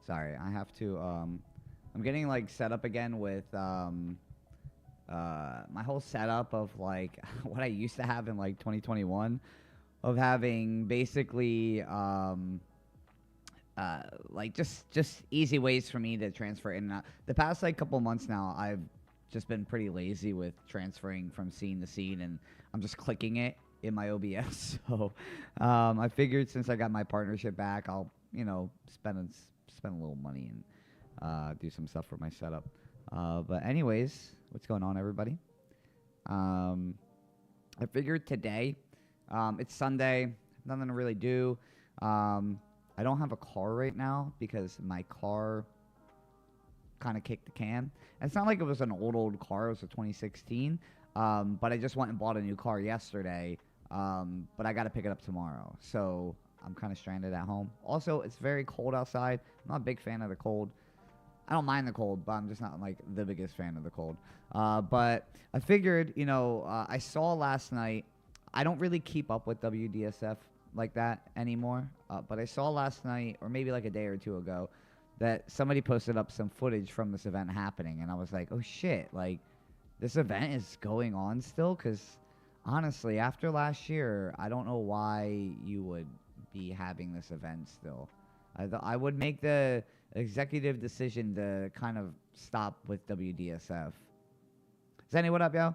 Sorry, I have to. I'm getting like set up again with my whole setup of like what I used to have in like 2021, of having basically like just easy ways for me to transfer in and out. The past like couple months now, I've just been pretty lazy with transferring from scene to scene, and I'm just clicking it in my OBS. So I figured since I got my partnership back, I'll spend a little money and do some stuff for my setup. But anyways, what's going on, everybody? I figured today, it's Sunday, nothing to really do. I don't have a car right now because my car kind of kicked the can. And it's not like it was an old car. It was a 2016. But I just went and bought a new car yesterday. But I got to pick it up tomorrow. So I'm kind of stranded at home. Also, it's very cold outside. I'm not a big fan of the cold. I don't mind the cold, but I'm just not like the biggest fan of the cold. But I figured, I saw last night, I don't really keep up with WDSF like that anymore. But I saw last night, or maybe like a day or two ago, that somebody posted up some footage from this event happening. And I was like, oh shit, like this event is going on still? Because honestly, after last year, I don't know why you would be having this event still. I would make the executive decision to kind of stop with WDSF. Zenny, what up, yo?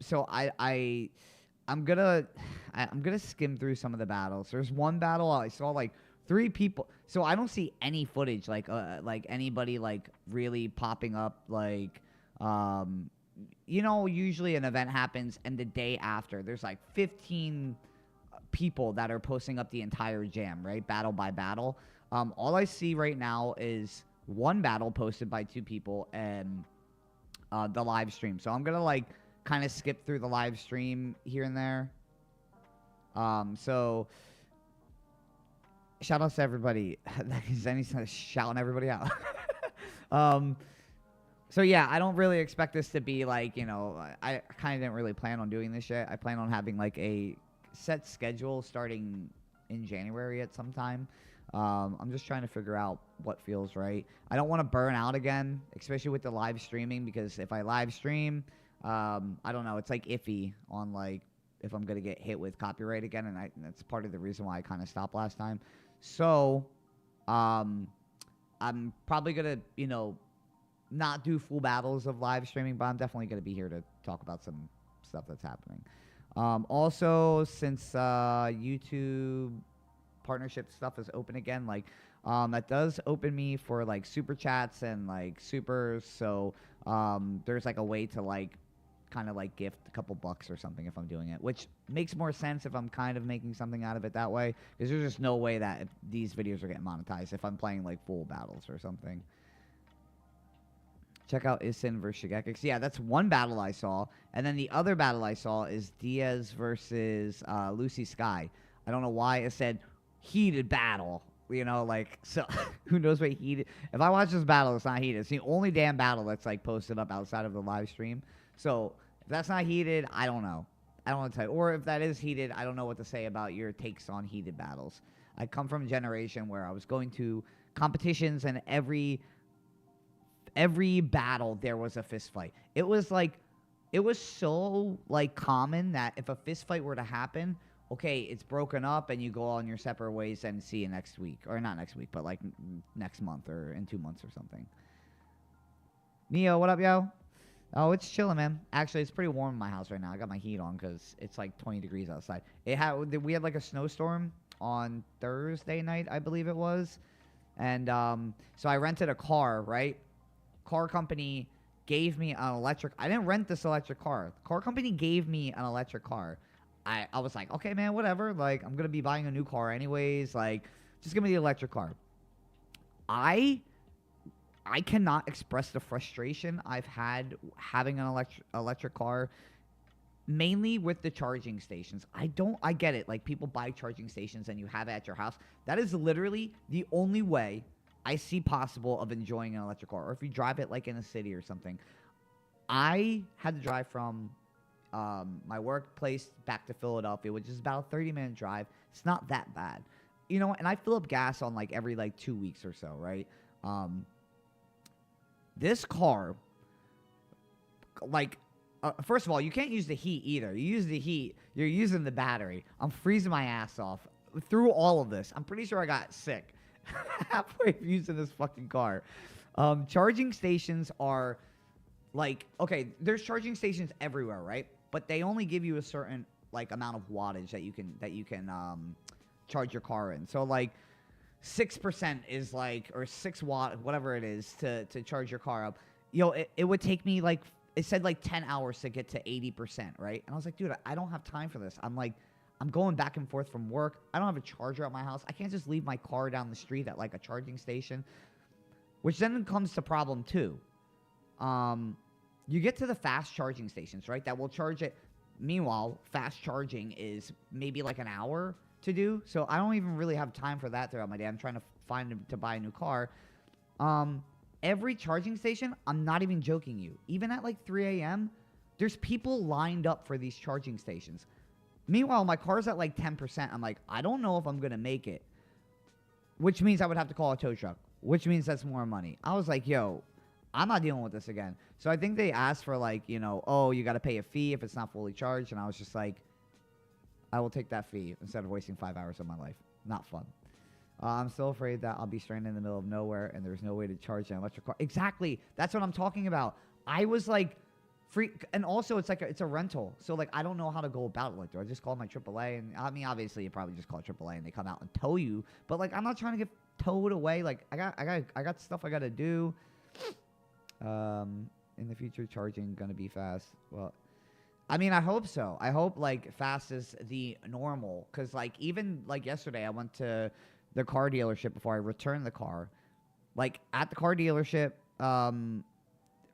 So I'm gonna skim through some of the battles. There's one battle I saw like 3 people. So I don't see any footage like anybody like really popping up like usually an event happens and the day after there's like 15 people that are posting up the entire jam, right? Battle by battle. All I see right now is one battle posted by 2 people and the live stream. So I'm gonna like kind of skip through the live stream here and there. So shout outs to everybody. Zenny's shouting everybody out. So yeah, I don't really expect this to be like, I kind of didn't really plan on doing this yet. I plan on having like a set schedule starting in January at some time. I'm just trying to figure out what feels right. I don't want to burn out again, especially with the live streaming, because if I live stream, I don't know. It's like iffy on like if I'm gonna get hit with copyright again, and that's part of the reason why I kind of stopped last time. So, I'm probably gonna not do full battles of live streaming, but I'm definitely gonna be here to talk about some stuff that's happening. Also, since YouTube partnership stuff is open again, like that does open me for like super chats and like supers. So there's like a way to like kind of like gift a couple bucks or something if I'm doing it, which makes more sense if I'm kind of making something out of it that way, because there's just no way that these videos are getting monetized if I'm playing like full battles or something. Check out Isin versus Shigekix. Yeah, that's one battle I saw. And then the other battle I saw is Diaz versus Lucy Sky. I don't know why it said heated battle. Like, so who knows what heated. If I watch this battle, it's not heated. It's the only damn battle that's like posted up outside of the live stream. So if that's not heated, I don't know. I don't want to tell you. Or if that is heated, I don't know what to say about your takes on heated battles. I come from a generation where I was going to competitions, and every battle there was a fist fight. It was so like common that if a fist fight were to happen, okay, it's broken up and you go on your separate ways and see you next week. Or not next week, but like next month or in 2 months or something. Neo, what up, yo? Oh, it's chilling, man. Actually, it's pretty warm in my house right now. I got my heat on because it's like 20 degrees outside. We had like a snowstorm on Thursday night, I believe it was. And so I rented a car, right? Car company gave me an electric. I didn't rent this electric car. The car company gave me an electric car. I was like, okay, man, whatever. Like, I'm gonna be buying a new car anyways. Like, just give me the electric car. I cannot express the frustration I've had having an electric car, mainly with the charging stations. I get it. Like, people buy charging stations and you have it at your house. That is literally the only way I see possible of enjoying an electric car. Or if you drive it like in a city or something. I had to drive from my workplace back to Philadelphia, which is about a 30-minute drive. It's not that bad. And I fill up gas on like every like 2 weeks or so, right? This car, like, first of all, you can't use the heat either. You use the heat, you're using the battery. I'm freezing my ass off through all of this. I'm pretty sure I got sick halfway using this fucking car. Charging stations are like, okay, there's charging stations everywhere, right? But they only give you a certain like amount of wattage that you can charge your car in. So like 6% is like, or 6 watt, whatever it is to charge your car up. It would take me like, it said like 10 hours to get to 80%, right? And I was like, dude, I don't have time for this. I'm going back and forth from work. I don't have a charger at my house. I can't just leave my car down the street at like a charging station, which then comes to problem 2. You get to the fast charging stations, right? That will charge it. Meanwhile, fast charging is maybe like an hour to do. So I don't even really have time for that throughout my day. I'm trying to buy a new car. Every charging station, I'm not even joking you. Even at like 3 a.m., there's people lined up for these charging stations. Meanwhile, my car's at like 10%. I'm like, I don't know if I'm going to make it. Which means I would have to call a tow truck. Which means that's more money. I was like, yo, I'm not dealing with this again. So I think they asked for like, oh, you got to pay a fee if it's not fully charged. And I was just like, I will take that fee instead of wasting 5 hours of my life. Not fun. I'm still afraid that I'll be stranded in the middle of nowhere and there's no way to charge an electric car. Exactly. That's what I'm talking about. I was like, free. And also, it's a rental. So like, I don't know how to go about it. Like, do I just call my AAA? And I mean, obviously, you probably just call AAA and they come out and tow you. But like, I'm not trying to get towed away. Like, I got stuff I got to do. In the future, charging gonna be fast. Well, I mean, I hope so. I hope like fast is the normal. Cause like even like yesterday, I went to the car dealership before I returned the car. Like at the car dealership,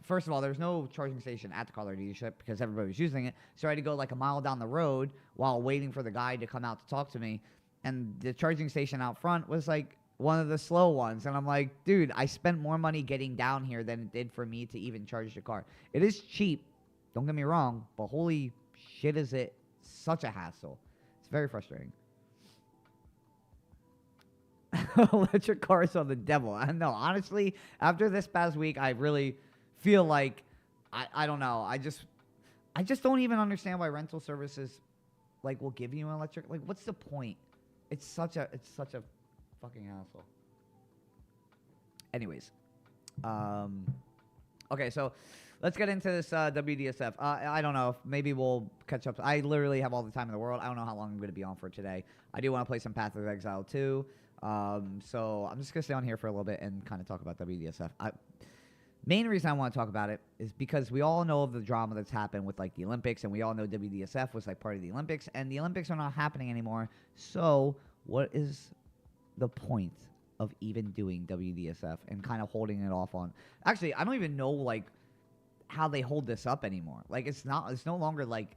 first of all, there's no charging station at the car dealership because everybody was using it. So I had to go like a mile down the road while waiting for the guy to come out to talk to me. And the charging station out front was like one of the slow ones. And I'm like, dude, I spent more money getting down here than it did for me to even charge the car. It is cheap. Don't get me wrong. But holy shit, is it such a hassle. It's very frustrating. Electric cars are the devil. I know. Honestly, after this past week, I really feel like, I don't know. I just don't even understand why rental services, like, will give you an electric. Like, what's the point? It's such a fucking hassle. Anyways, okay, so let's get into this WDSF. I don't know if maybe we'll catch up. I literally have all the time in the world. I don't know how long I'm going to be on for today. I do want to play some Path of Exile too. So I'm just going to stay on here for a little bit and kind of talk about WDSF. Main reason I want to talk about it is because we all know of the drama that's happened with, like, the Olympics, and we all know WDSF was, like, part of the Olympics, and the Olympics are not happening anymore. So what is the point of even doing WDSF and kind of holding it off on? Actually, I don't even know, like, how they hold this up anymore. Like, it's no longer, like,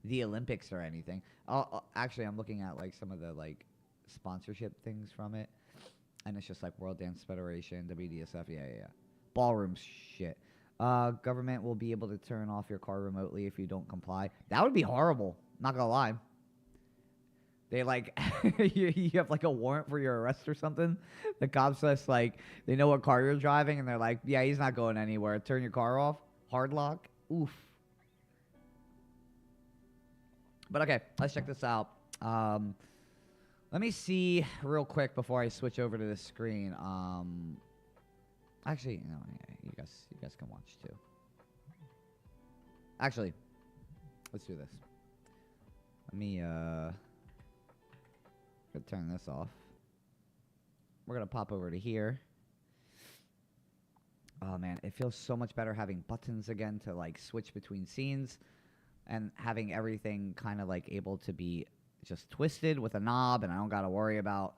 the Olympics or anything. Actually, I'm looking at, like, some of the, like, sponsorship things from it, and it's just, like, World Dance Federation, WDSF, yeah. Ballroom shit. Government will be able to turn off your car remotely if you don't comply. That would be horrible. Not gonna lie. They, like, you have, like, a warrant for your arrest or something. The cops just, like, they know what car you're driving, and they're like, yeah, he's not going anywhere. Turn your car off. Hard lock. Oof. But, okay, let's check this out. Let me see real quick before I switch over to the screen. Actually, no, yeah, you guys can watch too. Actually, let's do this. Let me turn this off. We're gonna pop over to here. Oh man, it feels so much better having buttons again to, like, switch between scenes, and having everything kind of, like, able to be just twisted with a knob, and I don't gotta worry about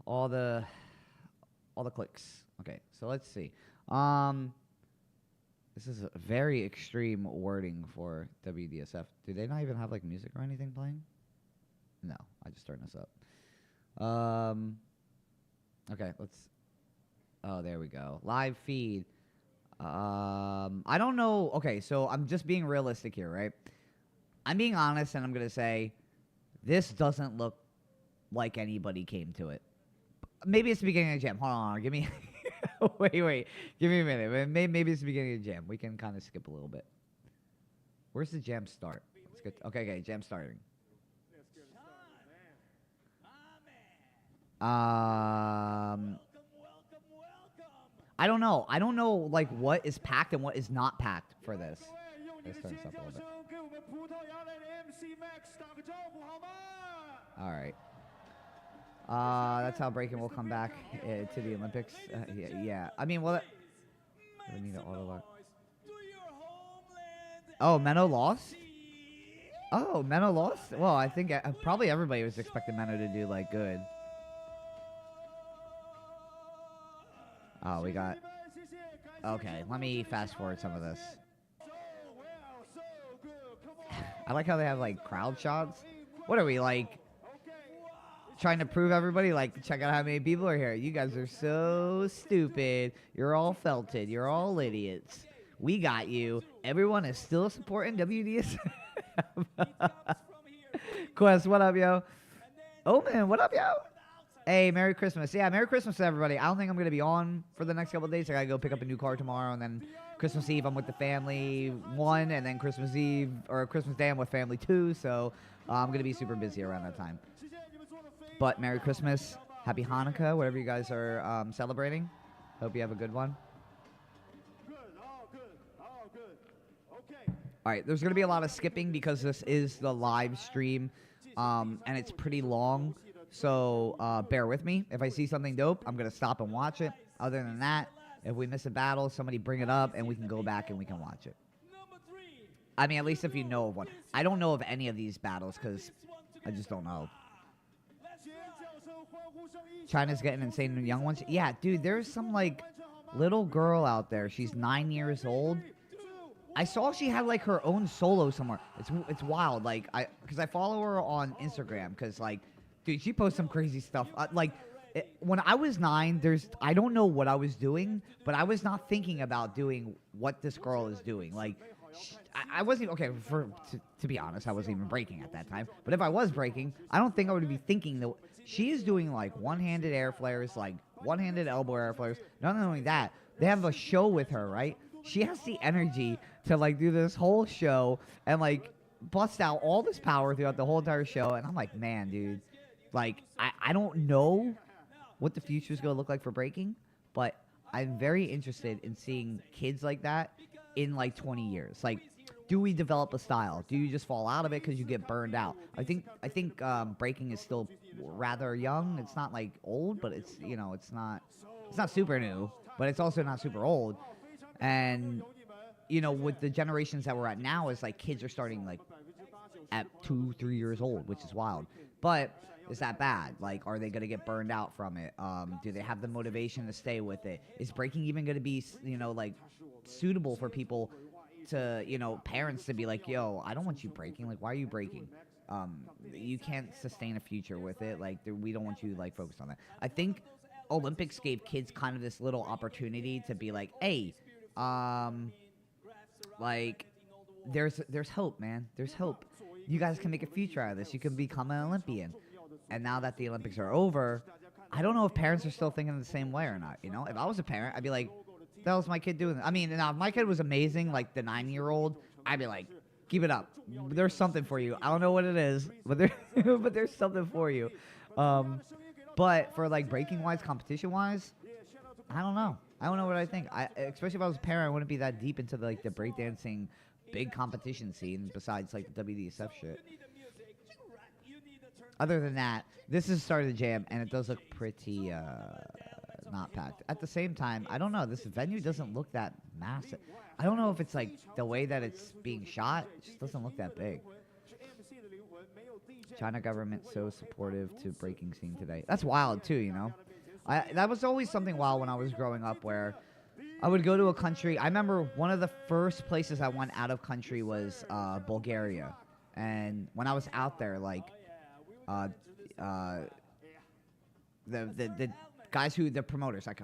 all the clicks. Okay, so let's see. This is a very extreme wording for WDSF. Do they not even have, like, music or anything playing? No, I just turned this up. Okay, let's... Oh, there we go. Live feed. I don't know... Okay, so I'm just being realistic here, right? I'm being honest, and I'm going to say this doesn't look like anybody came to it. Maybe it's the beginning of the jam. Hold on, give me... wait. Give me a minute. Maybe it's the beginning of the jam. We can kind of skip a little bit. Where's the jam start? Let's get... Okay, jam starting. I don't know. I don't know, like, what is packed and what is not packed for this. Let's turn this up a little bit. All right. That's how Breaking will come back to the Olympics. Yeah. I mean, well, we need an auto lock. Oh, Menno lost? Oh, Menno lost? Well, I think probably everybody was expecting Menno to do, like, good. Oh, we got... Okay, let me fast forward some of this. I like how they have, like, crowd shots. What are we, like... trying to prove everybody, like, check out how many people are here. You guys are so stupid. You're all felted. You're all idiots. We got you. Everyone is still supporting WDSF. Quest, what up, yo? Oh, man, what up, yo? Hey, Merry Christmas. Yeah, Merry Christmas to everybody. I don't think I'm going to be on for the next couple of days. I got to go pick up a new car tomorrow, and then Christmas Eve I'm with the family, 1, and then Christmas Eve, or Christmas Day I'm with family, 2, so I'm going to be super busy around that time. But Merry Christmas, Happy Hanukkah, whatever you guys are celebrating. Hope you have a good one. All right, there's going to be a lot of skipping because this is the live stream, and it's pretty long. So bear with me. If I see something dope, I'm going to stop and watch it. Other than that, if we miss a battle, somebody bring it up, and we can go back and we can watch it. I mean, at least if you know of one. I don't know of any of these battles because I just don't know. China's getting insane young ones. Yeah, dude, there's some, like, little girl out there. She's 9 years old. I saw she had, like, her own solo somewhere. It's wild. Like, because I follow her on Instagram because, like, dude, she posts some crazy stuff. When I was 9, I don't know what I was doing, but I was not thinking about doing what this girl is doing. Like, I wasn't okay. To be honest, I wasn't even breaking at that time. But if I was breaking, I don't think I would be thinking that she is doing, like, one-handed air flares, like one-handed elbow air flares. Not only that, they have a show with her, right? she has the energy to like do this whole show and like bust out all this power throughout the whole entire show. And I'm like, man, dude, like I don't know what the future is going to look like for breaking, but I'm very interested in seeing kids like that in like 20 years. Like, do we develop a style? Do you just fall out of it because you get burned out? I think breaking is still rather young. It's not like old, but it's it's not super new, but it's also not super old. And with the generations that we're at now, is like kids are starting like at 2-3 years old, which is wild. But is that bad? Like, are they going to get burned out from it? Do they have the motivation to stay with it? Is breaking even going to be, like, suitable for people to, parents to be like, yo, I don't want you breaking. Like, why are you breaking? You can't sustain a future with it. Like, we don't want you, like, focused on that. I think Olympics gave kids kind of this little opportunity to be like, hey, like, there's hope, man. There's hope. You guys can make a future out of this. You can become an Olympian. And now that the Olympics are over, I don't know if parents are still thinking the same way or not. If I was a parent, I'd be like, "The hell's my kid doing?" I mean, now if my kid was amazing, like the 9-year-old, I'd be like, "Keep it up. There's something for you. I don't know what it is, but but there's something for you." But for like breaking wise, competition wise, I don't know. I don't know what I think. Especially if I was a parent, I wouldn't be that deep into the breakdancing big competition scene besides like the WDSF shit. Other than that, this is the start of the jam, and it does look pretty not packed. At the same time, I don't know. This venue doesn't look that massive. I don't know if it's like the way that it's being shot. It just doesn't look that big. China government so supportive to breaking scene today. That's wild too, that was always something wild when I was growing up, where I would go to a country. I remember one of the first places I went out of country was Bulgaria, and when I was out there, like. The guys the promoters, I'm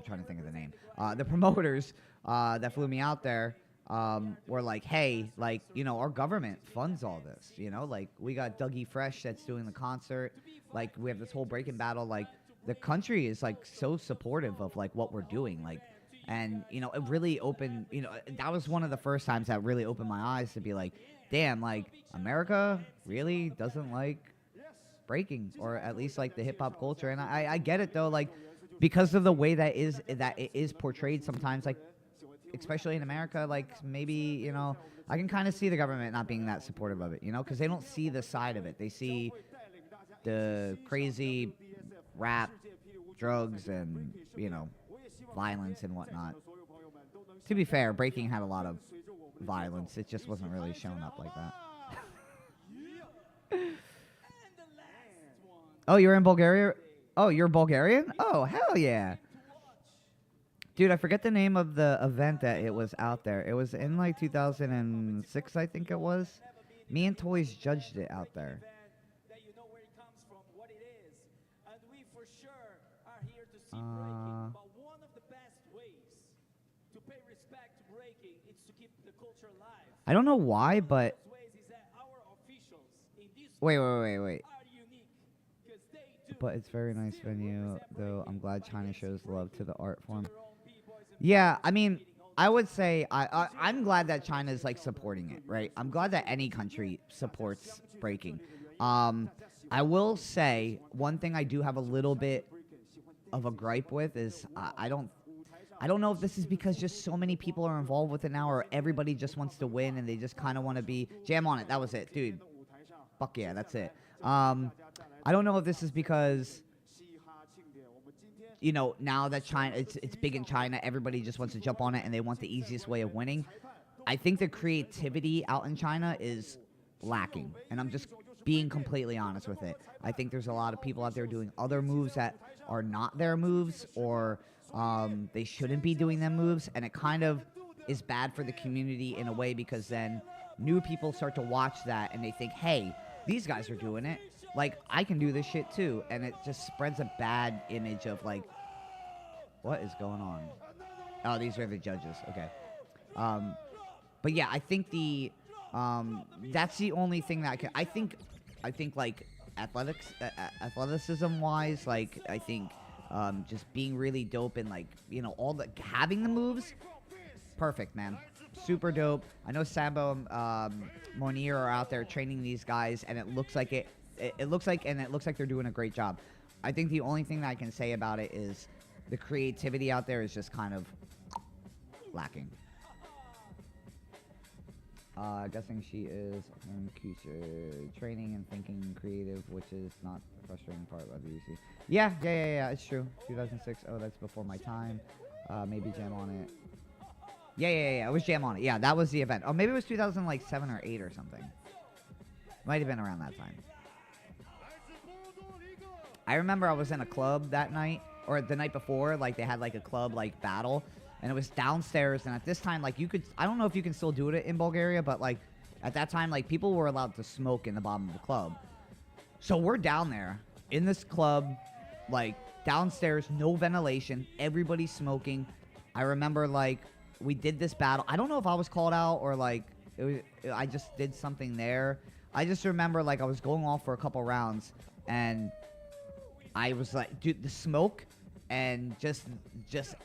trying to think of the name. The promoters that flew me out there were like, hey, like, our government funds all this, like we got Dougie Fresh that's doing the concert, like we have this whole breaking battle, like the country is like so supportive of like what we're doing, like, and it really opened, that was one of the first times that really opened my eyes to be like, damn, like America really doesn't like breaking, or at least like the hip-hop culture. And I get it though, like because of the way that it is portrayed sometimes, like especially in America, like maybe I can kind of see the government not being that supportive of it, because they don't see the side of it. They see the crazy rap, drugs, and violence and whatnot. To be fair, breaking had a lot of violence. It just wasn't really shown up like that. Oh, you're in Bulgaria? Oh, you're Bulgarian? Oh, hell yeah. Dude, I forget the name of the event that it was out there. It was in like 2006, I think it was. Me and Toys judged it out there. I don't know why, but... Wait. But it's very nice venue, though. I'm glad China shows love to the art form. Yeah, I mean, I would say I'm glad that China's like supporting it, right? I'm glad that any country supports breaking. I will say one thing I do have a little bit of a gripe with is I don't know if this is because just so many people are involved with it now, or everybody just wants to win and they just kind of want to be jam on it. That was it, dude. Fuck yeah, that's it. I don't know if this is because, now that China, it's big in China, everybody just wants to jump on it and they want the easiest way of winning. I think the creativity out in China is lacking, and I'm just being completely honest with it. I think there's a lot of people out there doing other moves that are not their moves, or they shouldn't be doing them moves, and it kind of is bad for the community in a way, because then new people start to watch that and they think, hey, these guys are doing it, like I can do this shit too, and it just spreads a bad image of like, what is going on? Oh, these are the judges. Okay. But yeah, I think that's the only thing that I think like athleticism wise, like I think just being really dope and like, all the having the moves Perfect, man. Super dope. I know Sambo Monier are out there training these guys, and it looks like it looks like they're doing a great job. I think the only thing that I can say about it is the creativity out there is just kind of lacking. Guessing she is training and thinking creative, which is not the frustrating part of the UC. Yeah, it's true. 2006. Oh, that's before my time. Maybe Jam on it. Yeah, it was Jam on it. Yeah, that was the event. Oh, maybe it was 2007 or 8 or something. Might have been around that time. I remember I was in a club that night, or the night before, like, they had, like, a club, like, battle, and it was downstairs, and at this time, like, you could, I don't know if you can still do it in Bulgaria, but, like, at that time, like, people were allowed to smoke in the bottom of the club. So we're down there, in this club, like, downstairs, no ventilation, everybody's smoking. I remember, like, we did this battle. I don't know if I was called out, or, like, I just did something there. I just remember, like, I was going off for a couple rounds, and I was like, dude, the smoke and just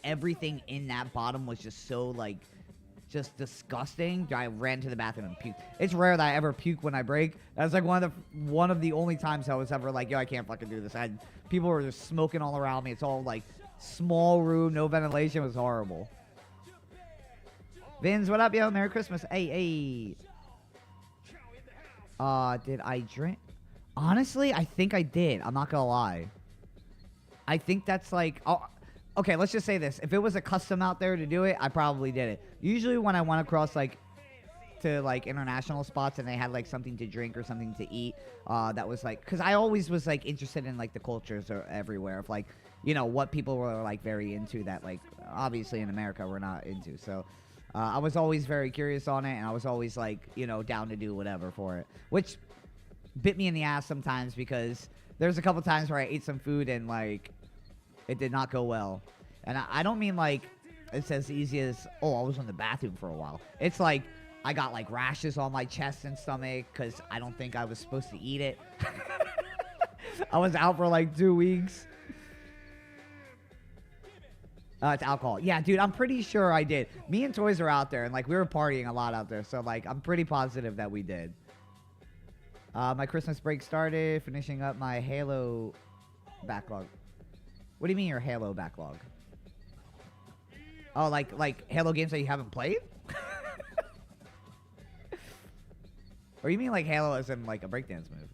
everything in that bottom was just so, like, just disgusting. I ran to the bathroom and puked. It's rare that I ever puke when I break. That's like one of the only times I was ever like, yo, I can't fucking do this. People were just smoking all around me. It's all like small room, no ventilation. It was horrible. Vins, what up, yo? Merry Christmas. Hey. Did I drink? Honestly, I think I did. I'm not gonna lie. I think that's like, oh, okay, let's just say this. If it was a custom out there to do it, I probably did it. Usually when I went across, like, to, like, international spots and they had, like, something to drink or something to eat, that was, like, because I always was, like, interested in, like, the cultures or everywhere of, like, you know, what people were, like, very into that, like, obviously in America we're not into. So I was always very curious on it, and I was always, like, you know, down to do whatever for it, which bit me in the ass sometimes because there's a couple times where I ate some food and, like, it did not go well. And I don't mean, like, it's as easy as, oh, I was in the bathroom for a while. It's like I got, like, rashes on my chest and stomach because I don't think I was supposed to eat it. I was out for, like, 2 weeks. It's alcohol. Yeah, dude, I'm pretty sure I did. Me and Toys are out there, and, like, we were partying a lot out there. So, like, I'm pretty positive that we did. My Christmas break started, finishing up my Halo backlog. What do you mean your Halo backlog? Oh, like Halo games that you haven't played? Or you mean like Halo as in like a breakdance move?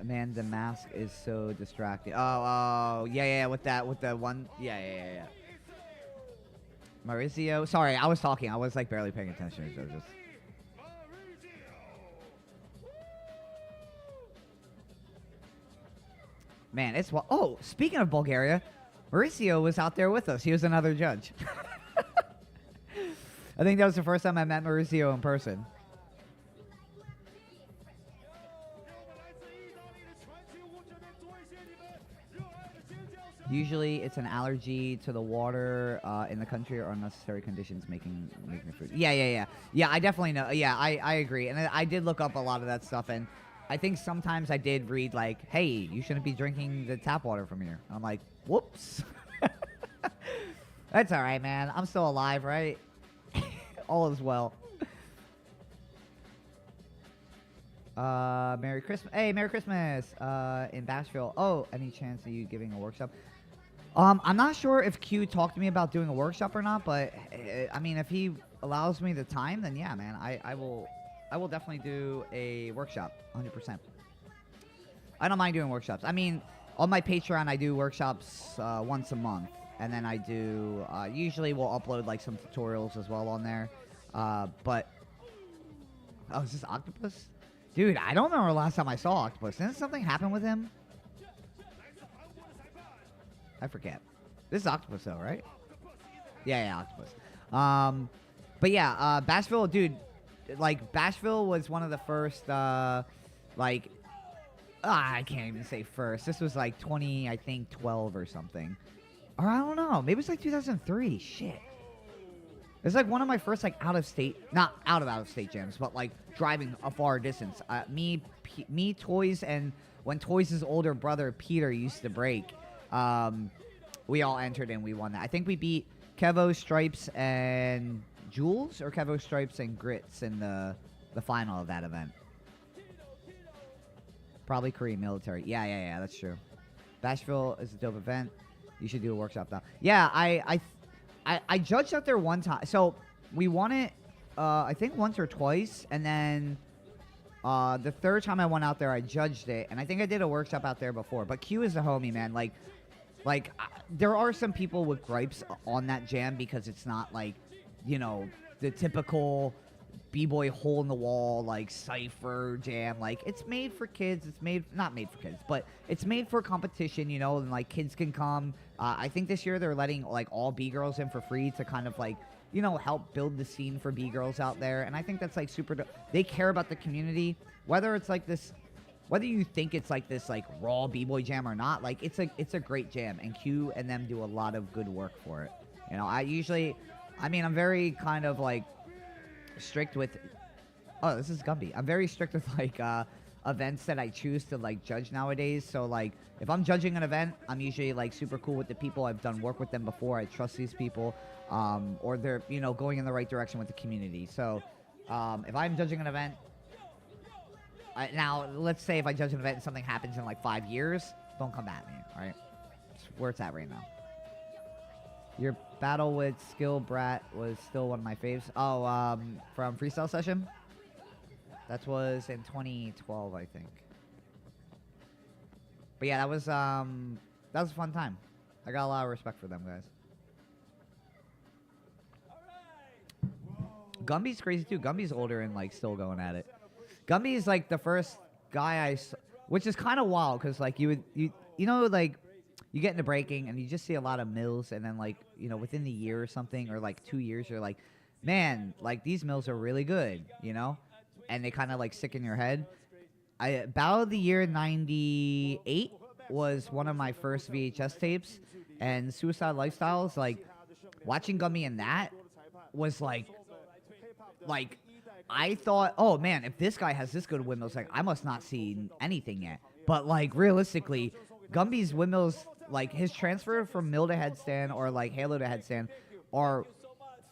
Man, the mask is so distracting. Oh, yeah, with the one, yeah. Mauricio, sorry, I was talking. I was like barely paying attention. So just. Man, it's what. Oh, speaking of Bulgaria, Mauricio was out there with us. He was another judge. I think that was the first time I met Mauricio in person. Usually, it's an allergy to the water in the country or unnecessary conditions making the food. Yeah. I definitely know. Yeah, I agree. And I did look up a lot of that stuff, and I think sometimes I did read, like, hey, you shouldn't be drinking the tap water from here. And I'm like, whoops. That's all right, man. I'm still alive, right? All is well. Merry Christmas. Hey, Merry Christmas in Bashville. Oh, any chance of you giving a workshop? I'm not sure if Q talked to me about doing a workshop or not, but, I mean, if he allows me the time, then yeah, man, I will definitely do a workshop, 100%. I don't mind doing workshops. I mean, on my Patreon, I do workshops once a month. And then I do, usually we'll upload, like, some tutorials as well on there. But, oh, is this Octopus? Dude, I don't remember the last time I saw Octopus. Didn't something happen with him? I forget. This is Octopus, though, right? Yeah, Octopus. But yeah, Bashville, dude, like, Bashville was one of the first, like, I can't even say first. This was, like, 2012 or something. Or I don't know. Maybe it's, like, 2003. Shit. It's, like, one of my first, like, out-of-state, not out-of-state jams, but, like, driving a far distance. Me, Toys, and when Toys' older brother, Peter, used to break, We all entered and we won that. I think we beat Kevo, Stripes, and Jules, or Kevo, Stripes, and Grits in the final of that event. Probably Korean military. Yeah, that's true. Bashville is a dope event. You should do a workshop now. Yeah, I judged out there one time. So we won it, I think once or twice, and then the third time I went out there, I judged it, and I think I did a workshop out there before. But Q is the homie, man. Like there are some people with gripes on that jam because it's not like, you know, the typical b-boy hole in the wall like cypher jam. Like, it's made for kids. It's not made for kids, but it's made for competition, you know, and like kids can come. I think this year they're letting like all b-girls in for free to kind of like, you know, help build the scene for b-girls out there. And I think that's like super dope. They care about the community, whether it's like this, whether you think it's like this like raw b-boy jam or not. Like, it's a great jam, and Q and them do a lot of good work for it. You know, I'm very kind of like strict with, oh, this is Gumby. I'm very strict with like events that I choose to like judge nowadays. So like if I'm judging an event, I'm usually like super cool with the people. I've done work with them before. I trust these people, or they're, you know, going in the right direction with the community. So if I'm judging an event, now let's say if I judge an event and something happens in like 5 years, don't come at me, all right? It's where it's at right now. Your battle with Skill Brat was still one of my faves. Oh, from Freestyle Session? That was in 2012, I think. But yeah, that was a fun time. I got a lot of respect for them, guys. Gumby's crazy too. Gumby's older and like still going at it. Gumby's like the first guy which is kind of wild, because like you know, like you get into breaking and you just see a lot of mills, and then like, you know, within the year or something, or like 2 years, you're like, man, like these mills are really good, you know, and they kind of like stick in your head. Battle of the Year 98 was one of my first VHS tapes, and Suicide Lifestyles, like watching Gumby in that was like I thought, oh man, if this guy has this good windmills, like I must not see anything yet. But like realistically, Gumby's windmills, like his transfer from mill to headstand or like halo to headstand, are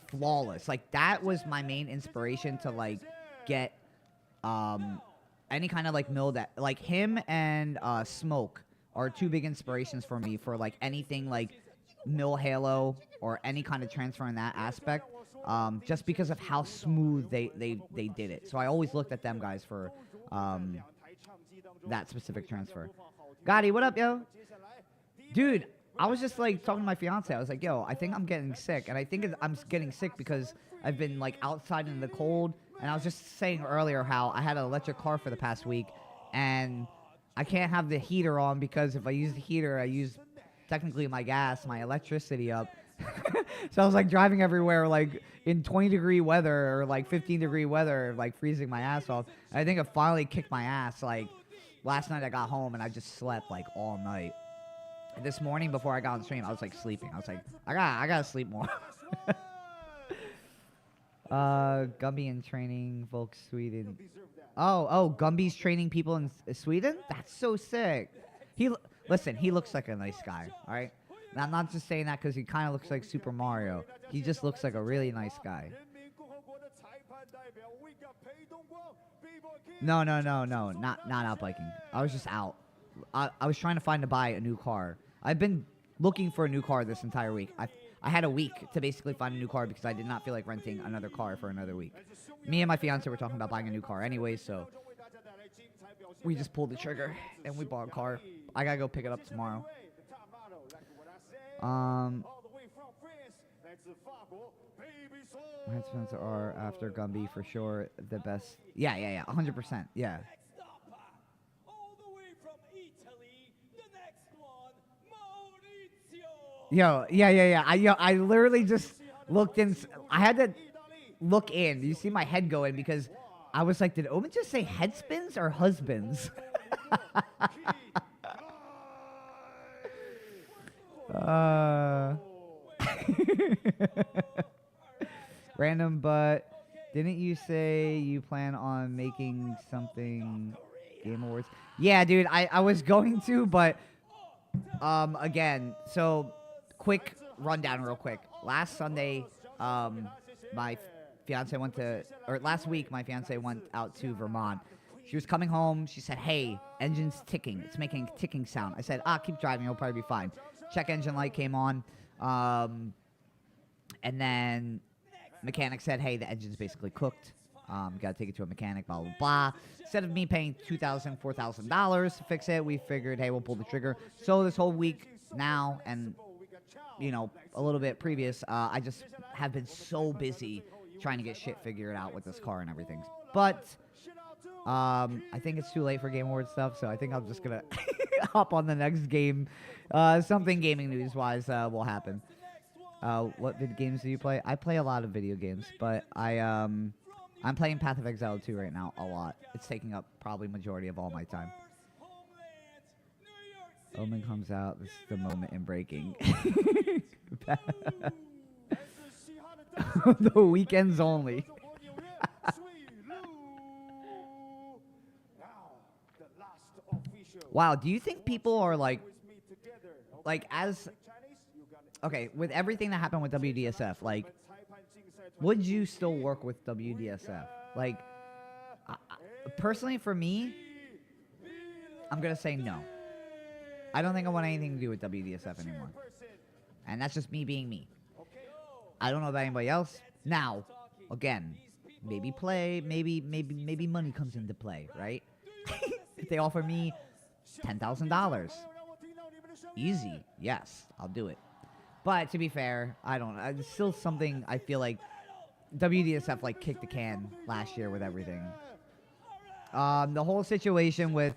flawless. Like that was my main inspiration to like get any kind of like mill that, like him and Smoke are two big inspirations for me for like anything like mill halo or any kind of transfer in that aspect. Just because of how smooth they did it. So I always looked at them guys for that specific transfer. Gotti, what up, yo? Dude, I was just like talking to my fiance. I was like, yo, I think I'm getting sick. And I think I'm getting sick because I've been like outside in the cold. And I was just saying earlier how I had an electric car for the past week. And I can't have the heater on because if I use the heater, I use technically my gas, my electricity up. So I was like driving everywhere like in 20-degree weather or like 15-degree weather, like freezing my ass off. And I think it finally kicked my ass. Like last night I got home and I just slept like all night. And this morning before I got on stream, I was like sleeping. I was like, I gotta sleep more. Gumby in training folks Sweden. Oh, Gumby's training people in Sweden? That's so sick. Listen, he looks like a nice guy, all right? And I'm not just saying that because he kind of looks like Super Mario. He just looks like a really nice guy. No. Not out biking. I was just out. I was trying to buy a new car. I've been looking for a new car this entire week. I had a week to basically find a new car because I did not feel like renting another car for another week. Me and my fiance were talking about buying a new car anyway, so we just pulled the trigger and we bought a car. I gotta go pick it up tomorrow. Headphones are after Gumby for sure the best. Yeah, 100%. Yeah. Yo, yeah. I literally just looked in. I had to look in. You see my head go in because I was like, did Omen just say head spins or husbands? Random, but didn't you say you plan on making something Game Awards? Yeah, dude, I was going to, but Again, so quick rundown real quick. Last Sunday, my fiance went to, or last week, my fiance went out to Vermont. She was coming home. She said, hey, engine's ticking. It's making a ticking sound. I said, keep driving. It'll probably be fine. Check engine light came on. And then mechanic said, hey, the engine's basically cooked. Got to take it to a mechanic, blah, blah, blah. Instead of me paying $2,000, $4,000 to fix it, we figured, hey, we'll pull the trigger. So this whole week now and, you know, a little bit previous, I just have been so busy trying to get shit figured out with this car and everything. But I think it's too late for Game Awards stuff, so I think I'm just going to hop on the next game. Something gaming news-wise will happen. What video games do you play? I play a lot of video games, but I'm playing Path of Exile 2 right now a lot. It's taking up probably majority of all my time. Omen comes out. This is the moment in breaking. The weekends only. Wow, do you think people are like as... Okay, with everything that happened with WDSF, like, would you still work with WDSF? Like, personally for me, I'm going to say no. I don't think I want anything to do with WDSF anymore. And that's just me being me. I don't know about anybody else. Now, again, maybe money comes into play, right? If they offer me $10,000, easy, yes, I'll do it. But to be fair, I don't know. It's still something I feel like WDSF like kicked the can last year with everything. The whole situation with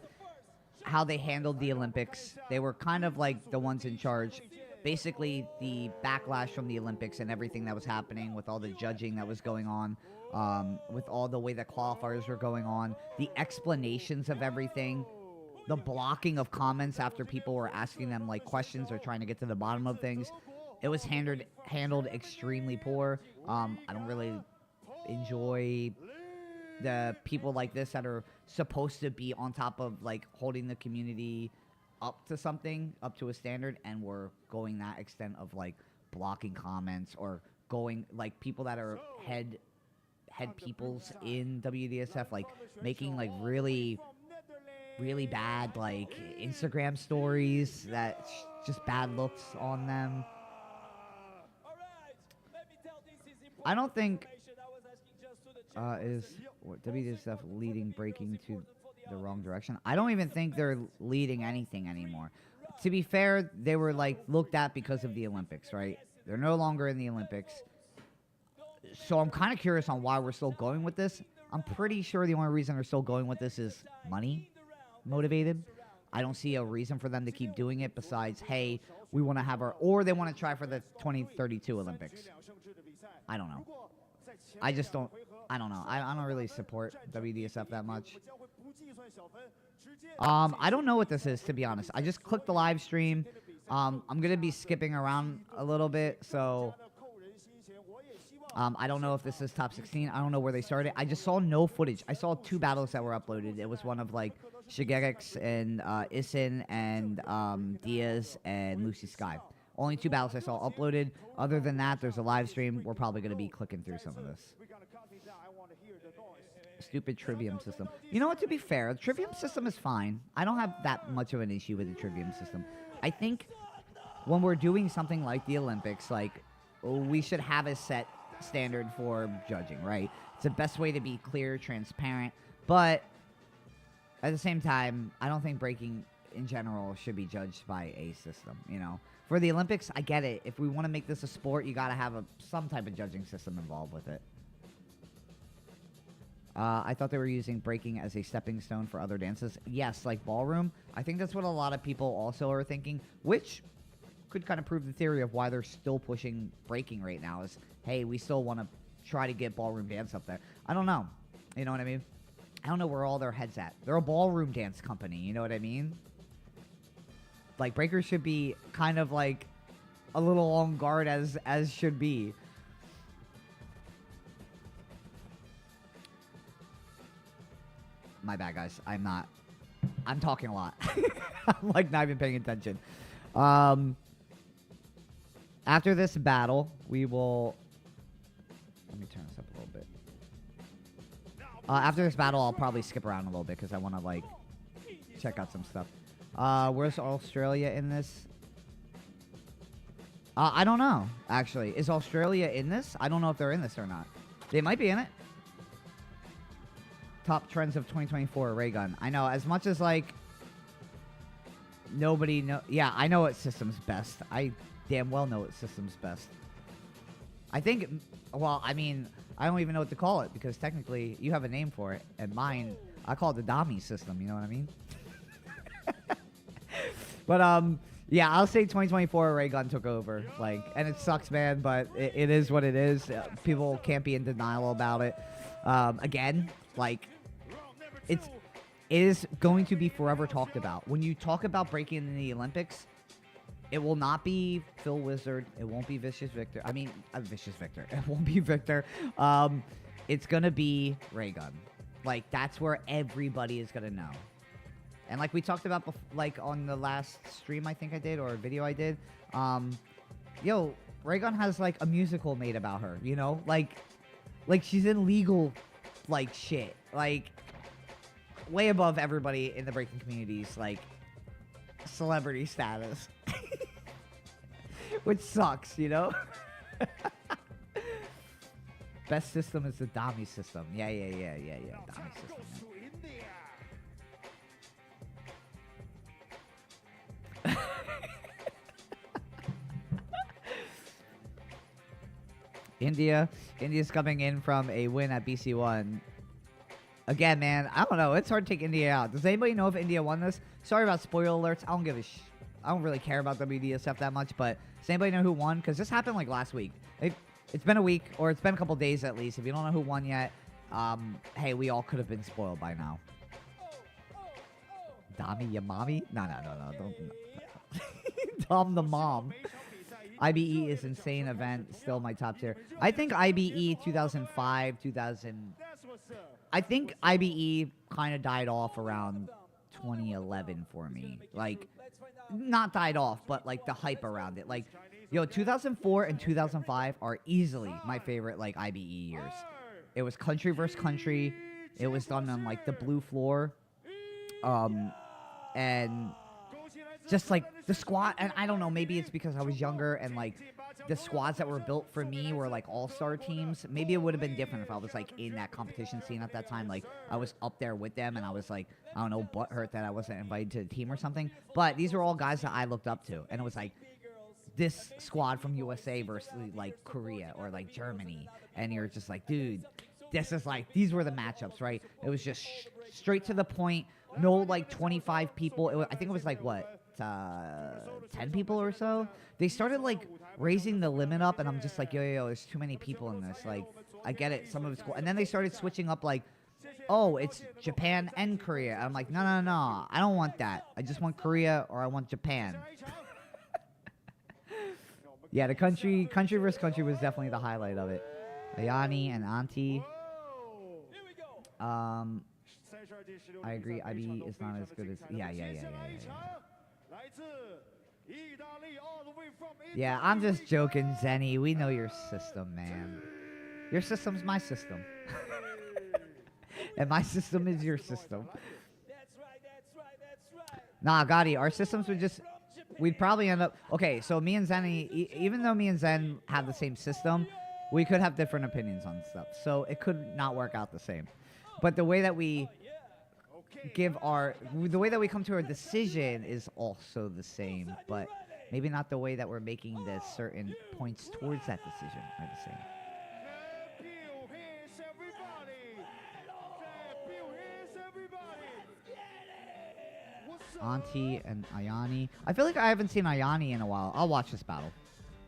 how they handled the Olympics, they were kind of like the ones in charge. Basically, the backlash from the Olympics and everything that was happening with all the judging that was going on, with all the way that qualifiers were going on, the explanations of everything, the blocking of comments after people were asking them like questions or trying to get to the bottom of things. It was handled extremely poor. I don't really enjoy the people like this that are supposed to be on top of like holding the community up to something, up to a standard, and we're going that extent of like blocking comments or going like people that are head peoples in WDSF, like making like really bad like Instagram stories that just bad looks on them. I don't think is WDSF leading breaking to the wrong direction. I don't even think they're leading anything anymore. To be fair, they were like looked at because of the Olympics, right? They're no longer in the Olympics. So I'm kind of curious on why we're still going with this. I'm pretty sure the only reason they're still going with this is money motivated. I don't see a reason for them to keep doing it besides, hey, we want to have or they want to try for the 2032 Olympics. I don't know. I don't know. I don't really support WDSF that much. I don't know what this is, to be honest. I just clicked the live stream. I'm going to be skipping around a little bit, so I don't know if this is top 16. I don't know where they started. I just saw no footage. I saw 2 battles that were uploaded. It was one of, like, Shigex and Isin and Diaz and Lucy Sky. Only 2 battles I saw uploaded. Other than that, there's a live stream. We're probably going to be clicking through some of this. Stupid trivium system. You know what, to be fair, the trivium system is fine. I don't have that much of an issue with the trivium system. I think when we're doing something like the Olympics, like, we should have a set standard for judging, right? It's the best way to be clear, transparent, but at the same time, I don't think breaking in general should be judged by a system, you know? For the Olympics, I get it. If we want to make this a sport, you got to have some type of judging system involved with it. I thought they were using breaking as a stepping stone for other dances. Yes, like ballroom. I think that's what a lot of people also are thinking, which could kind of prove the theory of why they're still pushing breaking right now is, hey, we still want to try to get ballroom dance up there. I don't know. You know what I mean? I don't know where all their heads at. They're a ballroom dance company. You know what I mean? Like, breakers should be kind of like a little on guard as should be. My bad, guys. I'm talking a lot. I'm like not even paying attention. After this battle, we will... Let me turn this up a little bit. After this battle, I'll probably skip around a little bit because I want to, like, check out some stuff. Where's Australia in this? I don't know, actually. Is Australia in this? I don't know if they're in this or not. They might be in it. Top trends of 2024, ray gun. I know, as much as, like, nobody know... Yeah, I know what system's best. I damn well know what system's best. I think... Well, I mean, I don't even know what to call it, because technically, you have a name for it, and mine, I call it the DOMkey system, you know what I mean? But, yeah, I'll say 2024 ray gun took over, like, and it sucks, man, but it is what it is. People can't be in denial about it. Again, like, it is going to be forever talked about. When you talk about breaking in the Olympics, it will not be Phil Wizard. It won't be Vicious Victor. I mean, Vicious Victor. It won't be Victor. It's going to be ray gun. Like, that's where everybody is going to know. And like we talked about, like on the last stream I think I did, or a video I did, yo, Raygun has like a musical made about her, you know? Like she's in legal, like, shit. Like, way above everybody in the breaking community's, like, celebrity status. Which sucks, you know? Best system is the DOMkey system. Yeah. DOMkey system. Yeah. India's coming in from a win at BC1. Again, man, I don't know. It's hard to take India out. Does anybody know if India won this? Sorry about spoiler alerts. I don't give a I don't really care about WDSF that much, but does anybody know who won? Because this happened like last week. It's been a week, or it's been a couple days at least. If you don't know who won yet, hey, we all could have been spoiled by now. Dami Yamami? No. Don't. Dom the mom. IBE is insane event, still my top tier. I think IBE 2005, 2000... I think IBE kind of died off around 2011 for me. Like, not died off, but like the hype around it. Like, yo, 2004 and 2005 are easily my favorite, like, IBE years. It was country versus country. It was done on, like, the blue floor. And... just, like, the squad, and I don't know, maybe it's because I was younger and, like, the squads that were built for me were, like, all-star teams. Maybe it would have been different if I was, like, in that competition scene at that time. Like, I was up there with them, and I was, like, I don't know, butthurt that I wasn't invited to the team or something. But these are all guys that I looked up to, and it was, like, this squad from USA versus, like, Korea or, like, Germany. And you're just like, dude, this is, like, these were the matchups, right? It was just straight to the point. No, like, 25 people. I think it was, like, what? 10 people or so. They started, like, raising the limit up, and I'm just like, yo, there's too many people in this. Like, I get it, some of it's cool. And then they started switching up, like, oh, it's Japan and Korea. And I'm like, no, I don't want that. I just want Korea, or I want Japan. Yeah, the country versus country was definitely the highlight of it. Ayani and Auntie. I agree, IB is not as good as... Yeah. Yeah, I'm just joking, Zenny. We know your system, man. Your system's my system. And my system is your system. Nah, Gotti, our systems would just... We'd probably end up... Okay, so me and Zenny, even though me and Zen have the same system, we could have different opinions on stuff. So it could not work out the same. But the way that we... the way that we come to our decision is also the same, but maybe not the way that we're making the certain points towards that decision are the same. Auntie and Ayani. I feel like I haven't seen Ayani in a while. I'll watch this battle.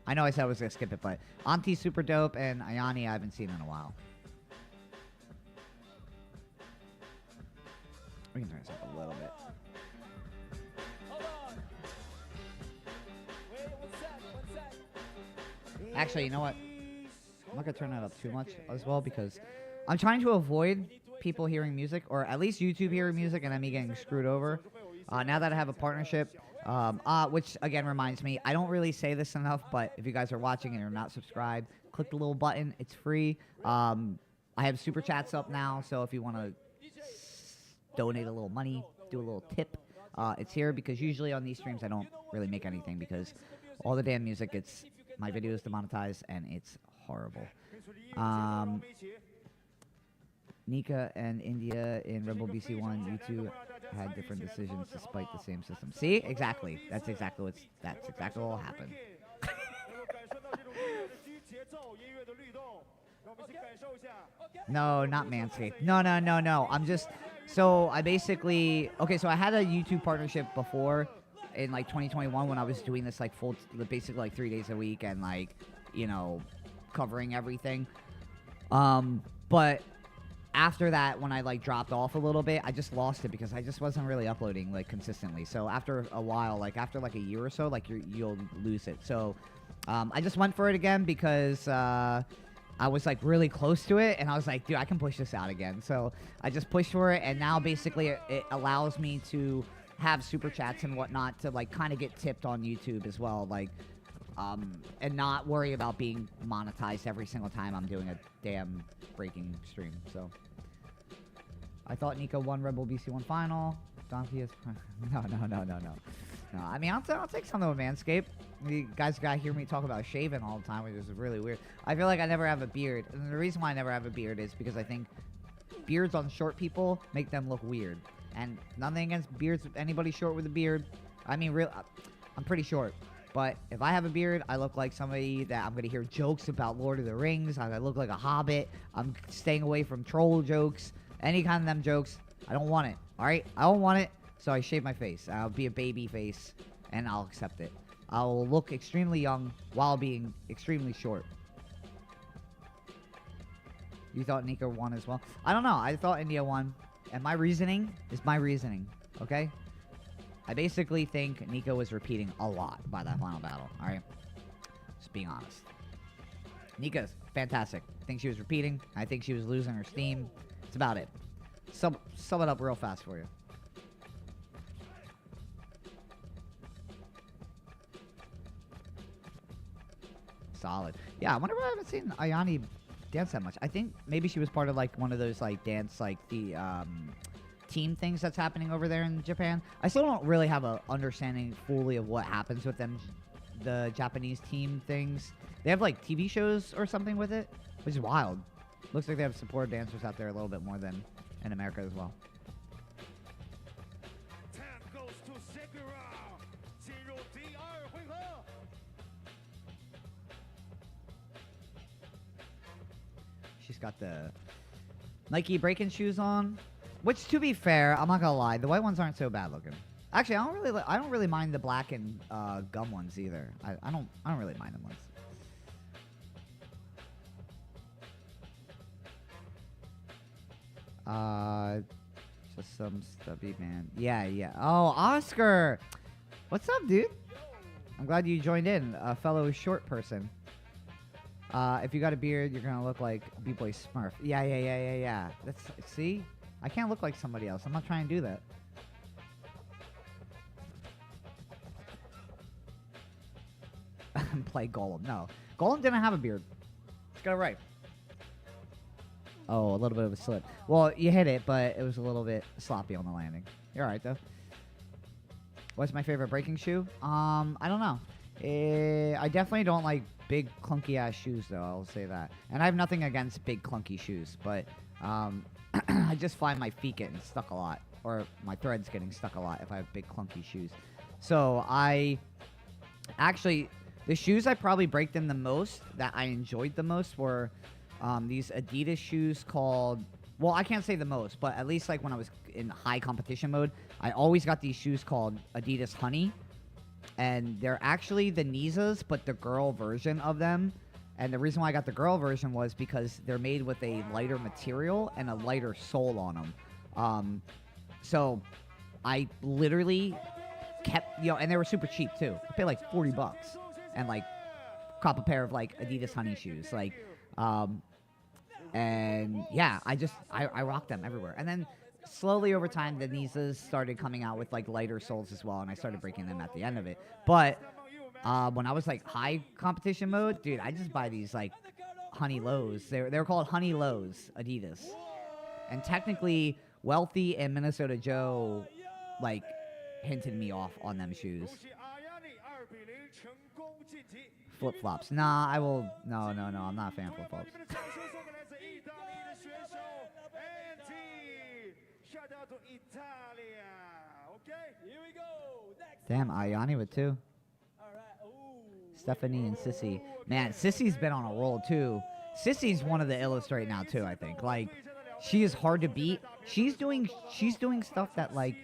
I know I said I was going to skip it, but Auntie's super dope, and Ayani I haven't seen in a while. We can turn this up a little bit. Actually, you know what? I'm not going to turn that up too much as well, because I'm trying to avoid people hearing music, or at least YouTube hearing music, and then me getting screwed over. Now that I have a partnership, Which again reminds me, I don't really say this enough, but if you guys are watching and you're not subscribed, click the little button. It's free. I have super chats up now, so if you want to donate a little money, do a little tip, it's here, because usually on these streams I don't really make anything because all the damn music, my video is demonetized and it's horrible. Nika and India in Rebel BC1, you two had different decisions despite the same system. See? Exactly. That's exactly what will happen. No, not Manscaped. No. So I basically... Okay, so I had a YouTube partnership before in, like, 2021 when I was doing this, like, basically, like, 3 days a week and, like, you know, covering everything. But... After that, when I, like, dropped off a little bit, I just lost it because I just wasn't really uploading, like, consistently. So after a while, like, after, like, a year or so, like, you'll lose it. So I just went for it again because I was, like, really close to it. And I was like, dude, I can push this out again. So I just pushed for it. And now, basically, it allows me to have super chats and whatnot to, like, kind of get tipped on YouTube as well. Like, and not worry about being monetized every single time I'm doing a damn breaking stream. So I thought Nico won Rebel BC1 final. DOMkey is no. I mean, I'll take something with Manscaped. You guys gotta hear me talk about shaving all the time, which is really weird. I feel like I never have a beard, and the reason why I never have a beard is because I think beards on short people make them look weird. And nothing against beards with anybody short with a beard. I mean, I'm pretty short. But if I have a beard, I look like somebody that I'm going to hear jokes about Lord of the Rings. I look like a hobbit. I'm staying away from troll jokes. Any kind of them jokes. I don't want it. All right? I don't want it. So I shave my face. I'll be a baby face, and I'll accept it. I'll look extremely young while being extremely short. You thought Nika won as well? I don't know. I thought India won. And my reasoning is my reasoning. Okay? I basically think Nika was repeating a lot by that final battle, alright? Just being honest. Nika's fantastic. I think she was repeating. I think she was losing her steam. That's about it. Sum it up real fast for you. Solid. Yeah, I wonder why I haven't seen Ayani dance that much. I think maybe she was part of, like, one of those, like, dance, like, the, team things that's happening over there in Japan. I still don't really have a understanding fully of what happens with them, the Japanese team things. They have, like, TV shows or something with it, which is wild. Looks like they have supportive dancers out there a little bit more than in America as well. She's got the Nike breaking shoes on. Which, to be fair, I'm not gonna lie, the white ones aren't so bad looking. Actually, I don't really mind the black and gum ones either. I don't really mind them ones. Just some stubby man. Yeah. Oh, Oscar, what's up, dude? I'm glad you joined in, a fellow short person. If you got a beard, you're gonna look like B-Boy Smurf. Yeah. See. I can't look like somebody else. I'm not trying to do that. Play Golem. No. Golem didn't have a beard. Let's get it right. Oh, a little bit of a slip. Well, you hit it, but it was a little bit sloppy on the landing. You're alright, though. What's my favorite breaking shoe? I don't know. I definitely don't like big, clunky-ass shoes, though. I'll say that. And I have nothing against big, clunky shoes, but... I just find my feet getting stuck a lot, or my threads getting stuck a lot if I have big clunky shoes. So the shoes I probably break them the most, that I enjoyed the most, were these Adidas shoes called, well, I can't say the most, but at least like when I was in high competition mode, I always got these shoes called Adidas Honey, and they're actually the Nizas, but the girl version of them. And the reason why I got the girl version was because they're made with a lighter material and a lighter sole on them. So I literally kept, and they were super cheap too. I paid like $40 and like cop a pair of like Adidas Honey shoes. Like, and yeah, I rocked them everywhere. And then slowly over time, the Nisas started coming out with like lighter soles as well, and I started breaking them at the end of it. But when I was like high competition mode, dude, I just buy these like Honey Lows. They're called Honey Lows Adidas, and technically Wealthy and Minnesota Joe like hinted me off on them shoes. Flip flops. Nah, I will. No. I'm not a fan of flip flops. Damn, Ayani with 2. Stephanie and Sissy. Man, Sissy's been on a roll too. Sissy's one of the illest right now too, I think. Like, she is hard to beat. She's doing stuff that like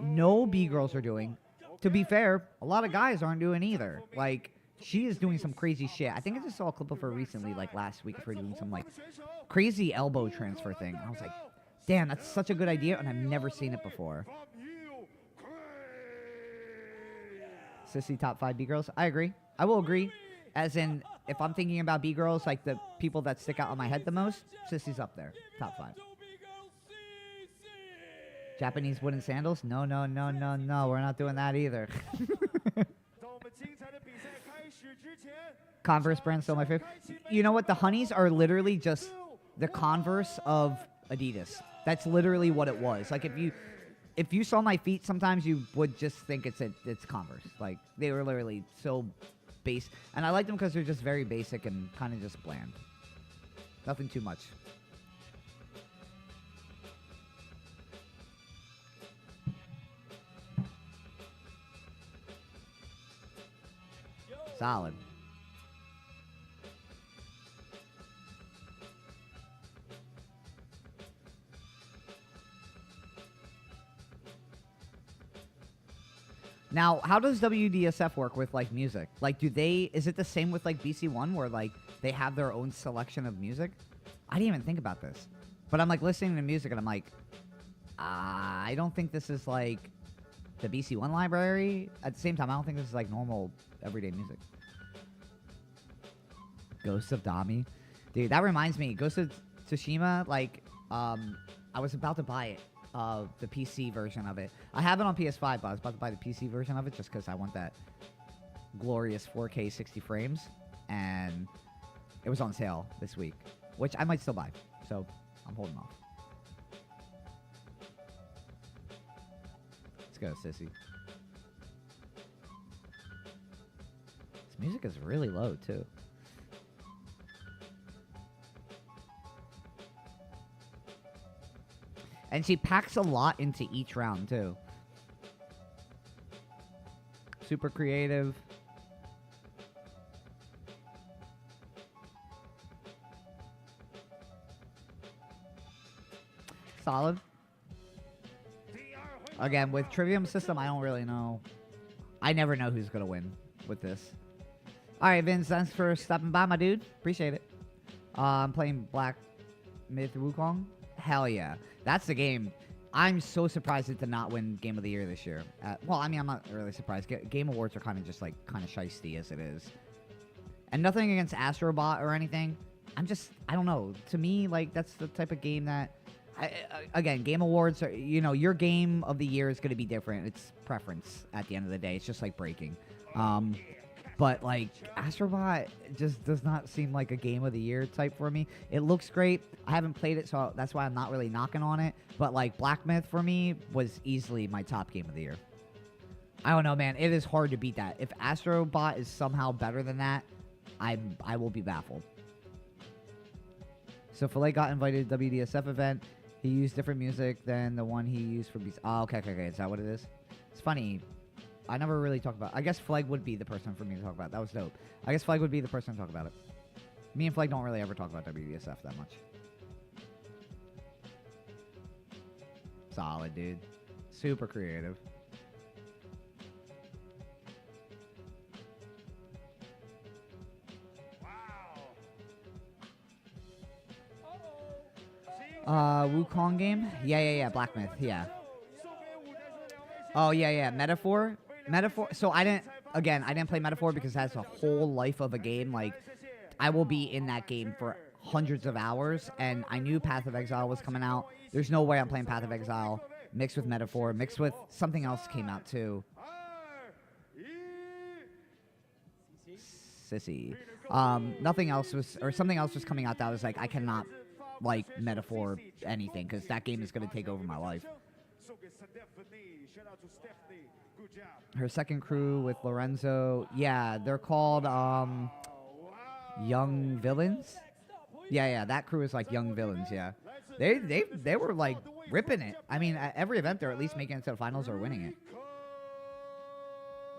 no B-girls are doing. To be fair, a lot of guys aren't doing either. Like, she is doing some crazy shit. I think I just saw a clip of her recently, like last week, of her doing some like crazy elbow transfer thing. I was like, damn, that's such a good idea, and I've never seen it before. Sissy top 5 B-girls. I agree. I will agree. As in, if I'm thinking about B-girls, like the people that stick out on my head the most, Sissy's up there. Top 5. Japanese wooden sandals? No. We're not doing that either. Converse brand still my favorite. You know what? The Honeys are literally just the Converse of Adidas. That's literally what it was. Like, if you saw my feet, sometimes you would just think it's Converse. Like, they were literally so base. And I like them because they're just very basic and kind of just bland. Nothing too much. Solid. Now, how does WDSF work with, like, music? Like, is it the same with, like, BC1 where, like, they have their own selection of music? I didn't even think about this. But I'm, like, listening to music and I'm like, I don't think this is, like, the BC1 library. At the same time, I don't think this is, like, normal everyday music. Ghost of Dami. Dude, that reminds me. Ghost of Tsushima, like, I was about to buy it. The PC version of it. I have it on PS5, but I was about to buy the PC version of it just because I want that glorious 4K 60 frames. And it was on sale this week, which I might still buy. So I'm holding off. Let's go, Sissy. This music is really low, too. And she packs a lot into each round, too. Super creative. Solid. Again, with Trivium System, I don't really know. I never know who's going to win with this. All right, Vince, thanks for stopping by, my dude. Appreciate it. I'm playing Black Myth Wukong. Hell yeah. That's the game. I'm so surprised it did not win Game of the Year this year. Well, I mean, I'm not really surprised. Game Awards are kind of just, like, kind of shiesty as it is. And nothing against Astrobot or anything. I don't know. To me, like, that's the type of game that... again, Game Awards are, you know, your Game of the Year is going to be different. It's preference at the end of the day. It's just like breaking. But, like, Astrobot just does not seem like a Game of the Year type for me. It looks great. I haven't played it, so that's why I'm not really knocking on it. But, like, Black Myth for me was easily my top Game of the Year. I don't know, man. It is hard to beat that. If Astrobot is somehow better than that, I will be baffled. So, Filet got invited to the WDSF event. He used different music than the one he used for BC. Oh, okay. Is that what it is? It's funny. I never really talk about... I guess Flag would be the person for me to talk about. That was dope. I guess Flag would be the person to talk about it. Me and Flag don't really ever talk about WDSF that much. Solid, dude. Super creative. Wukong game? Yeah. Black Myth, yeah. Oh, yeah. Metaphor. So I didn't play Metaphor because it has a whole life of a game. Like, I will be in that game for hundreds of hours, and I knew Path of Exile was coming out. There's no way I'm playing Path of Exile mixed with Metaphor, mixed with something else came out too. Sissy. Nothing else was, or something else was coming out that I was like, I cannot like Metaphor anything, because that game is going to take over my life. Her second crew with Lorenzo, yeah, they're called Young Villains. Yeah, that crew is like Young Villains. Yeah, they were like ripping it. I mean, at every event they're at least making it to the finals or winning it.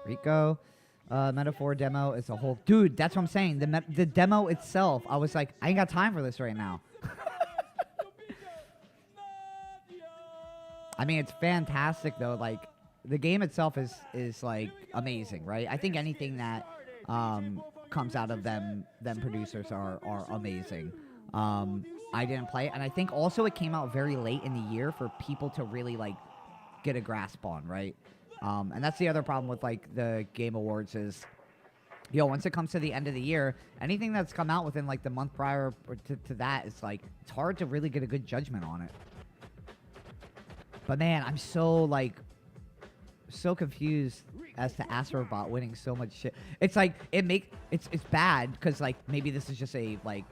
Rico, Metaphor demo is a whole dude. That's what I'm saying. The demo itself, I was like, I ain't got time for this right now. I mean, it's fantastic though. Like, the game itself is like amazing, right? I think anything that comes out of them producers are amazing. I didn't play it, and I think also it came out very late in the year for people to really like get a grasp on, right? And that's the other problem with like the Game Awards is, once it comes to the end of the year, anything that's come out within like the month prior to that, it's like it's hard to really get a good judgment on it. But man, I'm so confused as to Astrobot winning so much shit. It's like it's bad because like maybe this is just a like,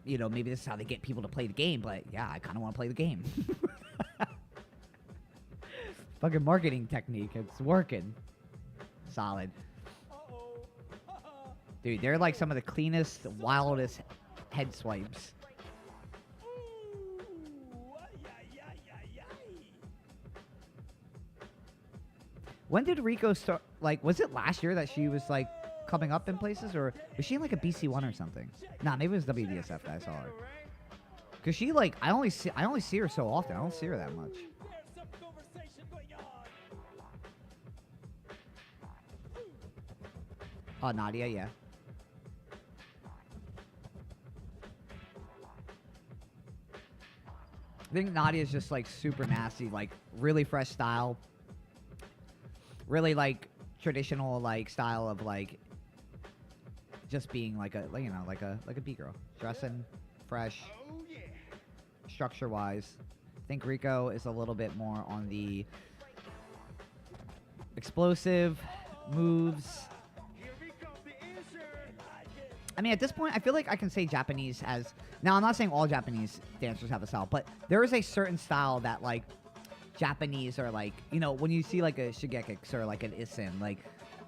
maybe this is how they get people to play the game. But yeah, I kind of want to play the game. Fucking marketing technique, it's working. Solid. Dude, they're like some of the cleanest, wildest head swipes. When did Rico start? Like, was it last year that she was like coming up in places, or was she in like a BC1 or something? Nah, maybe it was WDSF that I saw her. Cause she like I only see her so often. I don't see her that much. Oh, Nadia, yeah. I think Nadia's just like super nasty, like really fresh style. Really like traditional like style of like just being like a like a B-girl, dressing fresh, structure wise. I think Rico is a little bit more on the explosive moves. I mean, at this point, I feel like I can say Japanese has. Now, I'm not saying all Japanese dancers have a style, but there is a certain style that like Japanese are like, when you see like a Shigekix or like an Isen, like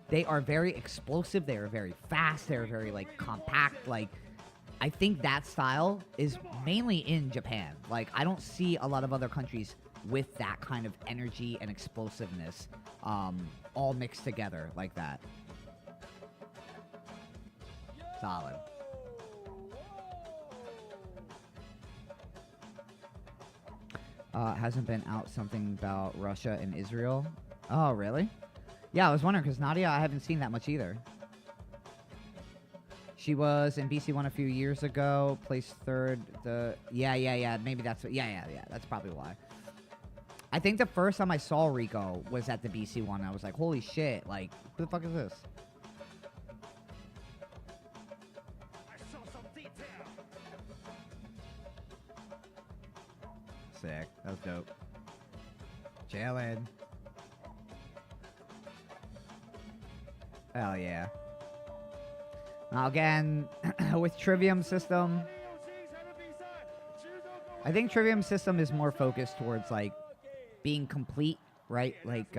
they are very explosive, they are very fast, they're very like compact. Like, I think that style is mainly in Japan. Like, I don't see a lot of other countries with that kind of energy and explosiveness all mixed together like that. Solid. Hasn't been out something about Russia and Israel. Oh, really? Yeah, I was wondering, because Nadia, I haven't seen that much either. She was in BC1 a few years ago, placed third. Yeah. Maybe that's what. Yeah. That's probably why. I think the first time I saw Rico was at the BC1. I was like, holy shit! Like, who the fuck is this? Sick. That was dope. Chillin'. Hell yeah. Now again, with Trivium System, I think Trivium System is more focused towards like being complete, right? Like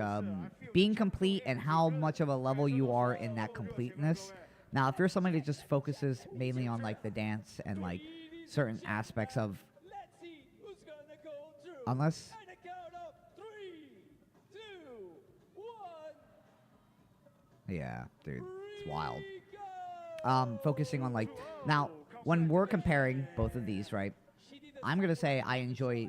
being complete and how much of a level you are in that completeness. Now, if you're somebody that just focuses mainly on like the dance and like certain aspects of, unless. Yeah, dude, it's wild. Focusing on like, now, when we're comparing both of these, right, I'm going to say I enjoy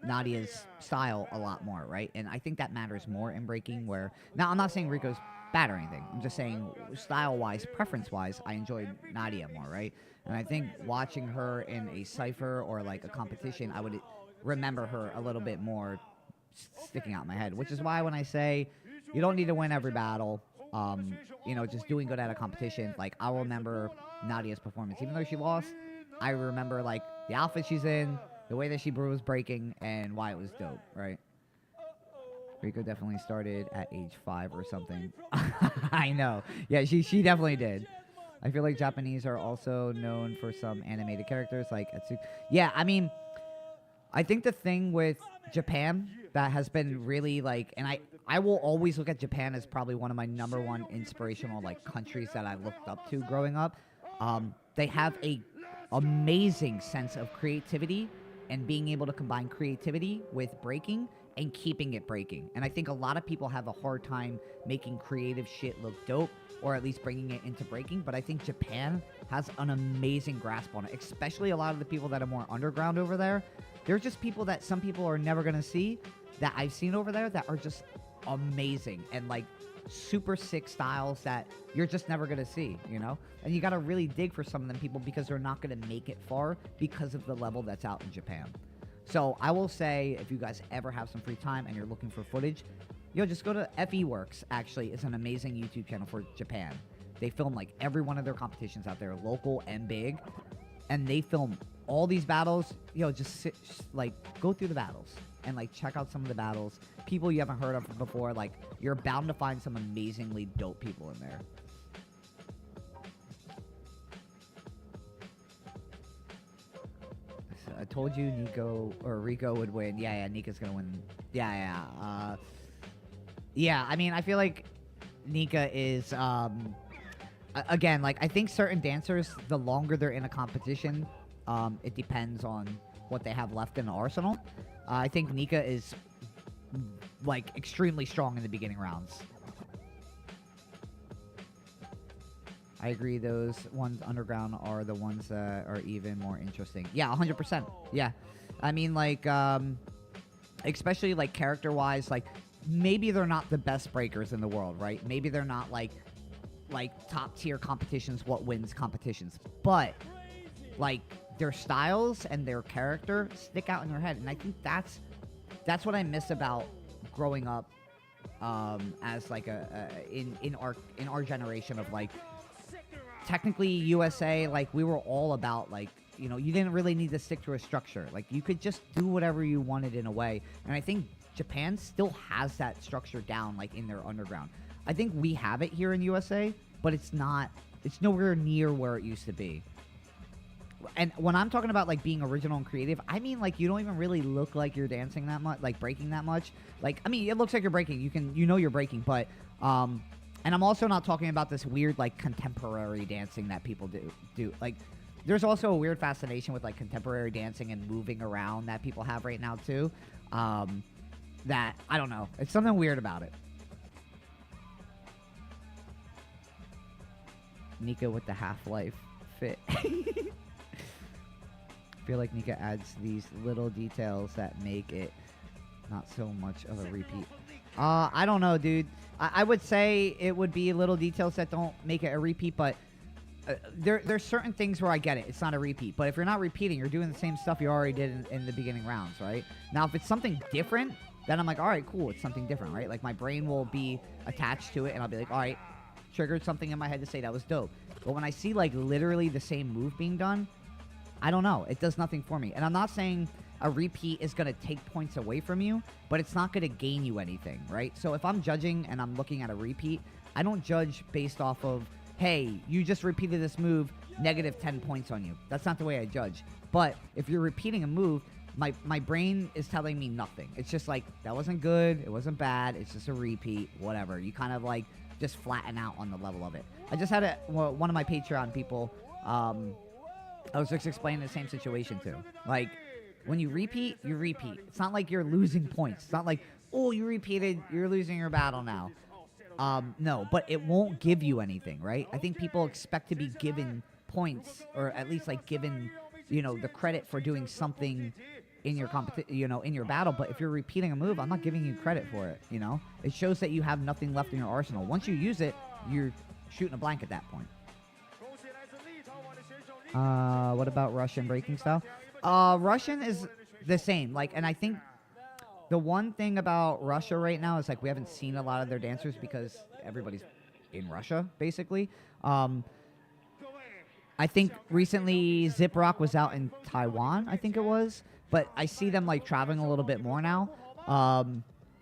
Nadia's style a lot more, right? And I think that matters more in breaking where, now I'm not saying Rico's bad or anything. I'm just saying style-wise, preference-wise, I enjoy Nadia more, right? And I think watching her in a cypher or like a competition, I would remember her a little bit more sticking out in my head, which is why when I say you don't need to win every battle, just doing good at a competition, like I'll remember Nadia's performance. Even though she lost, I remember, like, the outfit she's in, the way that she was breaking, and why it was dope, right? Rico definitely started at age 5 or something. I know. Yeah, she definitely did. I feel like Japanese are also known for some animated characters, like yeah, I mean, I think the thing with Japan that has been really, like, and I will always look at Japan as probably one of my #1 inspirational, like, countries that I looked up to growing up. They have a amazing sense of creativity and being able to combine creativity with breaking and keeping it breaking. And I think a lot of people have a hard time making creative shit look dope, or at least bringing it into breaking. But I think Japan has an amazing grasp on it, especially a lot of the people that are more underground over there. They're just people that some people are never going to see that I've seen over there that are just amazing and, like, super sick styles that you're just never going to see, you know? And you got to really dig for some of them people because they're not going to make it far because of the level that's out in Japan. So I will say, if you guys ever have some free time and you're looking for footage, just go to FE Works, actually. It's an amazing YouTube channel for Japan. They film, like, every one of their competitions out there, local and big. And they film all these battles. Just go through the battles and, like, check out some of the battles. People you haven't heard of before. Like, you're bound to find some amazingly dope people in there. I told you Rico would win. Yeah, Nika's gonna win. Yeah. I mean, I feel like Nika is, again, like, I think certain dancers, the longer they're in a competition, it depends on what they have left in the arsenal. I think Nika is, like, extremely strong in the beginning rounds. I agree, those ones underground are the ones that are even more interesting. Yeah, 100%. Yeah. I mean, like, especially, like, character-wise, like, maybe they're not the best breakers in the world, right? Maybe they're not, like top-tier competitions, what wins competitions. But, like, their styles and their character stick out in your head. And I think that's what I miss about growing up as, like, in our generation of, like, technically USA, like, we were all about, like, you didn't really need to stick to a structure. Like, you could just do whatever you wanted in a way. And I think Japan still has that structure down, like, in their underground. I think we have it here in USA, but it's nowhere near where it used to be. And when I'm talking about, like, being original and creative, I mean, like, you don't even really look like you're dancing that much, like, breaking that much. Like, I mean, it looks like you're breaking. You're breaking, but, and I'm also not talking about this weird, like, contemporary dancing that people do. Like, there's also a weird fascination with, like, contemporary dancing and moving around that people have right now, too. That, I don't know. It's something weird about it. Nika with the Half-Life fit. I feel like Nika adds these little details that make it not so much of a repeat. I don't know, dude. I would say it would be little details that don't make it a repeat, but there's certain things where I get it. It's not a repeat. But if you're not repeating, you're doing the same stuff you already did in the beginning rounds, right? Now, if it's something different, then I'm like, all right, cool. It's something different, right? Like, my brain will be attached to it, and I'll be like, all right, triggered something in my head to say that was dope. But when I see, like, literally the same move being done, I don't know. It does nothing for me. And I'm not saying a repeat is going to take points away from you, but it's not going to gain you anything, right? So if I'm judging and I'm looking at a repeat, I don't judge based off of, hey, you just repeated this move, negative 10 points on you. That's not the way I judge. But if you're repeating a move, my brain is telling me nothing. It's just like, that wasn't good, it wasn't bad, it's just a repeat, whatever. You kind of, like, just flatten out on the level of it. I just had one of my Patreon people, I was just explaining the same situation to. Like, when you repeat, you repeat. It's not like you're losing points. It's not like, oh, you repeated, you're losing your battle now. No, but it won't give you anything, right? I think people expect to be given points, or at least, like, given, the credit for doing something in your in your battle. But if you're repeating a move, I'm not giving you credit for it, It shows that you have nothing left in your arsenal. Once you use it, you're shooting a blank at that point. What about Russian breaking style? Russian is the same. Like, and I think the one thing about Russia right now is, like, we haven't seen a lot of their dancers because everybody's in Russia, basically. I think recently Zip Rock was out in Taiwan, I think it was. But I see them like traveling a little bit more now.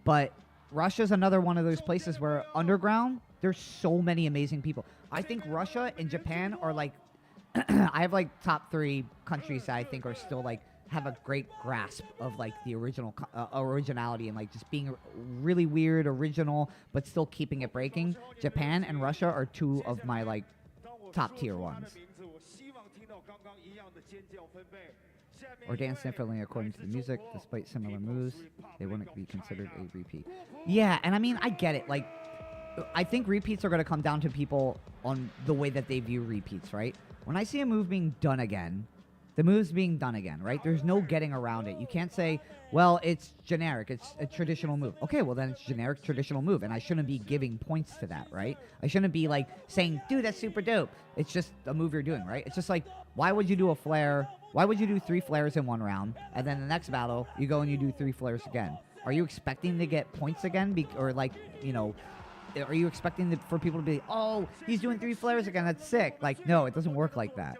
But Russia's another one of those places where underground, there's so many amazing people. I think Russia and Japan are like, I have like top 3 countries that I think are still like, have a great grasp of like the originality and like just being really weird, original, but still keeping it breaking. Japan and Russia are 2 of my like top tier ones. Or dance differently according to the music, despite similar moves, they wouldn't be considered a repeat. Yeah, and I mean, I get it. Like, I think repeats are going to come down to people on the way that they view repeats, right? When I see a move being done again, the move's being done again, right? There's no getting around it. You can't say, well, it's generic. It's a traditional move. Okay, well, then it's generic, traditional move, and I shouldn't be giving points to that, right? I shouldn't be, like, saying, dude, that's super dope. It's just a move you're doing, right? It's just like, why would you do a flare? Why would you do 3 flares in one round, and then the next battle, you go and you do 3 flares again? Are you expecting to get points again? Or, like, you know, are you expecting for people to be, oh, he's doing 3 flares again, that's sick? Like, no, it doesn't work like that.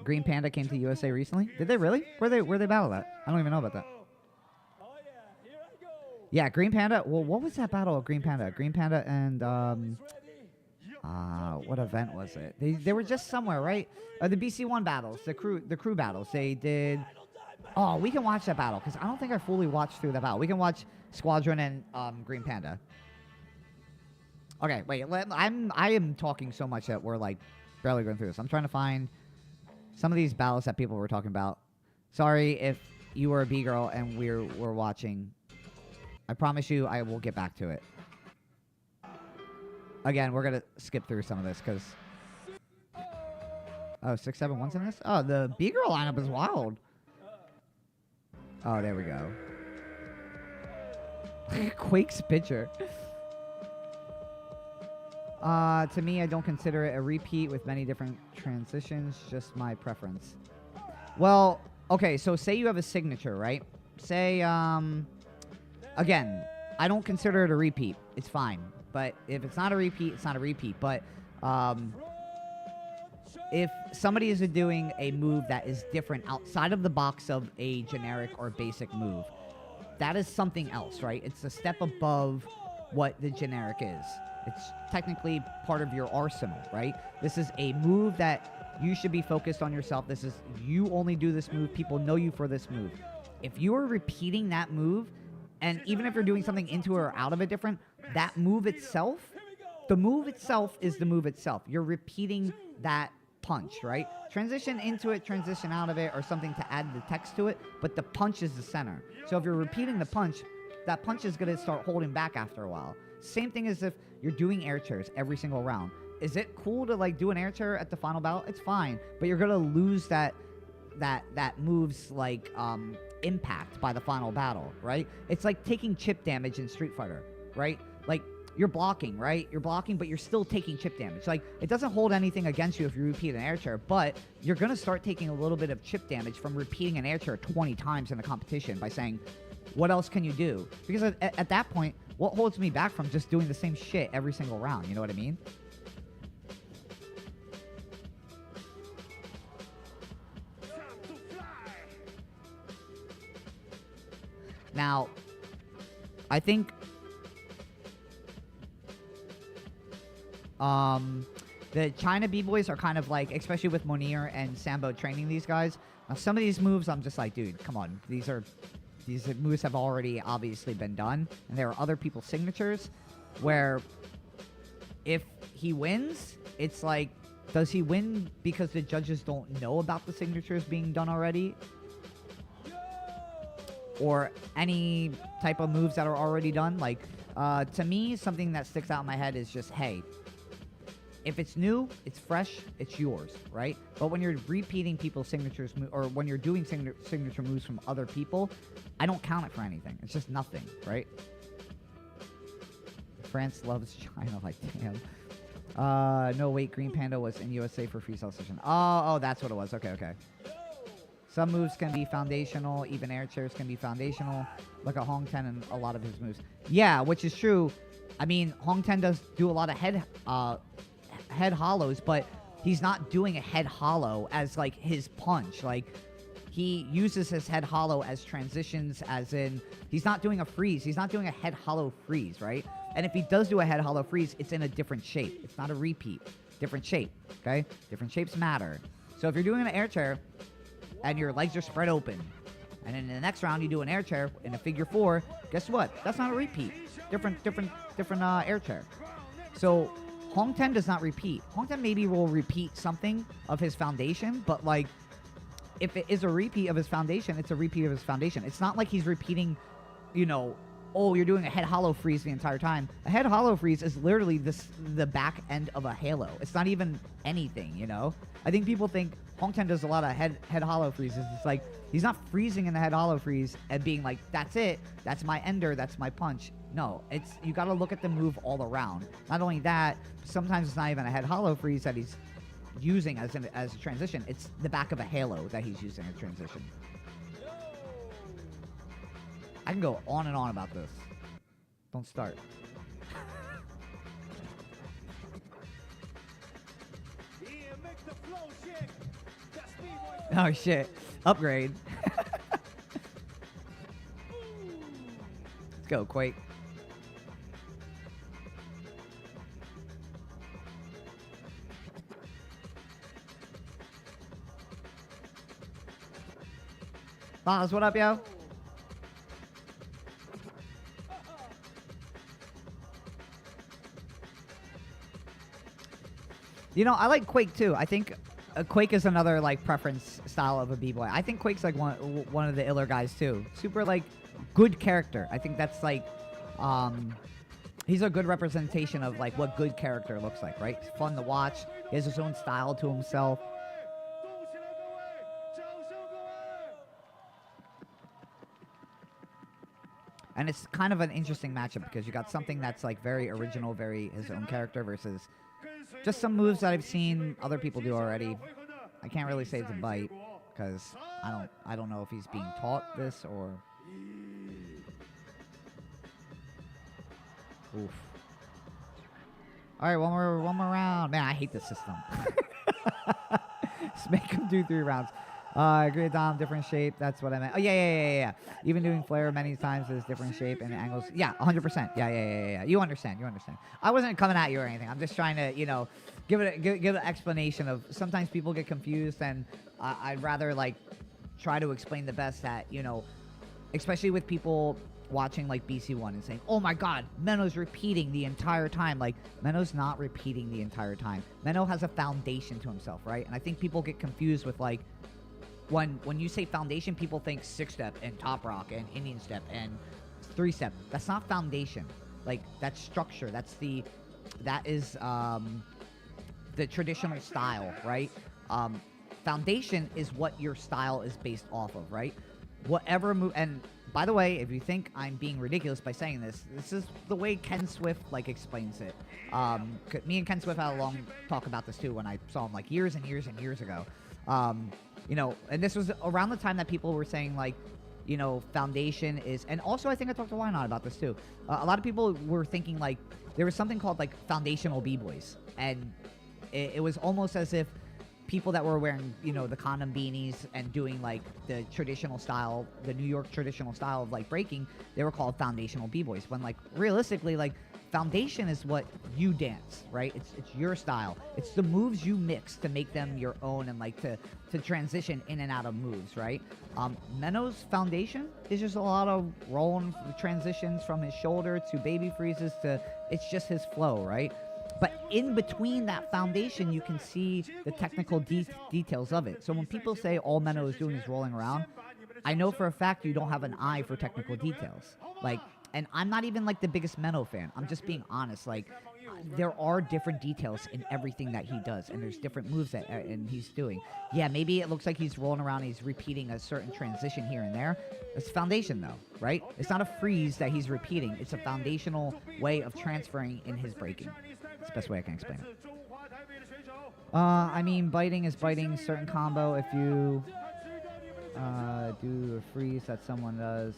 Green Panda came to USA recently. Did they really? Where they battle at? I don't even know about that. Yeah, Green Panda. Well, what was that battle of Green Panda? Green Panda and what event was it? They were just somewhere, right? The BC1 battles, the crew battles. They did. Oh, we can watch that battle because I don't think I fully watched through that battle. We can watch Squadron and Green Panda. Okay, wait. I am talking so much that we're like barely going through this. I'm trying to find some of these battles that people were talking about. Sorry if you were a B-girl and we're watching. I promise you I will get back to it. Again, we're going to skip through some of this because... Oh, 671's in this? Oh, the B-girl lineup is wild. Oh, there we go. Quake's picture. To me, I don't consider it a repeat with many different transitions, just my preference. Well, okay, so say you have a signature, right? Say, again, I don't consider it a repeat. It's fine. But if it's not a repeat, it's not a repeat. But, if somebody is doing a move that is different outside of the box of a generic or basic move, that is something else, right? It's a step above what the generic is. It's technically part of your arsenal, right? This is a move that you should be focused on yourself. This is, you only do this move. People know you for this move. If you are repeating that move, and even if you're doing something into or out of it different, that move itself, the move itself is the move itself. You're repeating that punch, right? Transition into it, transition out of it, or something to add the text to it, but the punch is the center. So if you're repeating the punch, that punch is going to start holding back after a while. Same thing as if you're doing air chairs every single round. Is it cool to like do an air chair at the final battle? It's fine, but you're going to lose that move's like impact by the final battle, right? It's like taking chip damage in Street Fighter, right? Like, you're blocking, right? You're blocking, but you're still taking chip damage. Like, it doesn't hold anything against you if you repeat an air chair, but you're going to start taking a little bit of chip damage from repeating an air chair 20 times in a competition by saying, what else can you do? Because at that point, what holds me back from just doing the same shit every single round? You know what I mean? Now, I think the China B-boys are kind of like, especially with Monir and Sambo training these guys. Now, some of these moves, I'm just like, dude, come on. These moves have already obviously been done. And there are other people's signatures where if he wins, it's like, does he win because the judges don't know about the signatures being done already? Or any type of moves that are already done? Like, to me, something that sticks out in my head is just, hey, if it's new, it's fresh, it's yours, right? But when you're repeating people's signatures, or when you're doing signature moves from other people, I don't count it for anything. It's just nothing, right? France loves China, like, damn. No, wait, Green Panda was in USA for freestyle session. Oh, that's what it was. Okay. Some moves can be foundational. Even air chairs can be foundational. Look at Hong Ten and a lot of his moves. Yeah, which is true. I mean, Hong Ten does do a lot of head hollows, but he's not doing a head hollow as like his punch. Like he uses his head hollow as transitions, as in he's not doing a freeze. He's not doing a head hollow freeze, right? And if he does do a head hollow freeze, it's in a different shape. It's not a repeat. Different shape, okay? Different shapes matter. So if you're doing an air chair and your legs are spread open, and in the next round you do an air chair in a figure 4, guess what? That's not a repeat. Different air chair. So Hong Ten does not repeat. Hong Ten maybe will repeat something of his foundation, but like if it is a repeat of his foundation, it's a repeat of his foundation. It's not like he's repeating, you know, oh, you're doing a head hollow freeze the entire time. A head hollow freeze is literally the back end of a halo. It's not even anything, you know? I think people think Hong Ten does a lot of head hollow freezes. It's like he's not freezing in the head hollow freeze and being like, that's it, that's my ender, that's my punch. No, it's you got to look at the move all around. Not only that, sometimes it's not even a head hollow freeze that he's using as a transition. It's the back of a halo that he's using as a transition. I can go on and on about this. Don't start. Oh shit. Upgrade. Let's go, Quake. Boss, what up, yo? You know, I like Quake too. I think Quake is another like preference style of a b-boy. I think Quake's like one of the iller guys too. Super like good character. I think that's like he's a good representation of like what good character looks like, right? It's fun to watch. He has his own style to himself. And it's kind of an interesting matchup because you got something that's like very original, very his own character versus just some moves that I've seen other people do already. I can't really say it's a bite because I don't know if he's being taught this or. Oof. All right, one more round. Man, I hate this system. Just make him do 3 rounds. I agree with Dom, different shape. That's what I meant. Oh, yeah. Even doing flare many times is different shape and angles. Yeah, 100%. Yeah. You understand. I wasn't coming at you or anything. I'm just trying to, you know, give an explanation of sometimes people get confused, and I'd rather, like, try to explain the best that, you know, especially with people watching, like, BC1 and saying, oh, my God, Menno's repeating the entire time. Like, Menno's not repeating the entire time. Menno has a foundation to himself, right? And I think people get confused with, like, when you say foundation, people think 6-step and top rock and Indian step and 3-step. That's not foundation. Like, that's structure. That is the traditional style, right? Foundation is what your style is based off of, right? Whatever move. And by the way, if you think I'm being ridiculous by saying this, this is the way Ken Swift like explains it. Me and Ken Swift had a long talk about this too when I saw him like years and years and years ago. You know, and this was around the time that people were saying, like, you know, foundation is... And also, I think I talked to Wynot about this, too. A lot of people were thinking, like, there was something called, like, foundational b-boys. And it was almost as if people that were wearing, you know, the condom beanies and doing, like, the traditional style, the New York traditional style of, like, breaking, they were called foundational b-boys. When, like, realistically, like... Foundation is what you dance, right? It's your style. It's the moves you mix to make them your own and like to transition in and out of moves, right? Menno's foundation is just a lot of rolling transitions from his shoulder to baby freezes to it's just his flow, right? But in between that foundation, you can see the technical details of it. So when people say all Menno is doing is rolling around, I know for a fact you don't have an eye for technical details. Like, and I'm not even like the biggest Menno fan. I'm just being honest. Like, there are different details in everything that he does, and there's different moves that and he's doing. Yeah, maybe it looks like he's rolling around, he's repeating a certain transition here and there. It's foundation, though, right? It's not a freeze that he's repeating. It's a foundational way of transferring in his breaking. It's the best way I can explain it. I mean, biting is biting certain combo. If you do a freeze that someone does,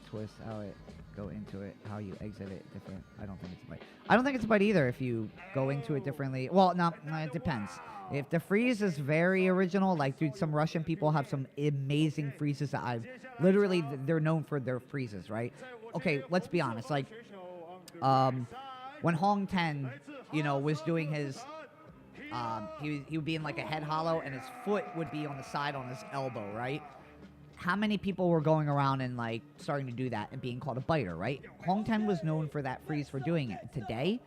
twist how it go into it, how you exit it different. I don't think it's a bite. I don't think it's a bite either if you go into it differently. Well, no, it depends. If the freeze is very original, like, dude, some Russian people have some amazing freezes that I've literally, they're known for their freezes, right? Okay, let's be honest. Like, when Hong Ten, you know, was doing his, he would be in like a head hollow and his foot would be on the side on his elbow, right? How many people were going around and like starting to do that and being called a biter, right? Hong Ten was known for that freeze for doing it. Today,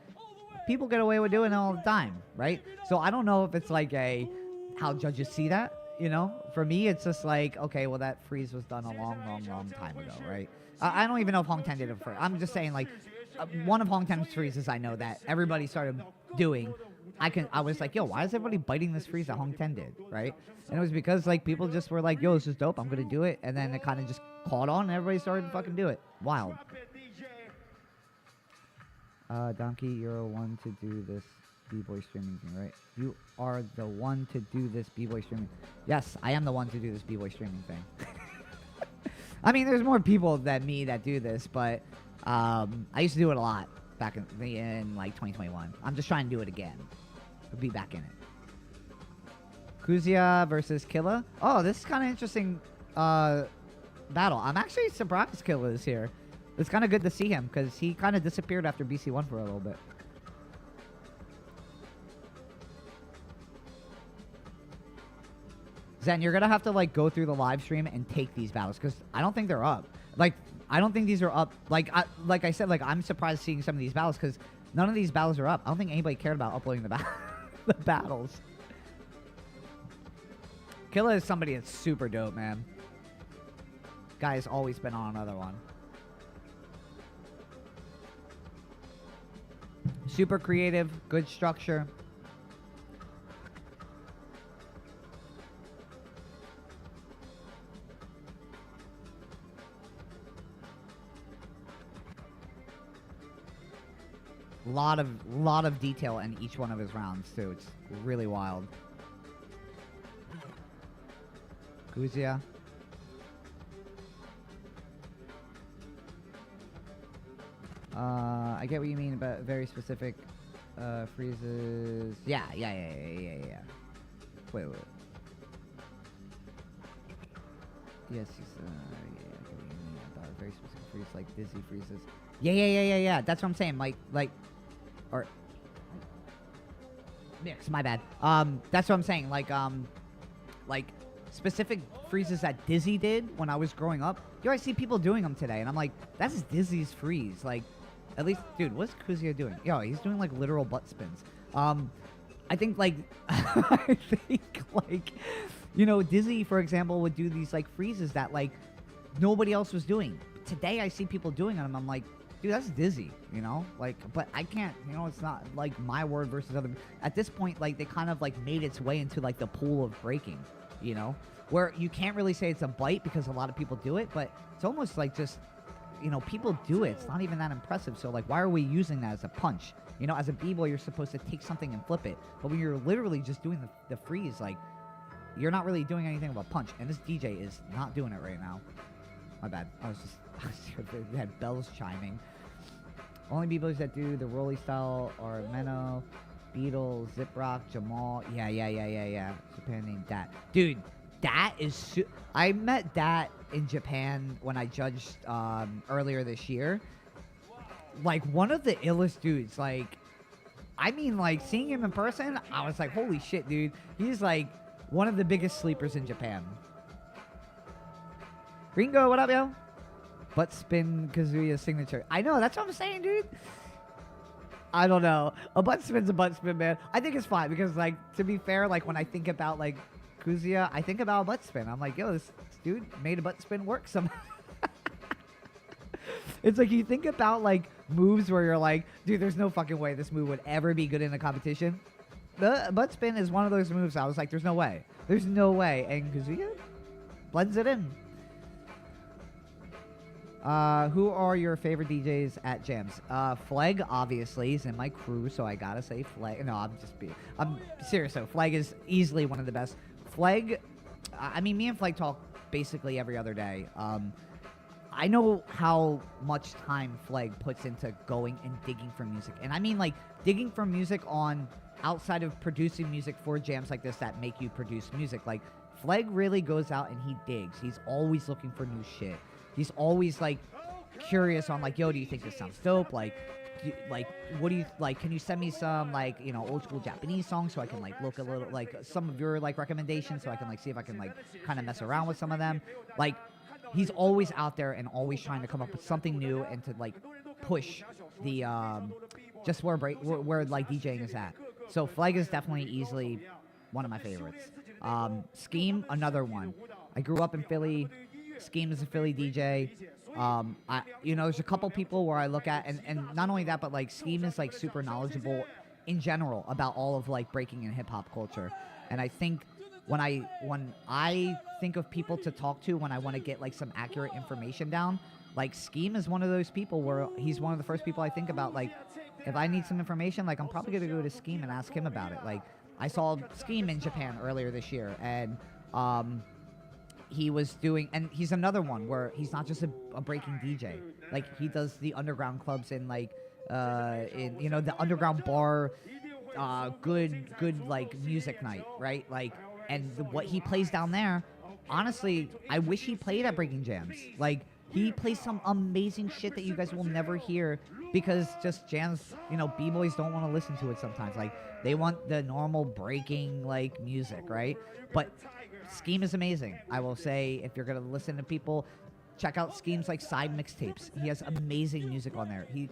people get away with doing it all the time, right? So I don't know if it's like how judges see that, you know? For me, it's just like, okay, well, that freeze was done a long time ago, right? I don't even know if Hong Ten did it first. I'm just saying, like, one of Hong Ten's freezes I know that everybody started doing. I was like, yo, why is everybody biting this freeze that Hong Ten did, right? And it was because, like, people just were like, yo, this is dope, I'm gonna do it. And then it kind of just caught on and everybody started to fucking do it. Wild. DOMkey, you're the one to do this b-boy streaming thing, right? You are the one to do this b-boy streaming. Yes, I am the one to do this b-boy streaming thing. I mean, there's more people than me that do this, but I used to do it a lot back in like 2021. I'm just trying to do it again. I'll be back in it. Kuzia versus Killa. Oh, this is kind of interesting battle. I'm actually surprised Killa is here. It's kind of good to see him because he kind of disappeared after BC1 for a little bit. Zen, you're going to have to like go through the live stream and take these battles because I don't think they're up. Like, I don't think these are up. Like I said, like, I'm surprised seeing some of these battles because none of these battles are up. I don't think anybody cared about uploading the battles. Killa is somebody that's super dope, man. Guy has always been on another one. Super creative, good structure. Lot of detail in each one of his rounds too. It's really wild. Kuzia. I get what you mean about very specific freezes. Yeah. Wait. Yes, he's yeah, I get what you mean about very specific freeze, like dizzy freezes. Yeah. That's what I'm saying. Like, or mix. My bad. That's what I'm saying. Like specific freezes that Dizzy did when I was growing up. Yo, I see people doing them today, and I'm like, that's Dizzy's freeze. Like, at least, dude, what's Kuzia doing? Yo, he's doing like literal butt spins. I think like, you know, Dizzy, for example, would do these like freezes that like nobody else was doing. Today, I see people doing them. I'm like, dude, that's Dizzy, you know? Like, but I can't, you know, it's not like my word versus other. At this point, like, they kind of like made its way into like the pool of breaking, you know? Where you can't really say it's a bite because a lot of people do it, but it's almost like just, you know, people do it. It's not even that impressive. So, like, why are we using that as a punch? You know, as a b-boy, you're supposed to take something and flip it. But when you're literally just doing the freeze, like, you're not really doing anything of a punch. And this DJ is not doing it right now. My bad. I was had bells chiming. Only b-boys that do the rolly style are Menno, Beetle, Zip Rock, Jamal. Yeah. Japan named Dat. Dude, Dat is... I met Dat in Japan when I judged earlier this year. Like, one of the illest dudes. Like, I mean, like, seeing him in person, I was like, holy shit, dude. He's, like, one of the biggest sleepers in Japan. Ringo, what up, yo? Butt spin Kazuya's signature. I know, that's what I'm saying, dude. I don't know. A butt spin's a butt spin, man. I think it's fine because, like, to be fair, like, when I think about, like, Kazuya, I think about a butt spin. I'm like, yo, this dude made a butt spin work somehow. It's like you think about, like, moves where you're like, dude, there's no fucking way this move would ever be good in a competition. The butt spin is one of those moves I was like, there's no way. There's no way. And Kazuya blends it in. Who are your favorite DJs at jams? Flag, obviously, is in my crew, so I gotta say Flag. No, I'm serious, though. Flag is easily one of the best. Flag, I mean, me and Flag talk basically every other day. I know how much time Fleg puts into going and digging for music. And I mean, like, digging for music on outside of producing music for jams like this that make you produce music. Like, Fleg really goes out and he digs. He's always looking for new shit. He's always, like, curious on, like, yo, do you think this sounds dope? Like, what do you, like, can you send me some, like, you know, old school Japanese songs so I can, like, look a little, like, some of your, like, recommendations so I can, like, see if I can, like, kind of mess around with some of them. Like, he's always out there and always trying to come up with something new and to, like, push the, just where like, DJing is at. So, Fleg is definitely easily one of my favorites. Scheme, another one. I grew up in Philly. Scheme is a Philly DJ. You know, there's a couple people where I look at, and not only that, but, like, Scheme is, like, super knowledgeable in general about all of, like, breaking and hip-hop culture. And I think when I think of people to talk to when I want to get, like, some accurate information down, like, Scheme is one of those people where he's one of the first people I think about. Like, if I need some information, like, I'm probably going to go to Scheme and ask him about it. Like, I saw Scheme in Japan earlier this year, and he was doing, and he's another one where he's not just a breaking DJ. Like, he does the underground clubs in, like, in, you know, the underground bar, good, like, music night, right? Like, and what he plays down there, honestly, I wish he played at Breaking Jams. Like, he plays some amazing shit that you guys will never hear because just jams, you know, b-boys don't want to listen to it sometimes. Like, they want the normal breaking, like, music, right? But Scheme is amazing. I will say, if you're going to listen to people, check out Scheme's, like, side mixtapes. He has amazing music on there. He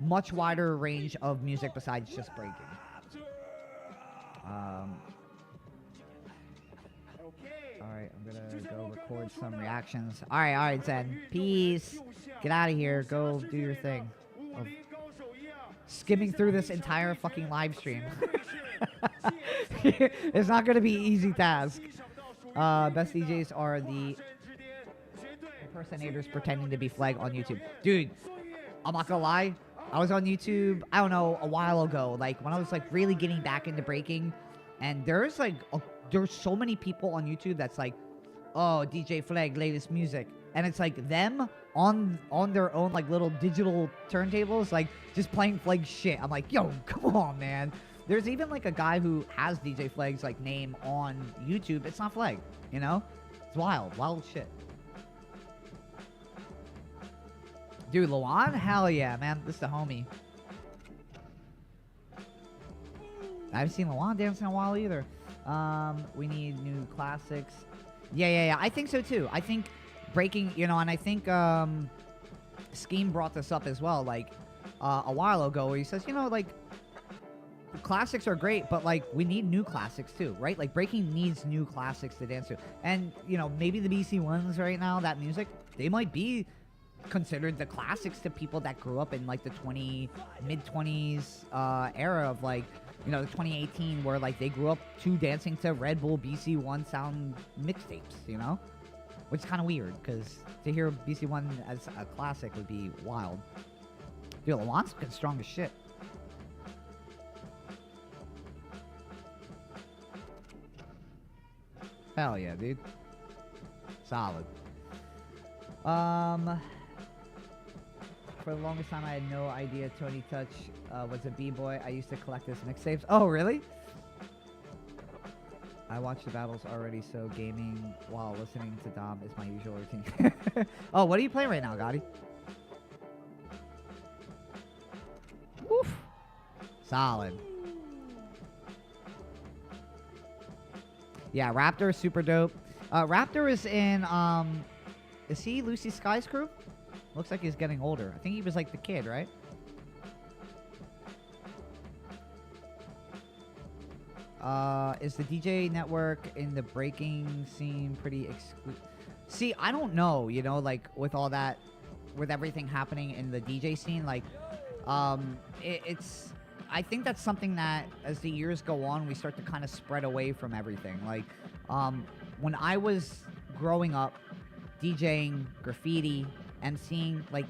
much wider range of music besides just breaking. Alright, I'm gonna go record some reactions. Alright, Zen. Peace. Get out of here. Go do your thing. Oh. Skimming through this entire fucking live stream. It's not gonna be an easy task. Best DJs are the impersonators pretending to be Fleg on YouTube. Dude, I'm not gonna lie. I was on YouTube, I don't know, a while ago. Like, when I was, like, really getting back into breaking. And there's, like, there's so many people on YouTube that's like, oh, DJ Fleg, latest music. And it's like them on their own, like, little digital turntables, like, just playing Fleg shit. I'm like, yo, come on, man. There's even, like, a guy who has DJ Fleg's, like, name on YouTube. It's not Fleg, you know? It's wild shit. Dude, Lawan? Hell yeah, man. This is the homie. I haven't seen Lawan dance in a while either. We need new classics. Yeah. I think so too. I think breaking, you know, and I think Scheme brought this up as well, like, a while ago, where he says, you know, like, the classics are great, but, like, we need new classics too, right? Like, breaking needs new classics to dance to. And, you know, maybe the BC ones right now, that music, they might be considered the classics to people that grew up in, like, the mid-20s era of, like, you know, the 2018, where, like, they grew up to dancing to Red Bull BC One sound mixtapes, you know? Which is kind of weird, because to hear BC One as a classic would be wild. Dude, Lawan's fucking strong as shit. Hell yeah, dude. Solid. For the longest time, I had no idea Tony Touch was a b-boy. I used to collect his mixtapes. Oh, really? I watch the battles already, so gaming while listening to Dom is my usual routine. Oh, what are you playing right now, Gotti? Woof. Solid. Yeah, Raptor is super dope. Raptor is in, is he Lucy Sky's crew? Looks like he's getting older. I think he was, like, the kid, right? Is the DJ network in the breaking scene pretty exclusive? See, I don't know, you know, like, with all that, with everything happening in the DJ scene, like, it's, I think that's something that, as the years go on, we start to kind of spread away from everything. Like, when I was growing up, DJing, graffiti, MCing, like,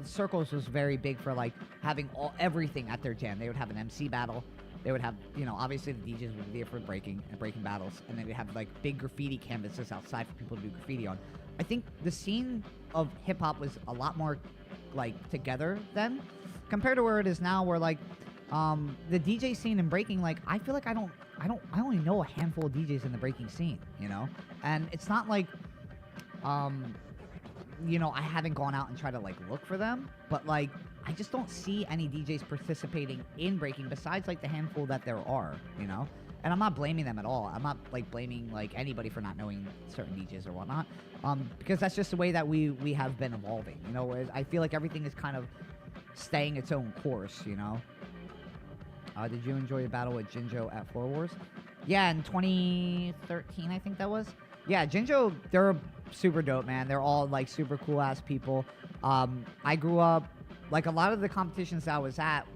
Circles was very big for, like, having everything at their jam. They would have an MC battle. they would have, you know, obviously the DJs would be there for breaking and breaking battles, and they would have like big graffiti canvases outside for people to do graffiti on. I think the scene of hip hop was a lot more like together then, compared to where it is now, where like the DJ scene in breaking, like I feel like I only know a handful of DJs in the breaking scene, you know, and it's not like you know, I haven't gone out and tried to like look for them, but like I just don't see any DJs participating in breaking besides like the handful that there are, you know. And I'm not blaming them at all. I'm not like blaming like anybody for not knowing certain DJs or whatnot, because that's just the way that we have been evolving, you know. Where I feel like everything is kind of staying its own course, you know. Did you enjoy the battle with Jinjo at Floor Wars? Yeah, in 2013, I think that was. Yeah, Jinjo, they're super dope, man. They're all like super cool ass people. I grew up, like a lot of the competitions that I was at,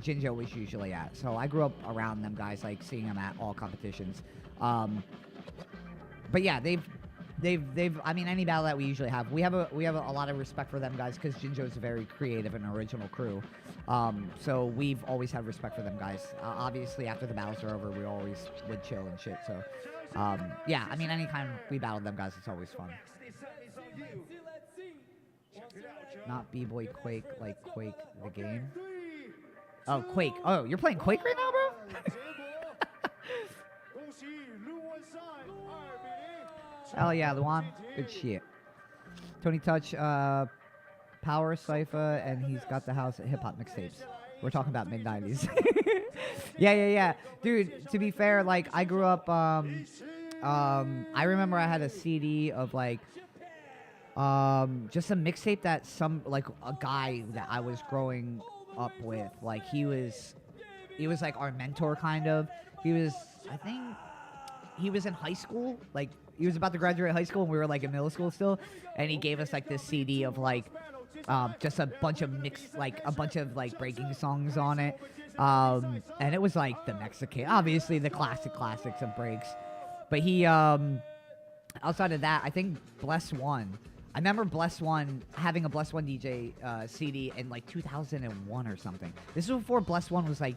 Jinjo was usually at. So I grew up around them guys, like seeing them at all competitions. But yeah, they've I mean, any battle that we usually have, we have a lot of respect for them guys, because Jinjo is a very creative and original crew. So we've always had respect for them guys. Obviously after the battles are over, we always would chill and shit. So yeah, I mean, anytime we battled them guys, it's always fun. Not B-Boy Quake, like Quake the game. Oh, Quake. Oh, you're playing Quake right now, bro? Hell yeah, Luan. Good shit. Tony Touch, Power Cypher, and he's got the house at Hip Hop Mixtapes. We're talking about mid-90s. Yeah. Dude, to be fair, like, I grew up, I remember I had a CD of, like, just a mixtape that like, a guy that I was growing up with, like, he was like our mentor, kind of. I think he was in high school, like, he was about to graduate high school, and we were like in middle school still, and he gave us like this CD of like just a bunch of breaking songs on it, and it was like the Mexican, obviously the classics of breaks, but he outside of that, I think Bless One. I remember having a Bless One DJ CD in like 2001 or something. This was before Bless One was like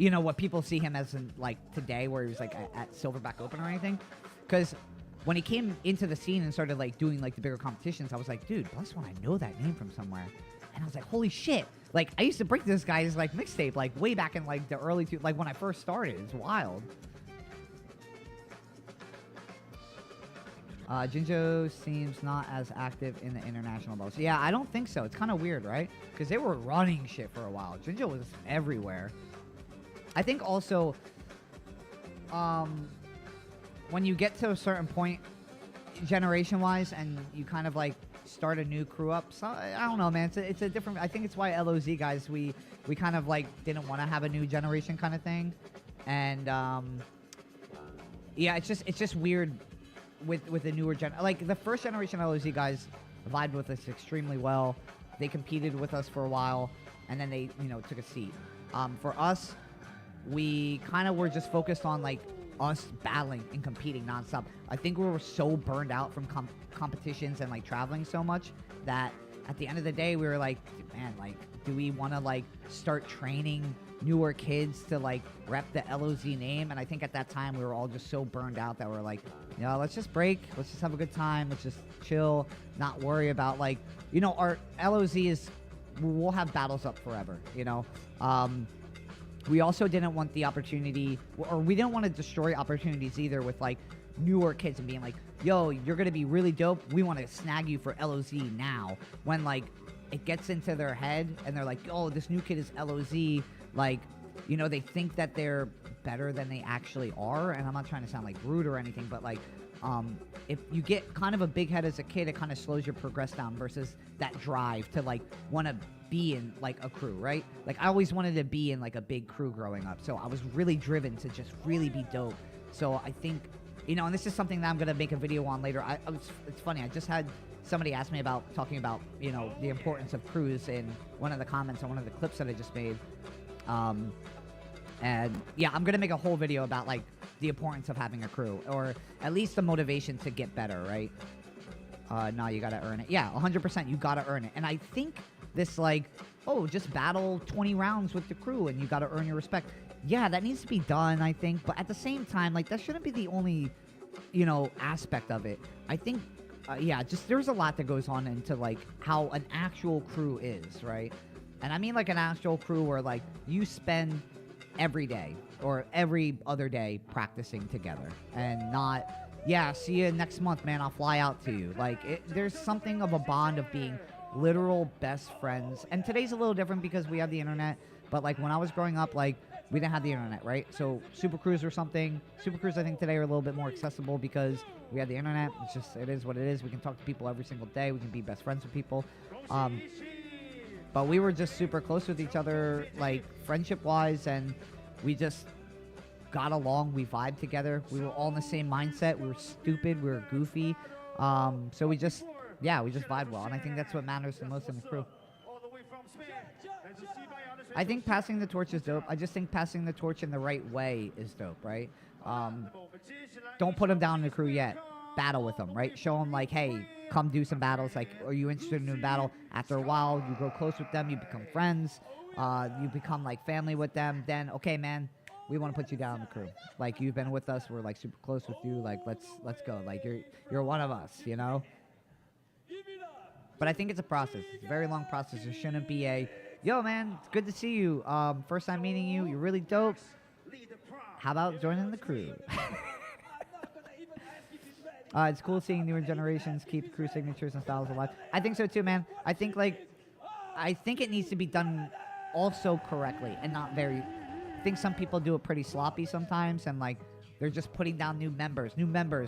you know, what people see him as in, like, today, where he was, like, at Silverback Open or anything. Because when he came into the scene and started, like, doing, like, the bigger competitions, I was like, dude, Bless One, I know that name from somewhere. And I was like, holy shit. Like, I used to break this guy's, like, mixtape, like, way back in, like, the early like, when I first started. It's wild. Jinjo seems not as active in the international battles. Yeah, I don't think so. It's kind of weird, right? Because they were running shit for a while. Jinjo was everywhere. I think also, when you get to a certain point, generation-wise, and you kind of like start a new crew up, so I don't know, man. It's a different. I think it's why LOZ guys we kind of like didn't want to have a new generation kind of thing, and yeah, it's just weird with the newer gen. Like the first generation LOZ guys vibed with us extremely well. They competed with us for a while, and then they took a seat. For us, we kind of were just focused on like us battling and competing nonstop. I think we were so burned out from competitions and like traveling so much that at the end of the day we were like, man, like, do we want to like start training newer kids to like rep the LOZ name? And I think at that time we were all just so burned out that we're like, let's just break, let's just have a good time, let's just chill, not worry about like, our LOZ is, we'll have battles up forever, We also didn't want the opportunity, or we didn't want to destroy opportunities either with like newer kids and being like, yo, you're going to be really dope, we want to snag you for LOZ now. When like it gets into their head and they're like, oh, this new kid is LOZ, like, they think that they're better than they actually are. And I'm not trying to sound like rude or anything, but like, if you get kind of a big head as a kid, it kind of slows your progress down versus that drive to like want to be in like a crew, right? Like I always wanted to be in like a big crew growing up, so I was really driven to just really be dope. So I think, and this is something that I'm gonna make a video on later. It's funny, I just had somebody ask me about talking about the importance of crews in one of the comments on one of the clips that I just made, and yeah, I'm gonna make a whole video about like the importance of having a crew, or at least the motivation to get better, right? No, you gotta earn it. Yeah, 100%, you gotta earn it. And I think this like oh, just battle 20 rounds with the crew and you got to earn your respect. Yeah, that needs to be done, I think. But at the same time, like, that shouldn't be the only, aspect of it. I think, just there's a lot that goes on into, like, how an actual crew is, right? And I mean, like, an actual crew where, like, you spend every day or every other day practicing together and not, yeah, see you next month, man, I'll fly out to you. Like, there's something of a bond of being literal best friends. And today's a little different because we have the internet. But, like, when I was growing up, like, we didn't have the internet, right? So Super Crews or something. Super Crews, I think, today are a little bit more accessible because we have the internet. It's just, it is what it is. We can talk to people every single day. We can be best friends with people. But we were just super close with each other, like, friendship-wise, and we just got along. We vibed together. We were all in the same mindset. We were stupid. We were goofy. So we just vibed well, and I think that's what matters the most in the crew. I think passing the torch is dope. I just think passing the torch in the right way is dope, right? Don't put them down in the crew yet. Battle with them, right? Show them, like, hey, come do some battles. Like, are you interested in doing battle? After a while, you grow close with them. You become friends. You become, like, family with them. Then, okay, man, we want to put you down in the crew. Like, you've been with us. We're, like, super close with you. Like, let's go. Like, you're one of us, you know? But I think it's a process. It's a very long process. There shouldn't be a, yo, man, it's good to see you. First time meeting you. You're really dope. How about joining the crew? It's cool seeing newer generations keep crew signatures and styles alive. I think so too, man. I think it needs to be done also correctly and not very. I think some people do it pretty sloppy sometimes, and, like, they're just putting down new members,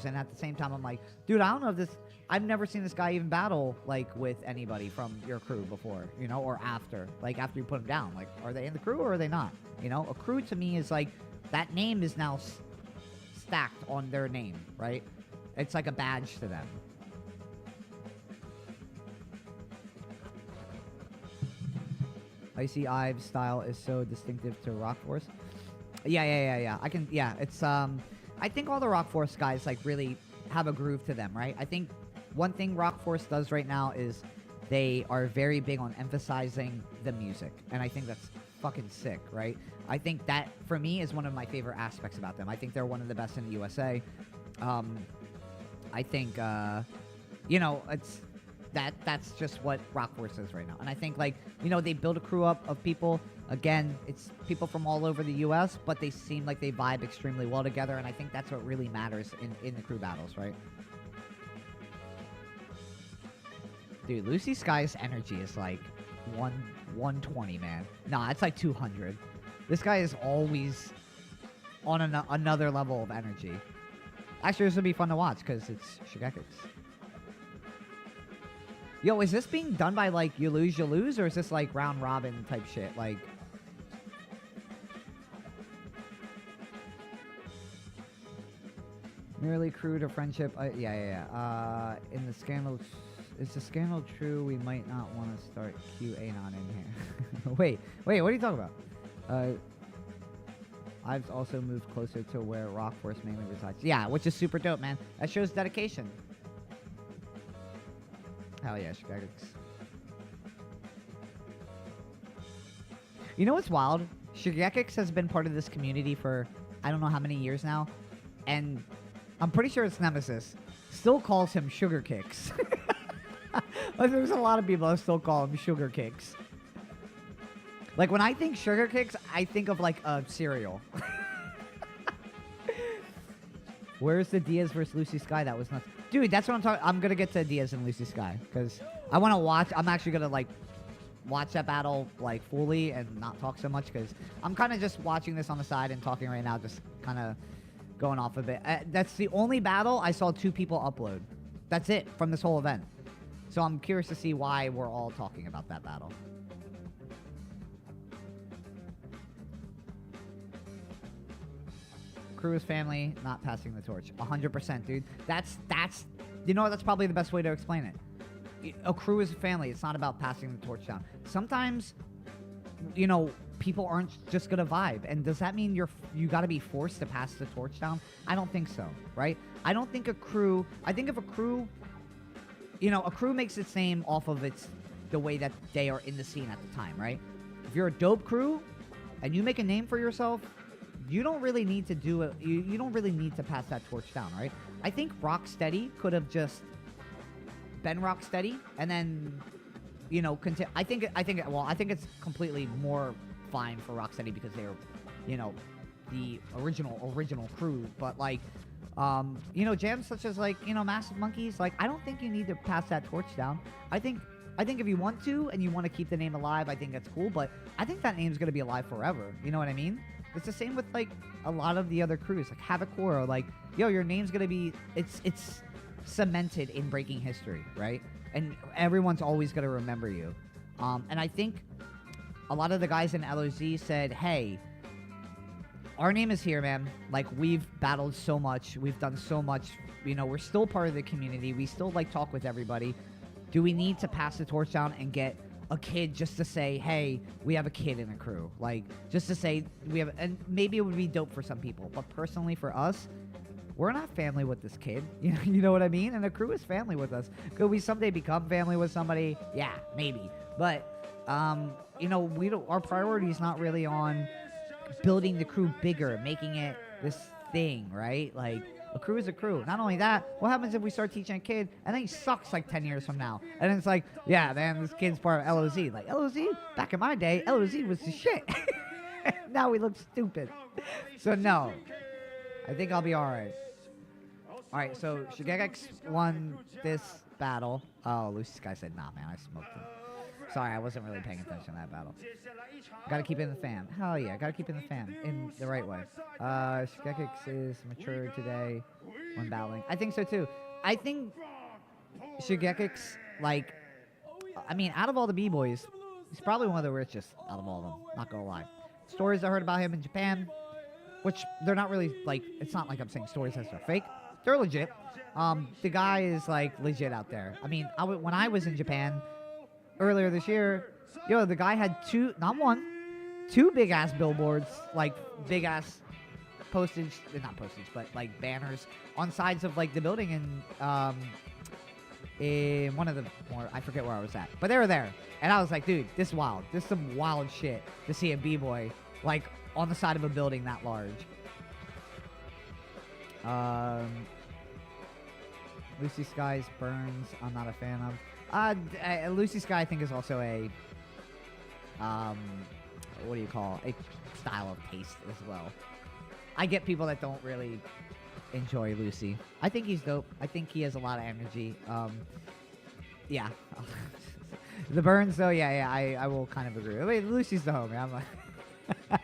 and at the same time, I'm like, dude, I don't know if this. I've never seen this guy even battle, like, with anybody from your crew before, or after. Like, after you put them down. Like, are they in the crew or are they not? A crew to me is like, that name is now stacked on their name, right? It's like a badge to them. Icy Ives style is so distinctive to Rock Force. Yeah. It's, I think all the Rock Force guys, like, really have a groove to them, right? I think one thing Rock Force does right now is they are very big on emphasizing the music. And I think that's fucking sick, right? I think that, for me, is one of my favorite aspects about them. I think they're one of the best in the USA. I think, it's that's just what Rock Force is right now. And I think, like, they build a crew up of people. Again, it's people from all over the U.S., but they seem like they vibe extremely well together. And I think that's what really matters in the crew battles, right? Dude, Lucy Sky's energy is like 120, man. Nah, it's like 200. This guy is always on another level of energy. Actually, this would be fun to watch because it's Shigekix. Yo, is this being done by, like, you lose, or is this, like, round robin type shit? Like, merely crew to friendship. In the scandal, is the scandal true? We might not want to start QAnon in here. wait, what are you talking about? I've also moved closer to where Rock Force mainly resides. Yeah, which is super dope, man. That shows dedication. Hell yeah, Shigekix. You know what's wild? Shigekix has been part of this community for I don't know how many years now, and I'm pretty sure it's Nemesis still calls him Sugar Kicks. Like, there's a lot of people that still call him Sugar Kicks. Like, when I think Sugar Kicks, I think of, like, a cereal. Where's the Diaz versus Lucy Sky? That was nuts. Dude, that's what I'm talking. I'm going to get to Diaz and Lucy Sky because I want to watch. I'm actually going to, like, watch that battle, like, fully and not talk so much because I'm kind of just watching this on the side and talking right now, just kind of going off a bit. That's the only battle I saw 2 people upload. That's it from this whole event. So I'm curious to see why we're all talking about that battle. Crew is family, not passing the torch. 100%, dude. That's that's probably the best way to explain it. A crew is family. It's not about passing the torch down. Sometimes, people aren't just gonna vibe. And does that mean you gotta be forced to pass the torch down? I don't think so, right? I don't think I think if a crew, a crew makes its name off of its the way that they are in the scene at the time, right? If you're a dope crew and you make a name for yourself, you don't really need to do it. You don't really need to pass that torch down, right? I think Rocksteady could have just been Rocksteady and then, you know, I think it's completely more fine for Rocksteady because they're, you know, the original crew. But like, you know, jams such as like, you know, Massive Monkeys, like I don't think you need to pass that torch down. I think if you want to and you want to keep the name alive, I think that's cool. But I think that name's gonna be alive forever. You know what I mean? It's the same with like a lot of the other crews, like Havocoro. Like, yo, your name's gonna be it's cemented in breaking history, right? And everyone's always gonna remember you. And I think a lot of the guys in LOZ said, hey, our name is here, man. Like, we've battled so much. We've done so much. You know, we're still part of the community. We still, like, talk with everybody. Do we need to pass the torch down and get a kid just to say, hey, we have a kid in a crew? Like, just to say we have... And maybe it would be dope for some people. But personally, for us, we're not family with this kid. You know what I mean? And the crew is family with us. Could we someday become family with somebody? Yeah, maybe. But, you know, our priority is not really on building the crew bigger, making it this thing, right? Like, a crew is a crew. Not only that, what happens if we start teaching a kid and then he sucks like 10 years from now? And then it's like, yeah, man, this kid's part of LOZ. Like, LOZ? Back in my day, LOZ was the shit. Now we look stupid. So, no. I think I'll be alright. Alright, so Shigekix won this battle. Oh, Lucy Sky said, nah, man, I smoked him. Sorry, I wasn't really paying attention to that battle. Gotta keep it in the fam. Hell yeah, gotta keep it in the fam. In the right way. Shigekix is mature today when battling. I think so too. I think Shigekix, like, I mean, out of all the B-boys, he's probably one of the richest out of all of them. Not gonna lie. Stories I heard about him in Japan, which they're not really, like, it's not like I'm saying stories as they're fake. They're legit. The guy is, like, legit out there. I mean, when I was in Japan earlier this year, yo, the guy had two big-ass billboards, like, big-ass postage, not postage, but, like, banners on sides of, like, the building in one of the more, I forget where I was at, but they were there. And I was like, dude, this is wild. This is some wild shit to see a B-boy, like, on the side of a building that large. Lucy Sky's Burns, I'm not a fan of. Lucy Sky, I think, is also a, what do you call it? A style of taste as well. I get people that don't really enjoy Lucy. I think he's dope. I think he has a lot of energy. Yeah. The Burns, though, yeah, I will kind of agree. Wait, Lucy's the homie. I'm like...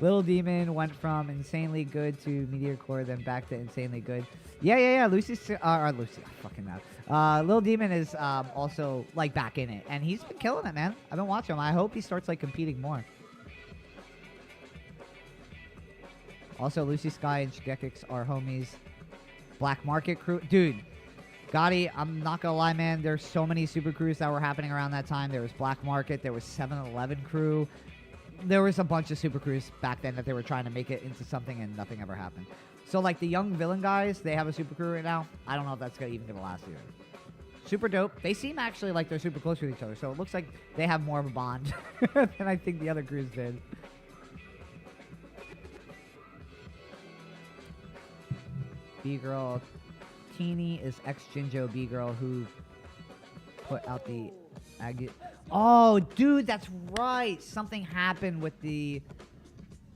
Little Demon went from insanely good to Meteor Core, then back to insanely good. Yeah. Lucy, Lucy, fucking now. Little Demon is also like back in it, and he's been killing it, man. I've been watching him. I hope he starts like competing more. Also, Lucy Sky and Shigekix are homies. Black Market crew, dude. Gotti, I'm not gonna lie, man. There's so many super crews that were happening around that time. There was Black Market. There was 7-Eleven crew. There was a bunch of super crews back then that they were trying to make it into something, and nothing ever happened. So, like, the Young Villain guys, they have a super crew right now. I don't know if that's even going to last either. Super dope. They seem actually like they're super close with each other, so it looks like they have more of a bond than I think the other crews did. B-Girl. Teeny is ex-Jinjo B-Girl who put out the... Oh, dude, that's right. Something happened with the...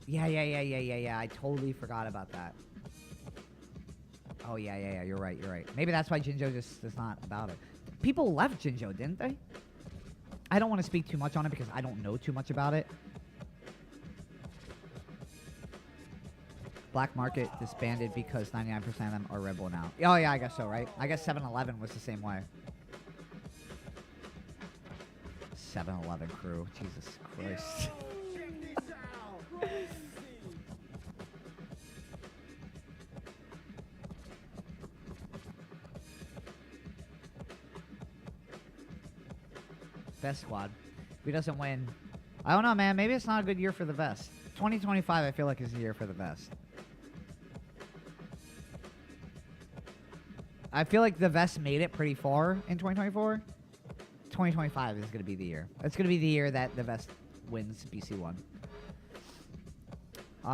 Yeah. I totally forgot about that. Oh, yeah. You're right. Maybe that's why Jinjo just is not about it. People left Jinjo, didn't they? I don't want to speak too much on it because I don't know too much about it. Black Market disbanded because 99% of them are Rebel now. Oh, yeah, I guess so, right? I guess 7-Eleven was the same way. 7-Eleven crew. Jesus Christ. Vest squad. If he doesn't win, I don't know, man. Maybe it's not a good year for the Vest. 2025, I feel like, is the year for the Vest. I feel like the Vest made it pretty far in 2024. 2025 is going to be the year. It's going to be the year that the Vest wins BC1.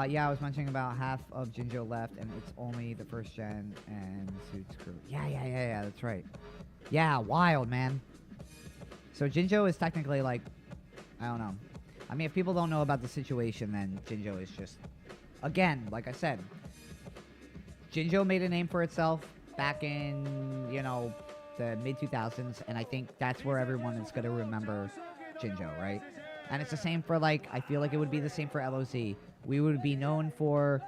Yeah, I was mentioning about half of Jinjo left, and it's only the first gen and Suits crew. Yeah, that's right. Yeah, wild, man. So Jinjo is technically like, I don't know. I mean, if people don't know about the situation, then Jinjo is just, again, like I said, Jinjo made a name for itself back in, you know, the mid-2000s, and I think that's where everyone is going to remember Jinjo, right? And it's the same for, like, I feel like it would be the same for LOZ. We would be known for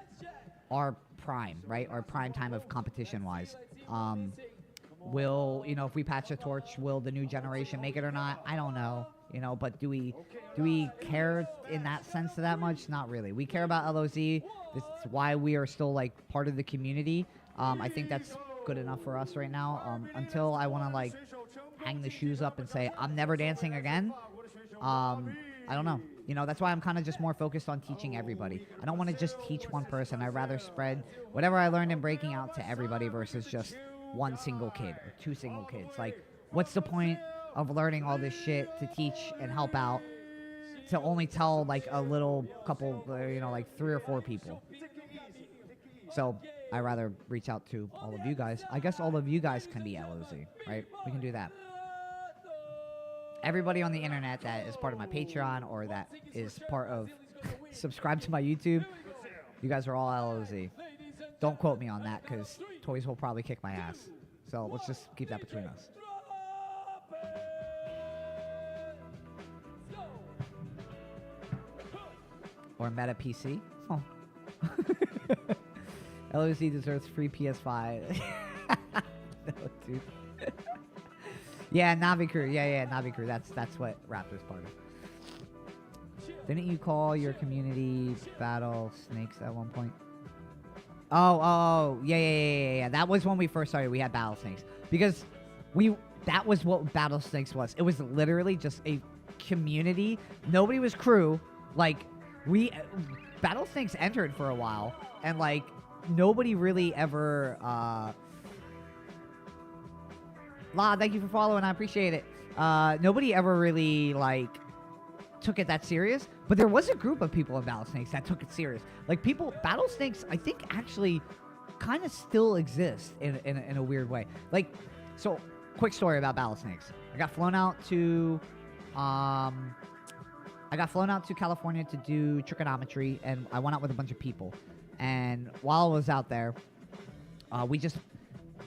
our prime, right? Our prime time of competition-wise. Will, you know, if we patch a torch, will the new generation make it or not? I don't know, you know, but do we care in that sense that much? Not really. We care about LOZ. This is why we are still, like, part of the community. I think that's good enough for us right now. Until I want to, like, hang the shoes up and say, I'm never dancing again. I don't know. You know, that's why I'm kind of just more focused on teaching everybody. I don't want to just teach one person. I'd rather spread whatever I learned in breaking out to everybody versus just one single kid or two single kids. Like, what's the point of learning all this shit to teach and help out to only tell, like, a little couple, you know, like 3 or 4 people? So I'd rather reach out to all of you guys. I guess all of you guys can be LOZ, right? We can do that. Everybody on the internet that is part of my Patreon or that is part of subscribe to my YouTube, you guys are all LOZ. Don't quote me on that because Toys will probably kick my ass. So let's just keep that between us. Or Meta PC. Oh. LOZ deserves free PS5. No, dude. Yeah, Navi Crew. Yeah, Navi Crew. That's what Raptor's part of. Didn't you call your community Battle Snakes at one point? Oh, yeah. That was when we first started. We had Battle Snakes because that was what Battle Snakes was. It was literally just a community. Nobody was crew. Like, Battle Snakes entered for a while, and like nobody really ever. Thank you for following. I appreciate it. Nobody ever really, like, took it that serious. But there was a group of people in Battle Snakes that took it serious. Like, Battle Snakes, I think, actually kind of still exist in a weird way. Like, so, quick story about Battle Snakes. I got flown out to California to do trigonometry, and I went out with a bunch of people. And while I was out there, we just...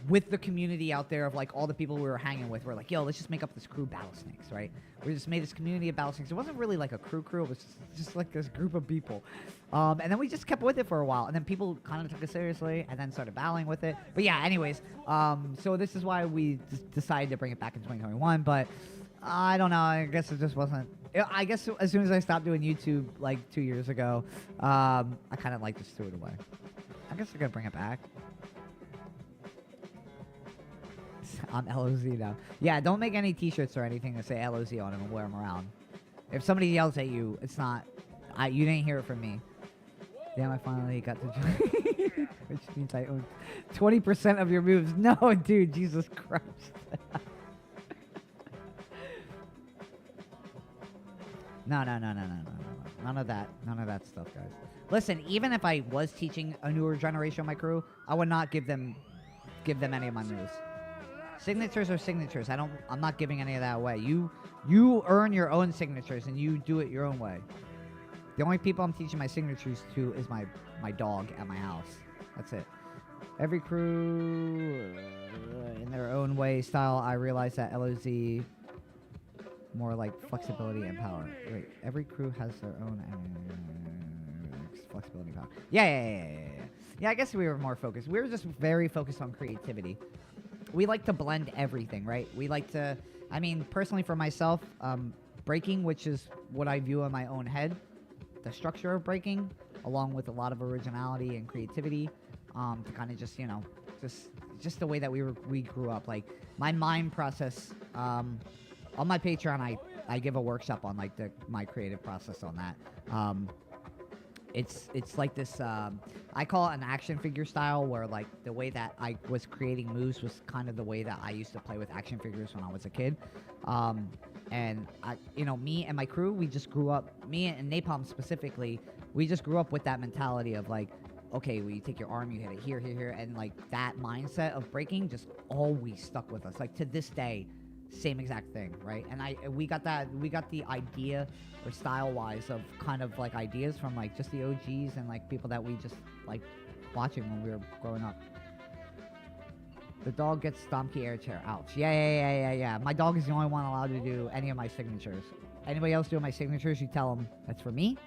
with the community out there of, like, all the people we were hanging with, we're like, yo, let's just make up this crew Battle Snakes, right? We just made this community of Battle Snakes. It wasn't really like a crew. It was just like this group of people. And then we just kept with it for a while. And then people kind of took it seriously and then started battling with it. But yeah, anyways, so this is why we decided to bring it back in 2021. But I don't know. I guess it just wasn't. I guess as soon as I stopped doing YouTube, like, 2 years ago, I kind of, like, just threw it away. I guess they're going to bring it back. I'm LOZ now. Yeah, don't make any t-shirts or anything that say LOZ on them and wear them around. If somebody yells at you, it's not... you didn't hear it from me. Damn, I finally got to join. Which means I own 20% of your moves. No, dude, Jesus Christ. No. None of that stuff, guys. Listen, even if I was teaching a newer generation of my crew, I would not give them any of my moves. Signatures are signatures. I'm not giving any of that away. You earn your own signatures and you do it your own way. The only people I'm teaching my signatures to is my dog at my house. That's it. Every crew in their own way, style. I realize that LOZ more like flexibility and power. Wait, every crew has their own flexibility and power. Yeah, I guess we were more focused. We were just very focused on creativity. We like to blend everything, right? We like to, I mean, personally for myself, breaking, which is what I view in my own head, the structure of breaking, along with a lot of originality and creativity, to kind of just, you know, just the way that we grew up. Like, my mind process, on my Patreon, I give a workshop on, like, my creative process on that. it's like this. I call it an action figure style, where like the way that I was creating moves was kind of the way that I used to play with action figures when I was a kid. And me and my crew, we just grew up. Me and Napalm specifically, we just grew up with that mentality of like, okay, well, you take your arm, you hit it here, here, here, and like that mindset of breaking just always stuck with us. Like to this day, same exact thing, right? And we got the idea, or style-wise, of kind of like ideas from like just the OGs and like people that we just like watching when we were growing up. The dog gets DOMkey air chair. Ouch. Yeah. My dog is the only one allowed to do any of my signatures. Anybody else doing my signatures, you tell them that's for me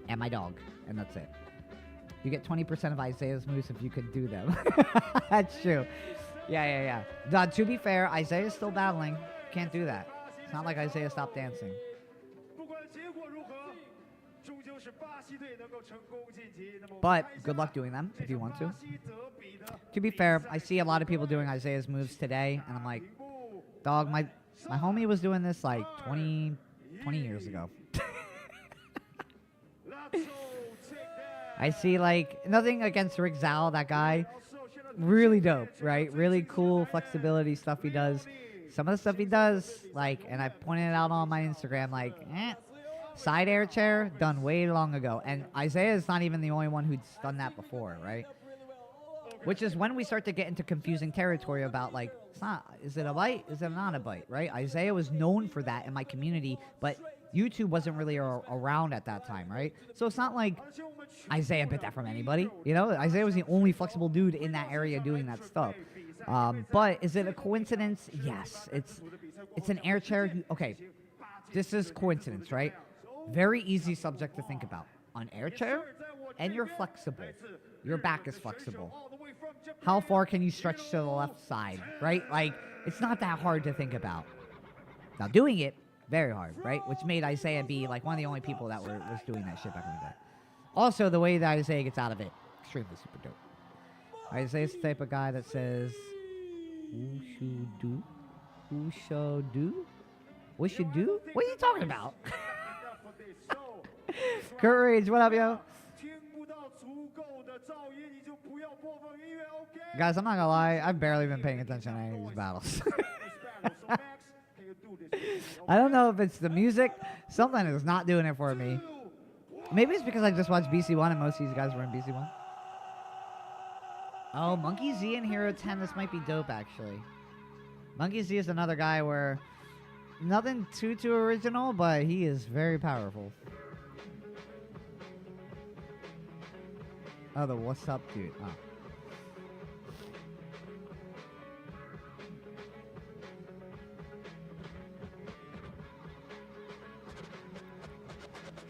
and my dog, and that's it. You get 20% of Isaiah's moves if you could do them. That's true. Yeah. To be fair, Isaiah's still battling. Can't do that. It's not like Isaiah stopped dancing. But good luck doing them if you want to. To be fair, I see a lot of people doing Isaiah's moves today, and I'm like, dog, my homie was doing this like 20 years ago. I see, like, nothing against Rick Zao, that guy. Really dope, right? Really cool flexibility stuff he does. Some of the stuff he does, like, and I pointed it out on my Instagram, like, side air chair, done way long ago. And Isaiah is not even the only one who's done that before, right? Which is when we start to get into confusing territory about, like, it's not, is it a bite? Is it not a bite, right? Isaiah was known for that in my community, but YouTube wasn't really around at that time, right? So it's not like Isaiah bit that from anybody, you know? Isaiah was the only flexible dude in that area doing that stuff. But is it a coincidence? Yes. It's an air chair. Okay, this is coincidence, right? Very easy subject to think about. An air chair, and you're flexible. Your back is flexible. How far can you stretch to the left side, right? Like, it's not that hard to think about. Now, doing it, very hard, right? Which made Isaiah be like one of the only people that was doing that shit back in the day. Also, the way that Isaiah gets out of it, extremely super dope. Isaiah's the type of guy that says, "Who should do? Who shall do? What should do? What are you talking about?" Kurt Rage, what up, yo? Guys, I'm not gonna lie, I've barely been paying attention to any of these battles. I don't know if it's the music. Something is not doing it for me. Maybe it's because I just watched BC1 and most of these guys were in BC1. Oh, Monkey Z and Hero 10. This might be dope, actually. Monkey Z is another guy where nothing too original, but he is very powerful. Oh, the what's up, dude. Oh.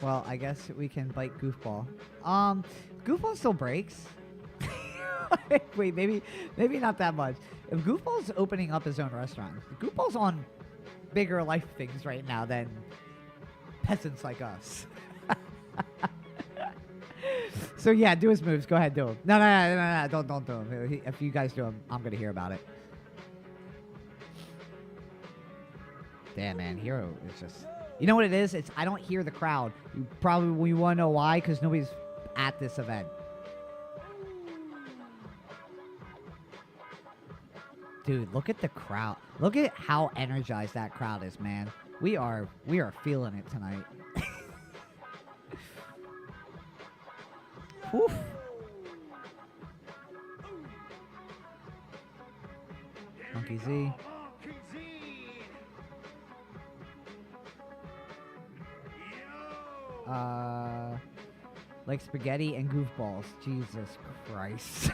Well, I guess we can bite Goofball. Goofball still breaks. Wait, maybe not that much. If Goofball's opening up his own restaurant, Goofball's on bigger life things right now than peasants like us. So yeah, do his moves. Go ahead, do them. No, don't do them. If you guys do them, I'm gonna hear about it. Damn, man, Hero is just... You know what it is? I don't hear the crowd. You want to know why? Because nobody's at this event. Dude, look at the crowd. Look at how energized that crowd is, man. We are feeling it tonight. Whew. Monkey Z. Like spaghetti and goofballs. Jesus Christ.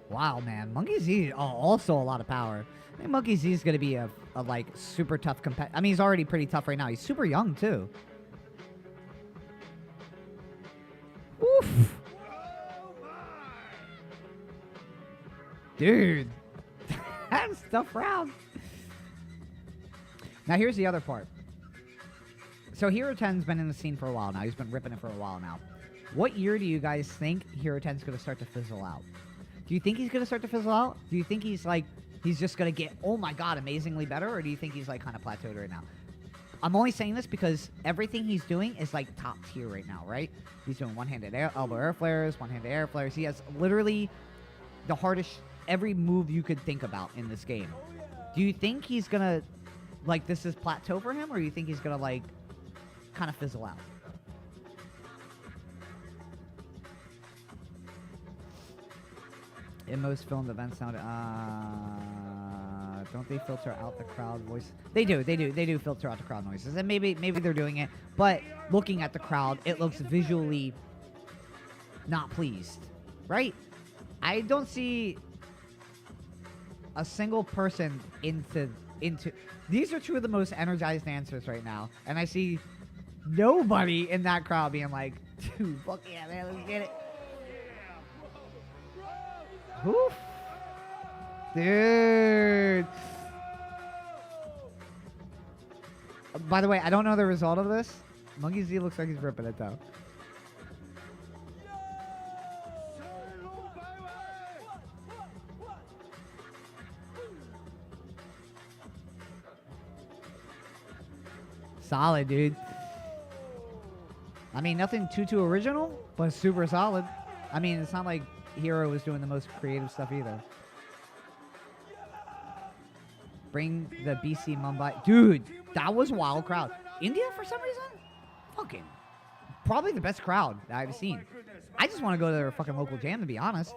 Wow, man. Monkey Z, also a lot of power. I think Monkey Z is going to be a like super tough competitor. I mean, he's already pretty tough right now. He's super young too. Oof. Dude. That's tough round. Now here's the other part. So Hero 10's been in the scene for a while now. He's been ripping it for a while now. What year do you guys think Hero 10's going to start to fizzle out? Do you think he's gonna start to fizzle out? Do you think he's like he's just gonna get, oh my god, amazingly better, or do you think he's like kind of plateaued right now? I'm only saying this because everything he's doing is like top tier right now, right? He's doing one-handed elbow air flares, one-handed air flares. He has literally the hardest every move you could think about in this game. Do you think he's gonna like this is plateau for him, or do you think he's gonna like kind of fizzle out? In most filmed events now, don't they filter out the crowd voice? They do filter out the crowd noises, and maybe they're doing it. But looking at the crowd, it looks visually not pleased, right? I don't see a single person into. These are two of the most energized dancers right now, and I see nobody in that crowd being like, "Dude, fuck yeah, man, let's get it." Oof. Dude. By the way, I don't know the result of this. Monkey Z looks like he's ripping it though. Solid, dude. I mean, nothing too original, but super solid. I mean, it's not like Hero was doing the most creative stuff either. Bring the BC Mumbai. Dude, that was a wild crowd. India, for some reason? Fucking. Probably the best crowd that I've seen. I just want to go to their fucking local jam, to be honest.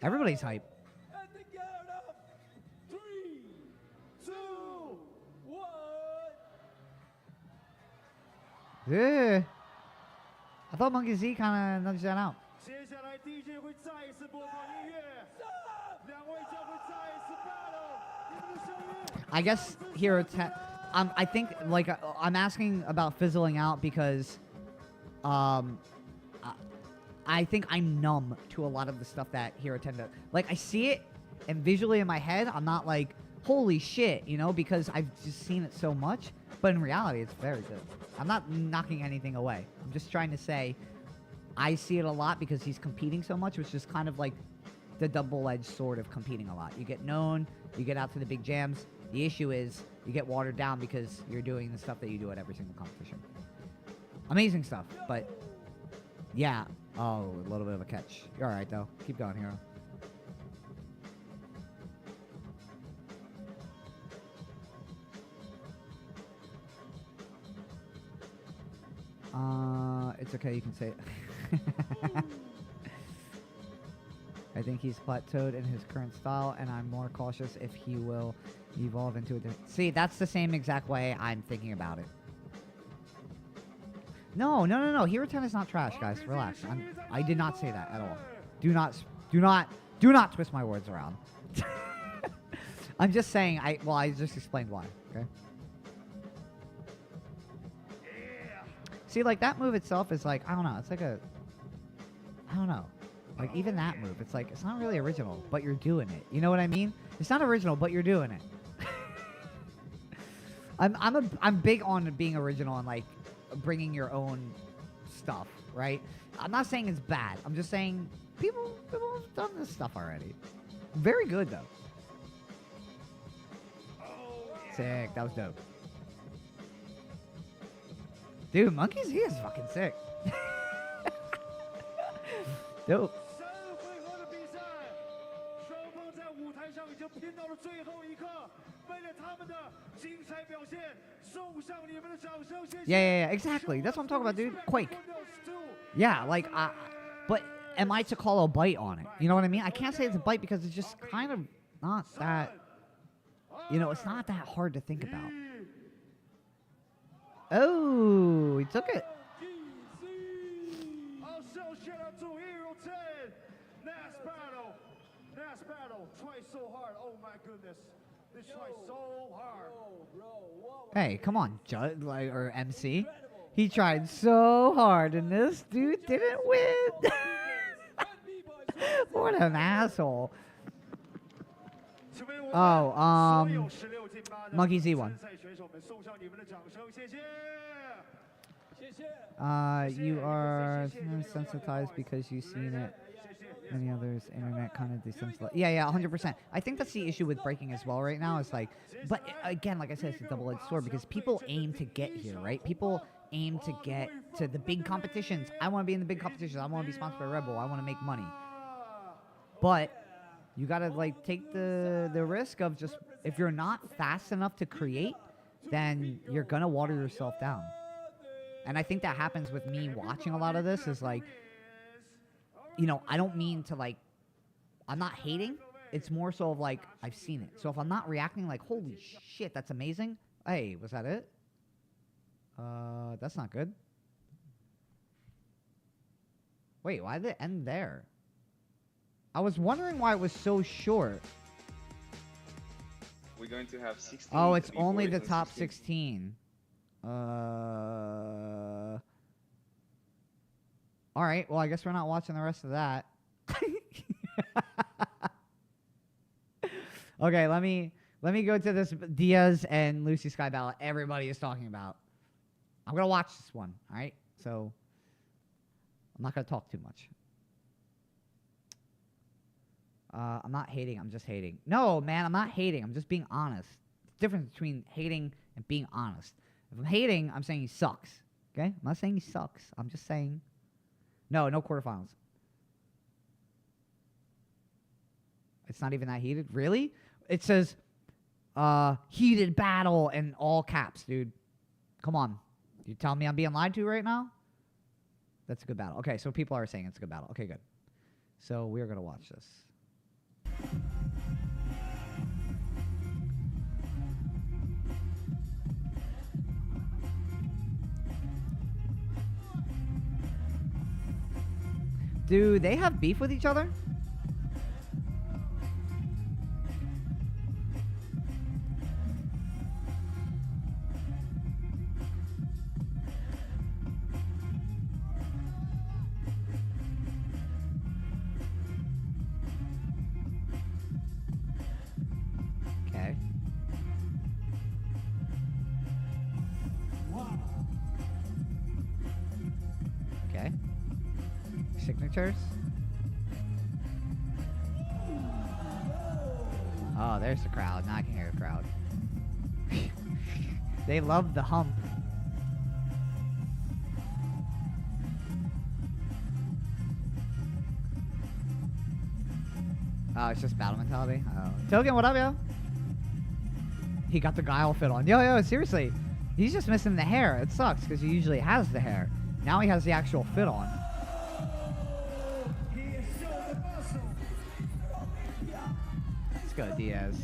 Everybody's hype. Yeah. I thought Monkey Z kind of nudged that out. I guess here I think like I'm asking about fizzling out because I think I'm numb to a lot of the stuff that Hero 10 does. Like I see it and visually in my head I'm not like holy shit, you know, because I've just seen it so much, but in reality it's very good. I'm not knocking anything away. I'm just trying to say I see it a lot because he's competing so much, which is kind of like the double-edged sword of competing a lot. You get known, you get out to the big jams. The issue is you get watered down because you're doing the stuff that you do at every single competition. Amazing stuff, but yeah. Oh, a little bit of a catch. You're all right, though. Keep going, Hero. It's okay. You can say it. I think he's plateaued in his current style, and I'm more cautious if he will evolve into a different... See, that's the same exact way I'm thinking about it. No. Hero 10 is not trash, guys. Relax. I did not say that at all. Do not twist my words around. I'm just saying, I just explained why, okay? See, like, that move itself is like, I don't know, it's like I don't know. Like, even that move, it's like, it's not really original, but you're doing it. You know what I mean? It's not original, but you're doing it. I'm big on being original and, like, bringing your own stuff, right? I'm not saying it's bad. I'm just saying people have done this stuff already. Very good, though. Sick. That was dope. Dude, Monkey Z is fucking sick. Dope. Yeah, exactly. That's what I'm talking about, dude. Quake. Yeah, like, but am I to call a bite on it? You know what I mean? I can't say it's a bite because it's just kind of not that, you know, it's not that hard to think about. Oh, he took it. Hey, come on, Judge or MC. He tried so hard, and this dude didn't win. What an asshole. Oh, Monkey Z won. You are sensitized because you've seen it Many others, internet kind of decentralized. Yeah, 100%. I think that's the issue with breaking as well right now. Is like, but again, like I said, it's a double-edged sword because people aim to get here, right? People aim to get to the big competitions. I want to be in the big competitions. I want to be sponsored by Red Bull. I want to make money. But you gotta like take the risk of just if you're not fast enough to create, then you're gonna water yourself down. And I think that happens with me watching a lot of this. Is like, you know, I don't mean to like, I'm not hating. It's more so of like I've seen it. So if I'm not reacting like, holy shit, that's amazing. Hey, was that it? That's not good. Wait, why did it end there? I was wondering why it was so short. We're going to have 16. Oh, it's only the top 16. Alright, well, I guess we're not watching the rest of that. Okay, let me go to this Diaz and Lucy Sky battle everybody is talking about. I'm gonna watch this one, alright? So I'm not gonna talk too much. I'm not hating, I'm just hating. No, man, I'm not hating, I'm just being honest. There's a difference between hating and being honest. If I'm hating, I'm saying he sucks. Okay? I'm not saying he sucks. I'm just saying no quarterfinals. It's not even that heated. Really? It says heated battle in all caps, dude. Come on. You telling me I'm being lied to right now? That's a good battle. Okay, so people are saying it's a good battle. Okay, good. So we're going to watch this. Do they have beef with each other? Okay. Okay. Signatures. Oh, there's the crowd. Now I can hear the crowd. They love the hump. Oh, it's just battle mentality. Oh. Token, what up, yo? He got the guile fit on. Yo, seriously. He's just missing the hair. It sucks because he usually has the hair. Now he has the actual fit on. Let's go, Diaz.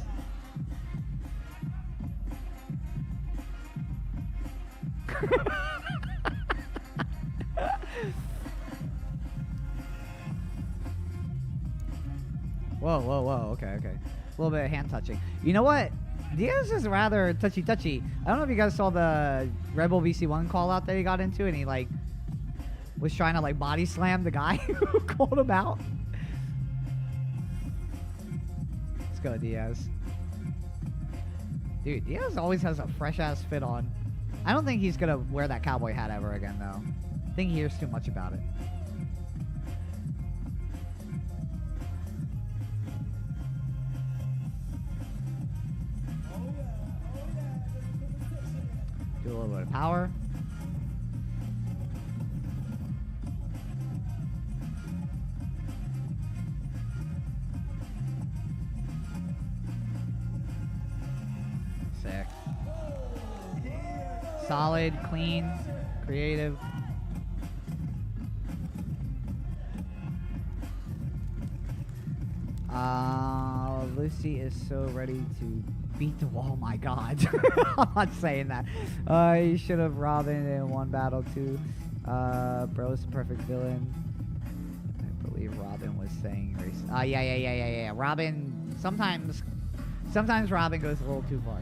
Whoa. Okay. A little bit of hand touching. You know what? Diaz is rather touchy. I don't know if you guys saw the Red Bull VC1 call out that he got into, and he like was trying to like body slam the guy who called him out. Let's go, Diaz. Dude, Diaz always has a fresh ass fit on. I don't think he's gonna wear that cowboy hat ever again, though. I think he hears too much about it. Do a little bit of power. Sick. Solid, clean, creative. Lucy is so ready to beat the wall. My God. I'm not saying that. You should have Robin in one battle too. Bro's the perfect villain. I believe Robin was saying race. Yeah. Robin, sometimes Robin goes a little too far.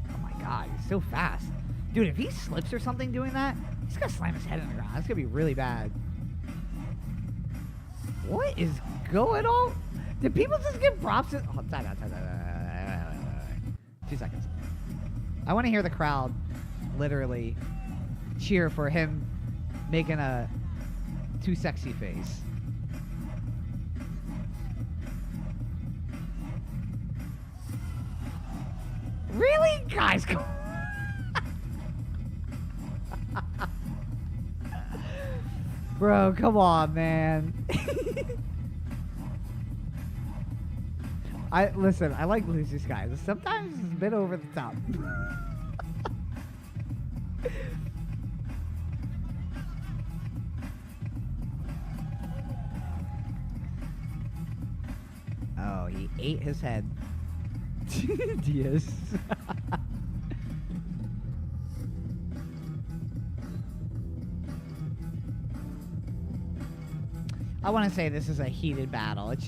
Oh my God, he's so fast. Dude, if he slips or something doing that, he's gonna slam his head in the ground. That's gonna be really bad. What is going on? Did people just give props to... Oh, time out. 2 seconds. I want to hear the crowd literally cheer for him making a too sexy face. Really? Guys, come Bro, come on, man. Listen, I like Lucy Sky. Sometimes it's a bit over the top. Oh, he ate his head. Diaz. I want to say this is a heated battle. It's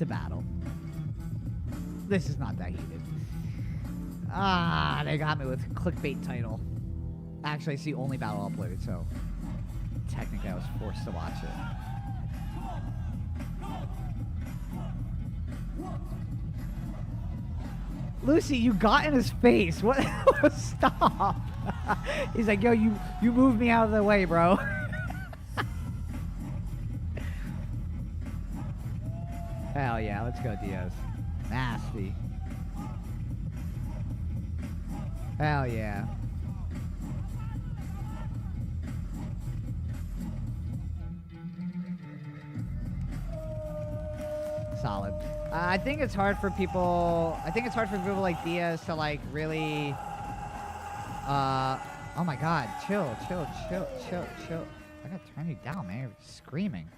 a battle. This is not that heated. Ah, they got me with clickbait title. Actually, it's the only battle uploaded, so technically I was forced to watch it. Lucy, you got in his face. What? Stop. He's like, yo, you moved me out of the way, bro. Hell yeah, let's go, Diaz. Nasty. Hell yeah. Solid. I think it's hard for people. I think it's hard for people like Diaz to like really. Oh my God! Chill. I gotta turn you down, man. You're screaming.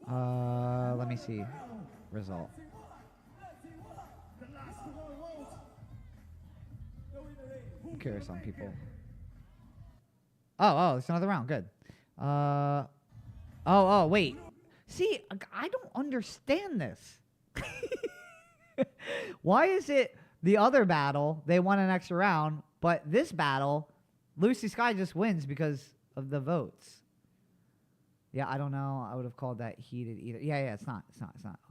Let me see. Result. I'm curious on people. Oh, it's another round. Good. Oh, wait. See, I don't understand this. Why is it the other battle, they won an extra round, but this battle, Lucy Sky just wins because of the votes? Yeah, I don't know. I would have called that heated either. Yeah, it's not.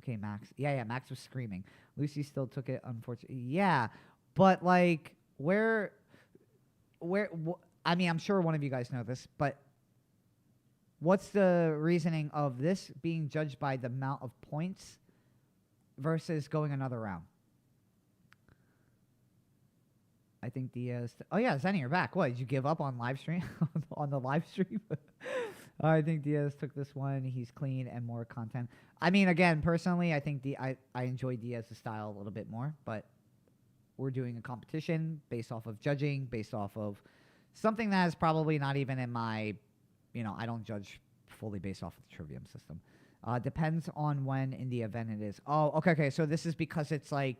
Okay, Max. Yeah, Max was screaming. Lucy still took it, unfortunately. Yeah, but like, I mean, I'm sure one of you guys know this, but what's the reasoning of this being judged by the amount of points versus going another round? I think Diaz. Oh yeah, Zenny, you're back. What, did you give up on live stream? on the live stream? I think Diaz took this one. He's clean and more content. I mean, again, personally, I think I enjoy Diaz's style a little bit more, but we're doing a competition based off of judging, based off of something that is probably not even in my, I don't judge fully based off of the trivium system. Depends on when in the event it is. Oh, okay. So this is because it's like,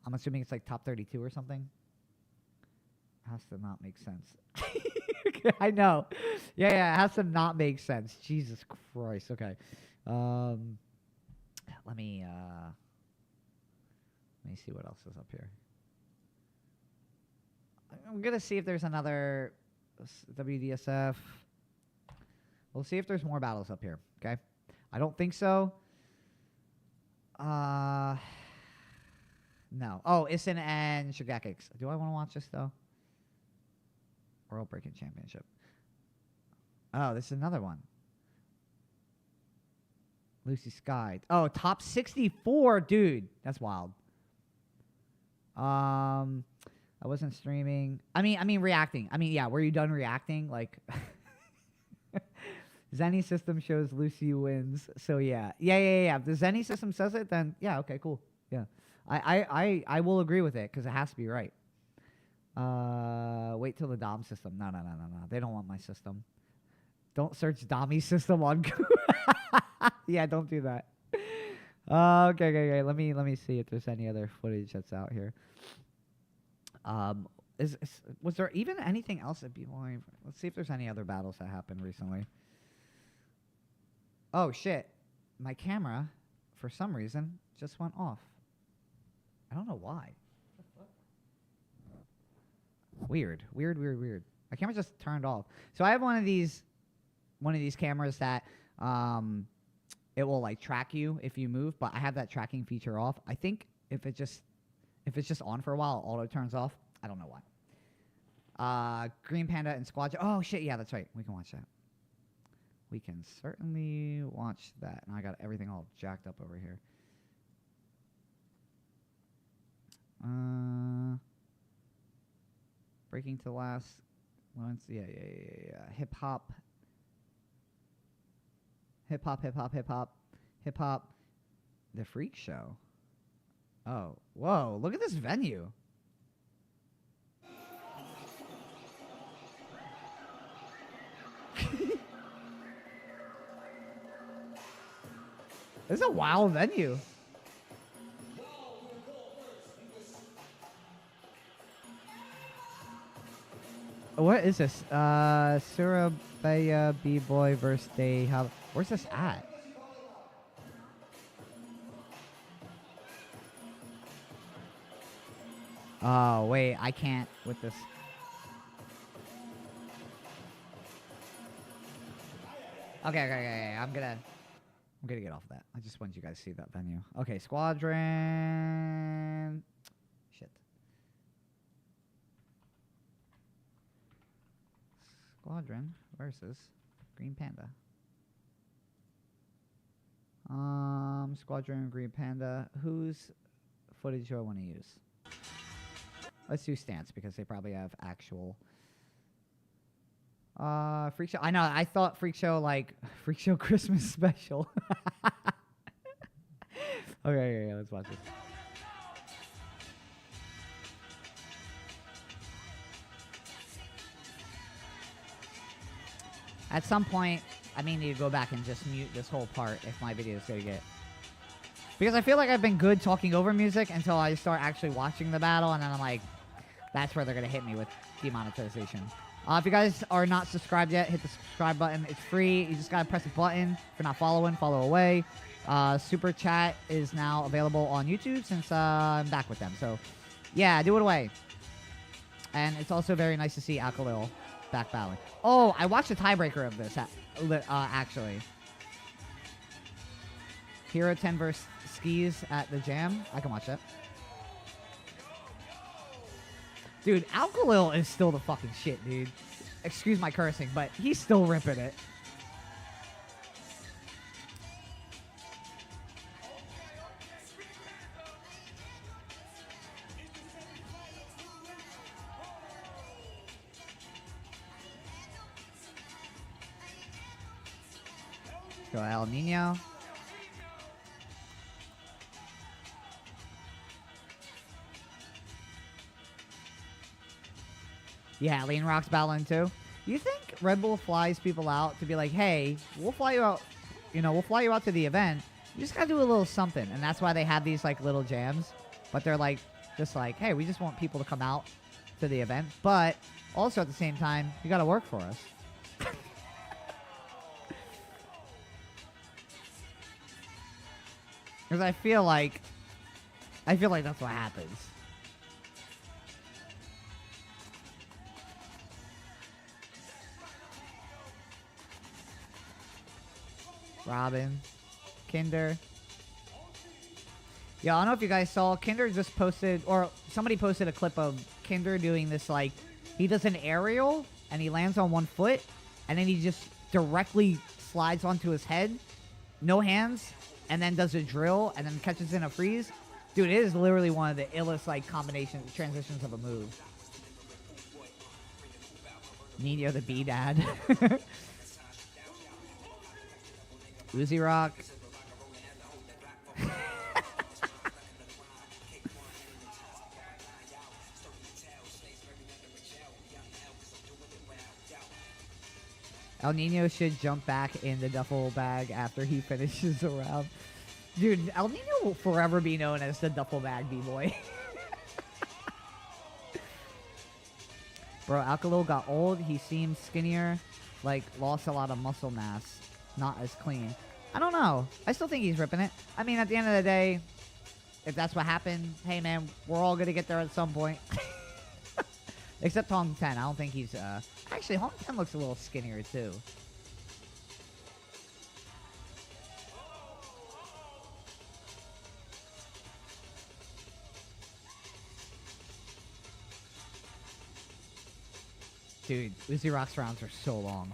I'm assuming it's like top 32 or something. Has to not make sense. I know. Yeah, it has to not make sense. Jesus Christ. Okay. Let me see what else is up here. I'm gonna see if there's another WDSF. We'll see if there's more battles up here. Okay. I don't think so. No. Oh, Isin and Shigakix. Do I want to watch this though? World Breaking Championship. Oh, this is another one. Lucy Sky. Oh, top 64, dude. That's wild. I wasn't streaming. I mean reacting. I mean, yeah, were you done reacting? Like Zenny system shows Lucy wins. So yeah. If the Zenny system says it, then yeah, okay, cool. Yeah. I will agree with it because it has to be right. Wait till the Dom system. No. They don't want my system. Don't search Dommy system on Google. Yeah, don't do that. Okay. Let me see if there's any other footage that's out here. Was there even anything else that people? Let's see if there's any other battles that happened recently. Oh shit! My camera, for some reason, just went off. I don't know why. Weird. My camera just turned off. So I have one of these cameras that it will like track you if you move, but I have that tracking feature off. I think if it's just on for a while, auto turns off. I don't know Green Panda and Squadron. Oh shit, yeah, that's right. We can watch that. We can certainly watch that. And I got everything all jacked up over here. Breaking to the last once. Yeah. Hip hop. The Freak Show. Oh, whoa! Look at this venue. This is a wild venue. What is this? Surabaya B-Boy versus Day. Where's this at? Oh, wait. I can't with this. Okay. I'm gonna get off of that. I just wanted you guys to see that venue. Okay, Squadron. Shit. Squadron versus Green Panda. Squadron Green Panda. Whose footage do I want to use? Let's do Stance because they probably have actual. Freak Show. I know. I thought Freak Show like Freak Show Christmas special. Okay, let's watch this. At some point, I may need to go back and just mute this whole part if my video is gonna get. Because I feel like I've been good talking over music until I start actually watching the battle, and then I'm like, that's where they're gonna hit me with demonetization. If you guys are not subscribed yet, hit the subscribe button. It's free. You just gotta press a button. If you're not following, follow away. Super Chat is now available on YouTube since I'm back with them. So, yeah, do it away. And it's also very nice to see Alkalil back battling. Oh, I watched the tiebreaker of this, actually. Hero 10 versus Skis at the Jam. I can watch that. Dude, Alkalil is still the fucking shit, dude. Excuse my cursing, but he's still ripping it. Let's go El Nino. Yeah, Lane Rock's battling too. You think Red Bull flies people out to be like, hey, we'll fly you out, we'll fly you out to the event. You just gotta do a little something. And that's why they have these like little jams. But they're like, just like, hey, we just want people to come out to the event. But also at the same time, you gotta work for us. Because I feel like that's what happens. Robin, Kinder. Yeah, I don't know if you guys saw. Kinder just posted, or somebody posted a clip of Kinder doing this, like, he does an aerial, and he lands on one foot, and then he just directly slides onto his head, no hands, and then does a drill, and then catches in a freeze. Dude, it is literally one of the illest, like, transitions of a move. Nino the B-Dad. Uzi Rock. El Nino should jump back in the duffel bag after he finishes the round. Dude, El Nino will forever be known as the duffel bag B-boy. Bro, Alkalil got old. He seems skinnier. Like, lost a lot of muscle mass. Not as clean. I don't know. I still think he's ripping it. I mean, at the end of the day, if that's what happened, hey, man, we're all going to get there at some point. Except Hong 10. I don't think he's... Actually, Hong 10 looks a little skinnier, too. Dude, Uzi Rock's rounds are so long.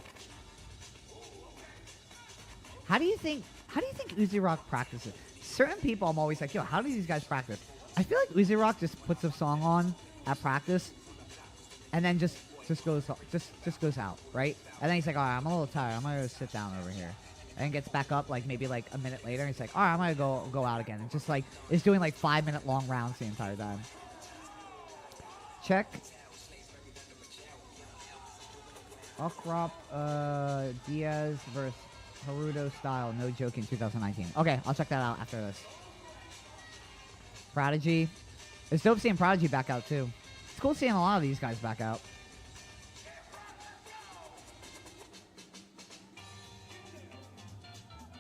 How do you think Uzi Rock practices? Certain people, I'm always like, yo, how do these guys practice? I feel like Uzi Rock just puts a song on at practice, and then just goes out, right? And then he's like, all right, I'm a little tired. I'm gonna go sit down over here, and gets back up like maybe like a minute later. And he's like, all right, I'm gonna go out again. And just like is doing like 5-minute long rounds the entire time. Check. Ukrop Diaz versus Haruto style, no joking, 2019. Okay, I'll check that out after this. Prodigy. It's dope seeing Prodigy back out too. It's cool seeing a lot of these guys back out.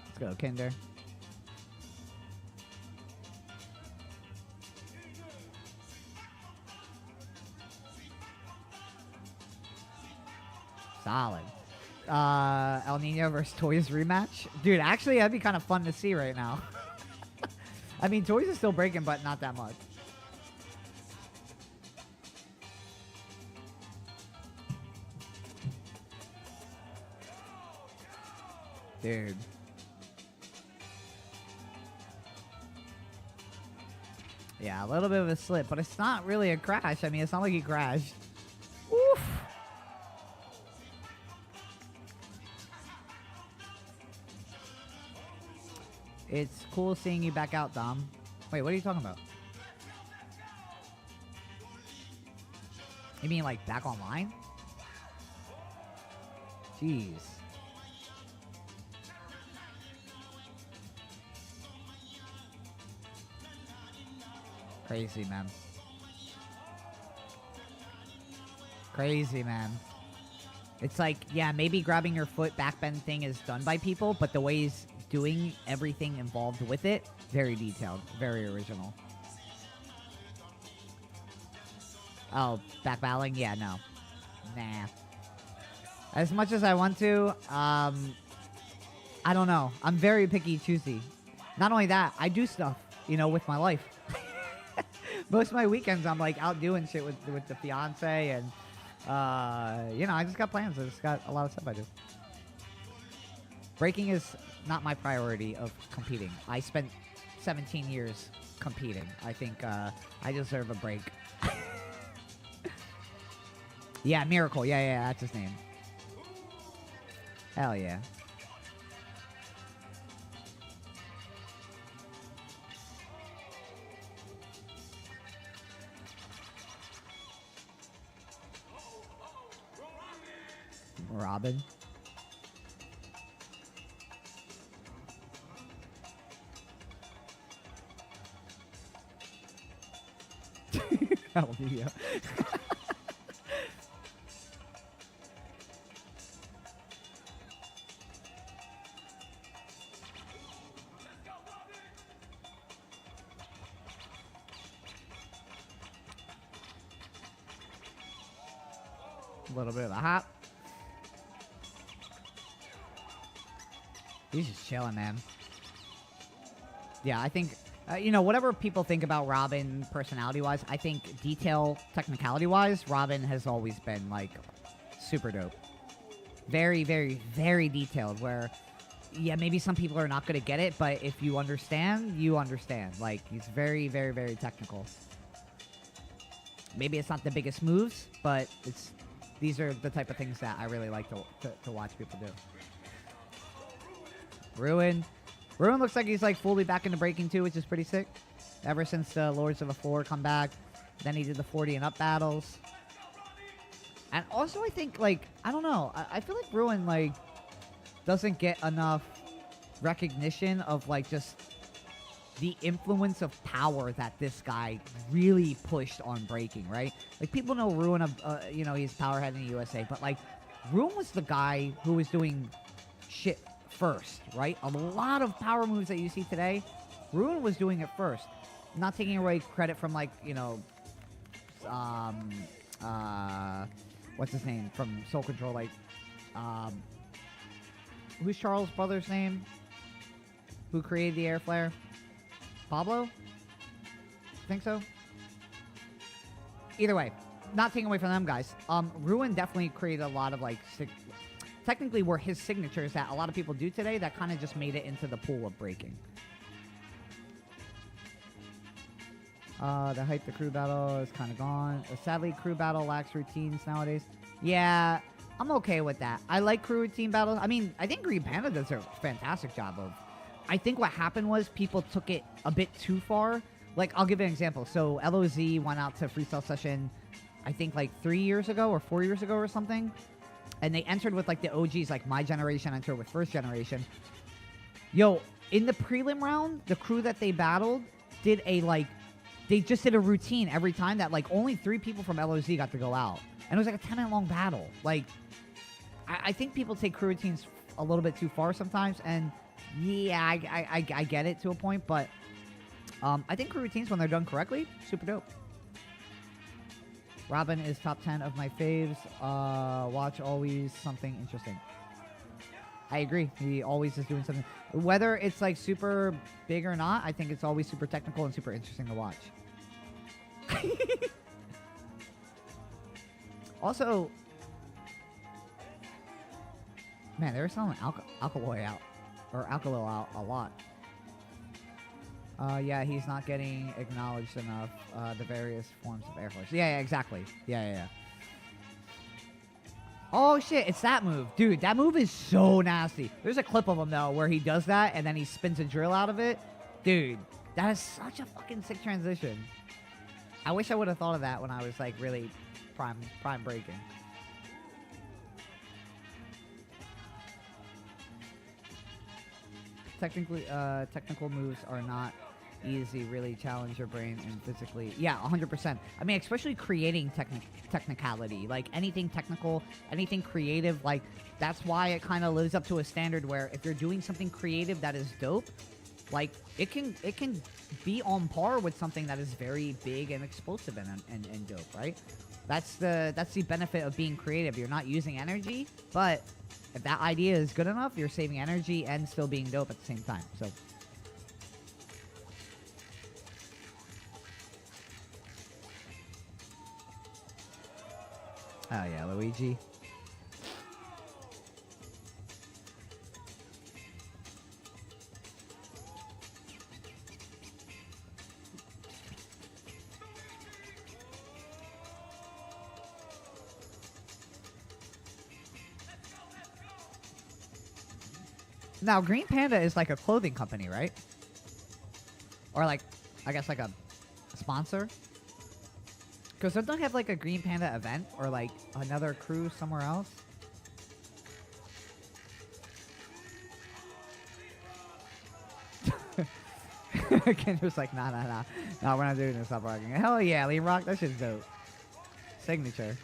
Let's go, Kinder. Solid. El Nino versus Toys rematch. Dude, actually, that'd be kind of fun to see right now. I mean, Toys is still breaking, but not that much. Dude. Yeah, a little bit of a slip, but it's not really a crash. I mean, it's not like he crashed. Oof. It's cool seeing you back out, Dom. Wait, what are you talking about? You mean like back online? Jeez. Crazy, man. Crazy, man. It's like, yeah, maybe grabbing your foot backbend thing is done by people, but the way he's doing everything involved with it, very detailed, very original. Oh, back battling? Yeah, no. Nah. As much as I want to, I don't know. I'm very picky choosy. Not only that, I do stuff, you know, with my life. Most of my weekends, I'm like out doing shit with the fiance, and you know, I just got plans. I just got a lot of stuff I do. Breaking is not my priority of competing. I spent 17 years competing. I think I deserve a break. Yeah, Miracle. Yeah, that's his name. Hell yeah. Robin. Hell yeah. A little bit of a hop. He's just chilling, man. Yeah, I think, you know, whatever people think about Robin personality-wise, I think detail, technicality-wise, Robin has always been, like, super dope. Very, very, very detailed, where, yeah, maybe some people are not going to get it, but if you understand, you understand. Like, he's very, very, very technical. Maybe it's not the biggest moves, but these are the type of things that I really like to watch people do. Ruin looks like he's like fully back into breaking too, which is pretty sick. Ever since the Lords of the Floor come back, then he did the 40 and up battles. And also I think, like, I don't know, I feel like Ruin like doesn't get enough recognition of like just the influence of power that this guy really pushed on breaking, right? Like, people know Ruin of you know, he's Powerhead in the USA, but like Ruin was the guy who was doing shit first, right? A lot of power moves that you see today, Ruin was doing it first. Not taking away credit from, like, you know, what's his name from Soul Control, like, who's Charles' brother's name? Who created the air flare? Pablo? Think so? Either way, not taking away from them guys. Ruin definitely created a lot of like technically were his signatures that a lot of people do today that kind of just made it into the pool of breaking. The hype the crew battle is kind of gone. Sadly, crew battle lacks routines nowadays. Yeah, I'm okay with that. I like crew routine battles. I mean, I think Green Panda does a fantastic job of. I think what happened was people took it a bit too far. Like, I'll give you an example. So LOZ went out to freestyle session, I think like 3 years ago or 4 years ago or something. And they entered with like the OGs, like my generation entered with first generation. Yo, in the prelim round, the crew that they battled did a like, they just did a routine every time that like only 3 people from LOZ got to go out. And it was like a 10-minute long battle. Like, I think people take crew routines a little bit too far sometimes. And yeah, I get it to a point. But I think crew routines, when they're done correctly, super dope. Robin is top 10 of my faves. Watch always something interesting. I agree. He always is doing something. Whether it's like super big or not, I think it's always super technical and super interesting to watch. Also, man, they were selling Alkaloid out. Or Alkalo out a lot. Yeah, he's not getting acknowledged enough. The various forms of Air Force. Yeah, exactly. Yeah. Oh, shit, it's that move. Dude, that move is so nasty. There's a clip of him, though, where he does that, and then he spins a drill out of it. Dude, that is such a fucking sick transition. I wish I would have thought of that when I was, like, really prime breaking. Technical moves are not easy, really challenge your brain and physically. Yeah, 100%. I mean, especially creating technicality. Like, anything technical, anything creative, like, that's why it kind of lives up to a standard where if you're doing something creative that is dope, like, it can be on par with something that is very big and explosive and dope, right? That's the benefit of being creative. You're not using energy, but if that idea is good enough, you're saving energy and still being dope at the same time. So oh yeah, Luigi. Now, Green Panda is like a clothing company, right? Or like, I guess like a sponsor? Because don't they have like a Green Panda event or like another crew somewhere else? Kendra's like, nah, we're not doing this, stop rocking. Hell yeah, Lean Rock, that shit's dope. Signature.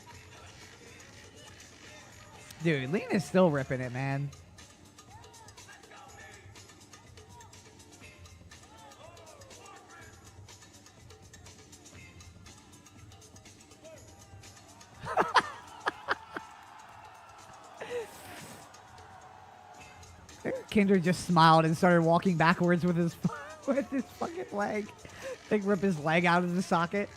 Dude, Lean is still ripping it, man. Kinder just smiled and started walking backwards with his fucking leg. They rip his leg out of the socket.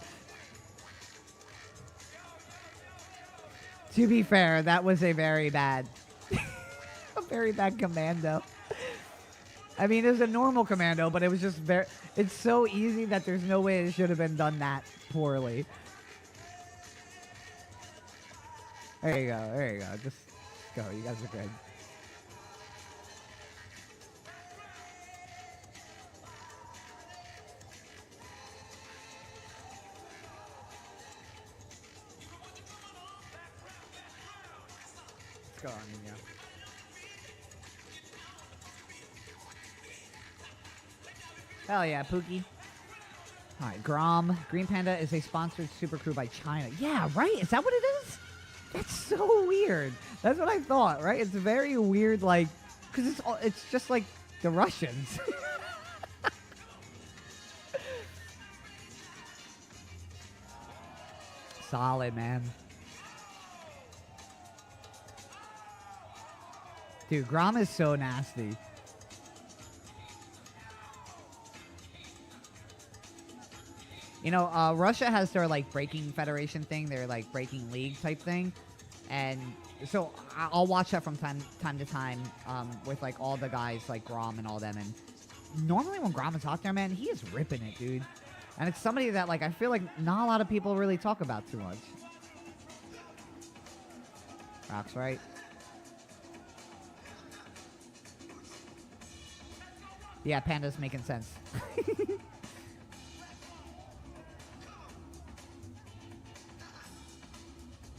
To be fair, that was a very bad commando. I mean, it was a normal commando, but it was just it's so easy that there's no way it should have been done that poorly. There you go. Just go. You guys are good. Go on, Nino. Hell yeah, Pookie. Alright, Grom. Green Panda is a sponsored super crew by China. Yeah, right? Is that what it is? That's so weird. That's what I thought, right? It's very weird, like, because it's just like the Russians. Solid, man. Dude, Grom is so nasty. You know, Russia has their like breaking federation thing, their like breaking league type thing, and so I'll watch that from time to time with like all the guys like Grom and all them. And normally when Grom is out there, man, he is ripping it, dude. And it's somebody that like I feel like not a lot of people really talk about too much. Rocks right. Yeah, Panda's making sense.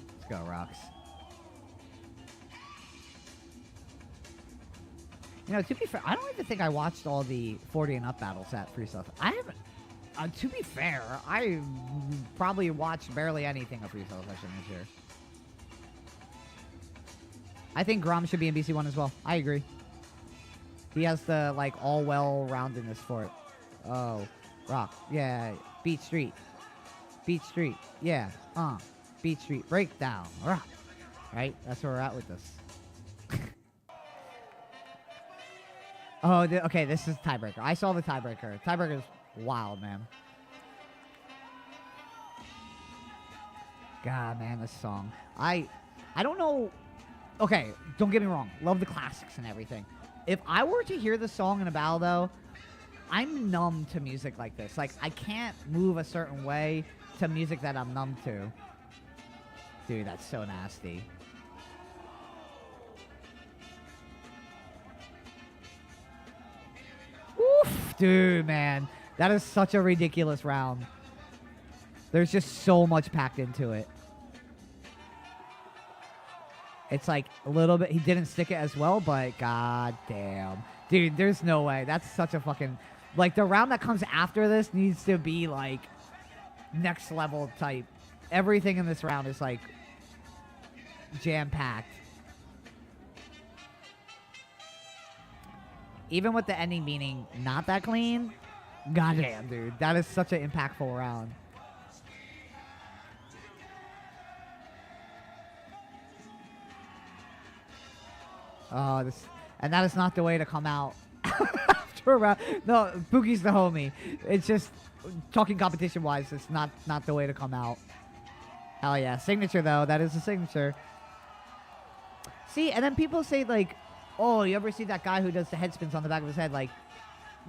Let's go, Rocks. You know, to be fair, I don't even think I watched all the 40 and up battles at Free Stuff. I haven't. To be fair, I probably watched barely anything of Free Stuff session this year. I think Grom should be in BC1 as well. I agree. He has the, like, all well-roundedness for it. Oh. Rock. Yeah. Beat Street. Beat Street. Yeah. Beat Street. Breakdown. Rock. Right? That's where we're at with this. Oh, okay. This is tiebreaker. I saw the tiebreaker. Tiebreaker's wild, man. God, man, this song. I don't know. Okay, don't get me wrong. Love the classics and everything. If I were to hear the song in a battle, though, I'm numb to music like this. Like, I can't move a certain way to music that I'm numb to. Dude, that's so nasty. Oof, dude, man. That is such a ridiculous round. There's just so much packed into it. It's like a little bit. He didn't stick it as well, but god damn. Dude, there's no way. That's such a fucking. Like, the round that comes after this needs to be, like, next level type. Everything in this round is, like, jam-packed. Even with the ending being not that clean, goddamn, dude. That is such an impactful round. Oh, this, and that is not the way to come out after a round. No, Boogie's the homie. It's just, talking competition-wise, it's not the way to come out. Hell yeah. Signature, though. That is a signature. See, and then people say, like, oh, you ever see that guy who does the head spins on the back of his head? Like,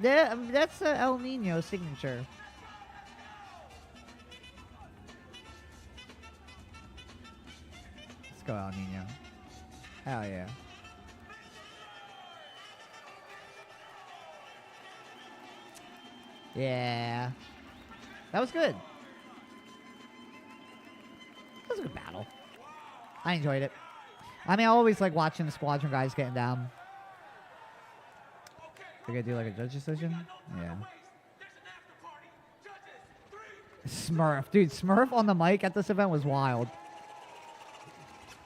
that's a El Nino signature. Let's go, El Nino. Hell yeah. Yeah. That was good. That was a good battle. I enjoyed it. I mean, I always like watching the Squadron guys getting down. They're gonna do like a judge decision? Yeah. Smurf. Dude, Smurf on the mic at this event was wild.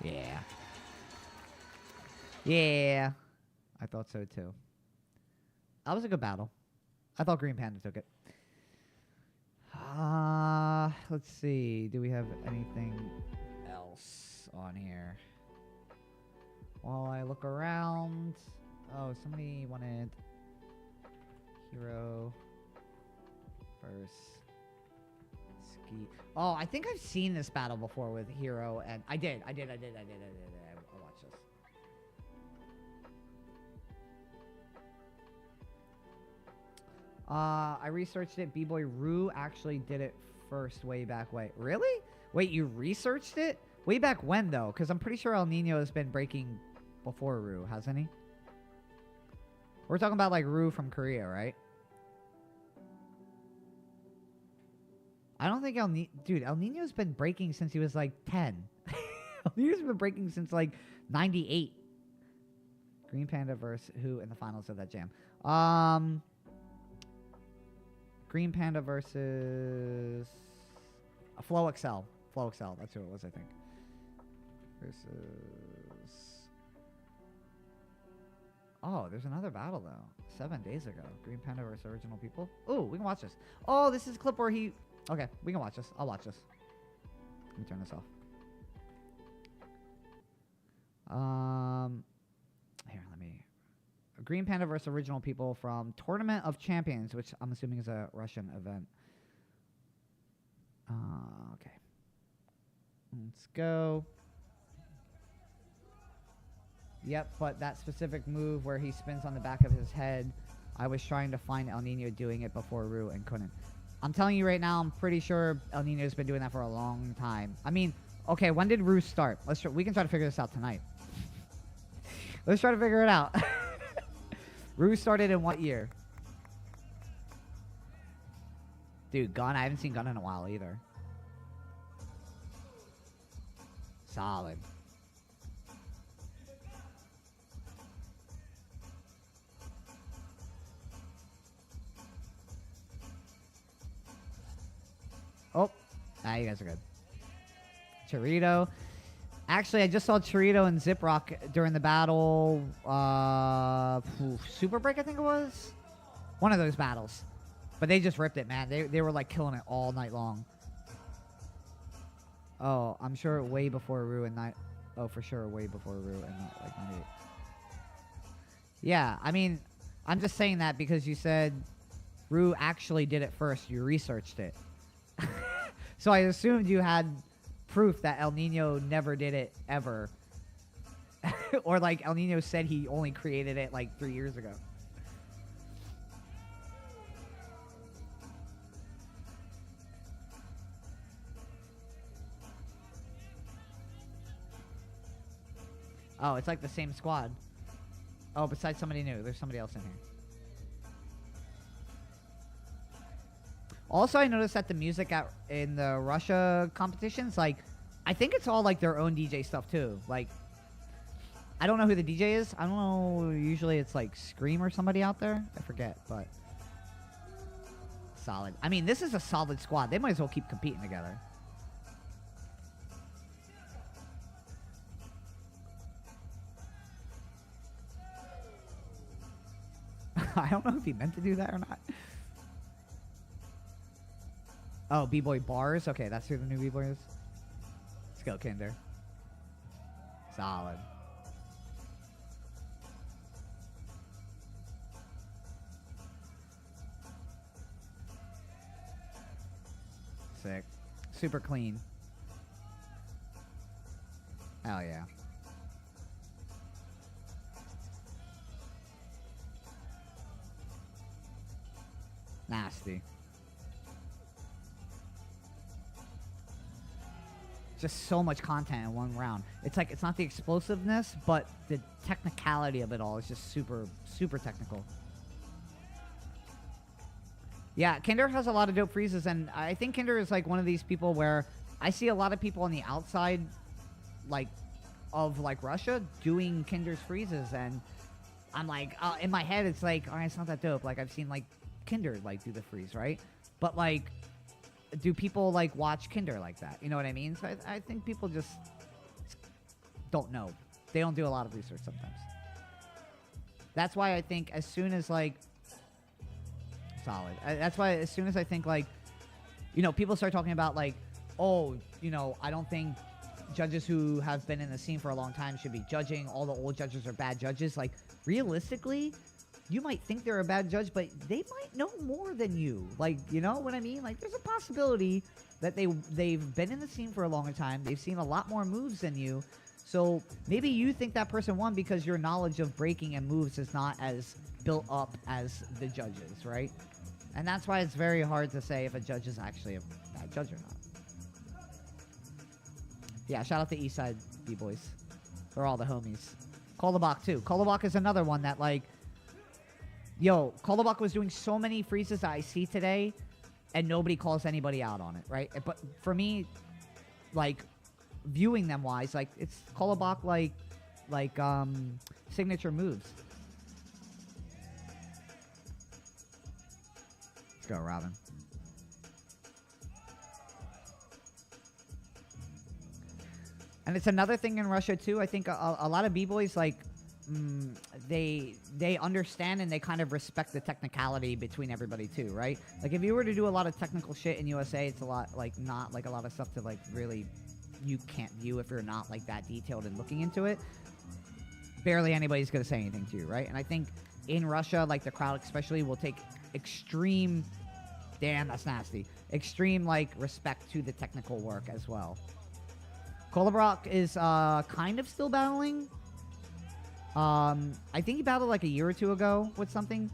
Yeah. Yeah. I thought so too. That was a good battle. I thought Green Panda took it. Let's see. Do we have anything else on here? While I look around. Oh, somebody wanted Hero versus Ski. Oh, I think I've seen this battle before with Hero, and I did. I watched this. I researched it. B-Boy Rue actually did it first way back. Really? Wait, you researched it? Way back when, though? Because I'm pretty sure El Nino has been breaking before Rue, hasn't he? We're talking about, like, Rue from Korea, right? I don't think Dude, El Nino's been breaking since he was, like, 10. El Nino's been breaking since, like, 98. Green Panda versus who in the finals of that jam? Green Panda versus Flow XL. Flow XL. That's who it was, I think. Versus. Oh, there's another battle, though. 7 days ago. Green Panda versus Original People. Oh, we can watch this. Oh, this is a clip where he... Okay, we can watch this. I'll watch this. Let me turn this off. Here, let me... Green Panda versus Original People from Tournament of Champions, which I'm assuming is a Russian event. Okay. Let's go. Yep, but that specific move where he spins on the back of his head, I was trying to find El Nino doing it before Rue and couldn't. I'm telling you right now, I'm pretty sure El Nino's been doing that for a long time. I mean, okay, when did Rue start? We can try to figure this out tonight. Let's try to figure it out. Rue started in what year? Dude, Gun, I haven't seen Gun in a while either. Solid. Oh, you guys are good. Chorito. Actually, I just saw Chorito and Ziprock during the battle. Super Break, I think it was. One of those battles. But they just ripped it, man. They were like killing it all night long. Oh, I'm sure way before Rue and Night. Oh, for sure, way before Rue and like 98. Yeah, I mean, I'm just saying that because you said Rue actually did it first. You researched it. So I assumed you had proof that El Nino never did it ever. Or like El Nino said he only created it like 3 years ago. Oh, it's like the same squad. Oh, besides somebody new. There's somebody else in here. Also, I noticed that the music in the Russia competitions, like, I think it's all, like, their own DJ stuff, too. Like, I don't know who the DJ is. I don't know. Usually it's, like, Scream or somebody out there. I forget, but solid. I mean, this is a solid squad. They might as well keep competing together. I don't know if he meant to do that or not. Oh, B-Boy Bars? Okay, that's who the new B-Boy is. Let's go, Kinder. Solid. Sick. Super clean. Hell yeah. Nasty. Just so much content in one round. It's like, it's not the explosiveness, but the technicality of it all is just super, super technical. Yeah, Kinder has a lot of dope freezes, and I think Kinder is like one of these people where I see a lot of people on the outside, like, of like Russia doing Kinder's freezes, and I'm like, in my head, it's like, all right, it's not that dope. Like, I've seen like Kinder like do the freeze, right? But like, do people like watch Kinder like that? You know what I mean? So I think people just don't know. They don't do a lot of research sometimes. That's why I think as soon as like solid. That's why as soon as I think like, you know, people start talking about like, oh, you know, I don't think judges who have been in the scene for a long time should be judging. All the old judges are bad judges. Like, realistically, you might think they're a bad judge, but they might know more than you. Like, you know what I mean? Like, there's a possibility that they've been in the scene for a longer time. They've seen a lot more moves than you. So maybe you think that person won because your knowledge of breaking and moves is not as built up as the judges, right? And that's why it's very hard to say if a judge is actually a bad judge or not. Yeah, shout out to Eastside B-Boys. They're all the homies. Kolobok, too. Kolobok is another one that, like, yo, Kolobok was doing so many freezes that I see today, and nobody calls anybody out on it, right? But for me, like, viewing them wise, like, it's Kolobok like signature moves. Let's go, Robin. And it's another thing in Russia too. I think a lot of b-boys like they understand and they kind of respect the technicality between everybody too, right? Like if you were to do a lot of technical shit in USA, it's a lot like not like a lot of stuff to like really you can't view if you're not like that detailed and looking into it. Barely anybody's gonna say anything to you, right? And I think in Russia, like the crowd especially will take extreme Damn, that's nasty. Extreme, like, respect to the technical work as well. Kolobrock is kind of still battling. I think he battled like a year or two ago with something.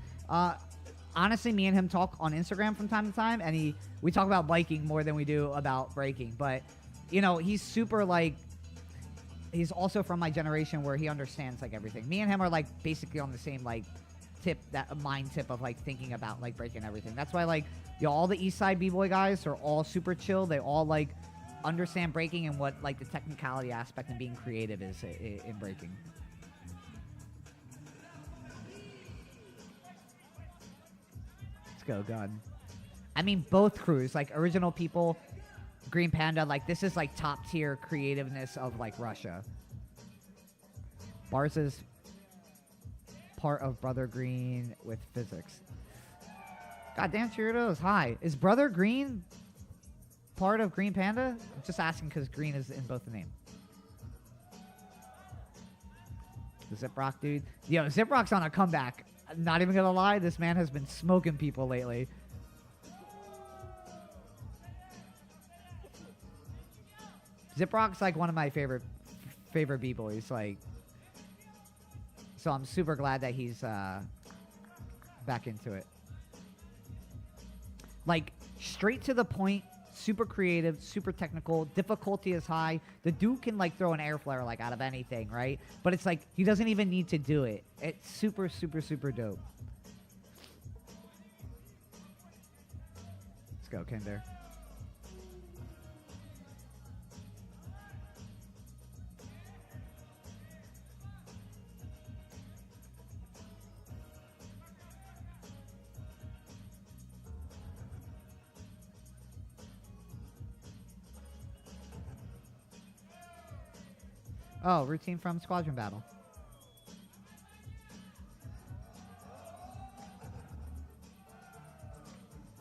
Honestly, me and him talk on Instagram from time to time, and we talk about biking more than we do about breaking. But, you know, he's super, like, he's also from my generation where he understands, like, everything. Me and him are, like, basically on the same, like, mind tip of, like, thinking about, like, breaking everything. That's why, like, you know, all the East Side B-Boy guys are all super chill. They all, like, understand breaking and what, like, the technicality aspect and being creative is in breaking. Let's go, gun. I mean, both crews, like, original people, Green Panda, like, this is, like, top tier creativeness of, like, Russia. Bars is part of Brother Green with physics. Goddamn Cheeritos, hi. Is Brother Green part of Green Panda? I'm just asking because green is in both the name. The Ziprock dude. Yo, Ziprock's on a comeback. I'm not even gonna lie, this man has been smoking people lately. Ziprock's like one of my favorite B-boys, like, so I'm super glad that he's back into it. Like, straight to the point, super creative, super technical, difficulty is high. The dude can, like, throw an air flare, like, out of anything, right? But it's like, he doesn't even need to do it. It's super, super, super dope. Let's go, Kinder. Oh, routine from Squadron Battle.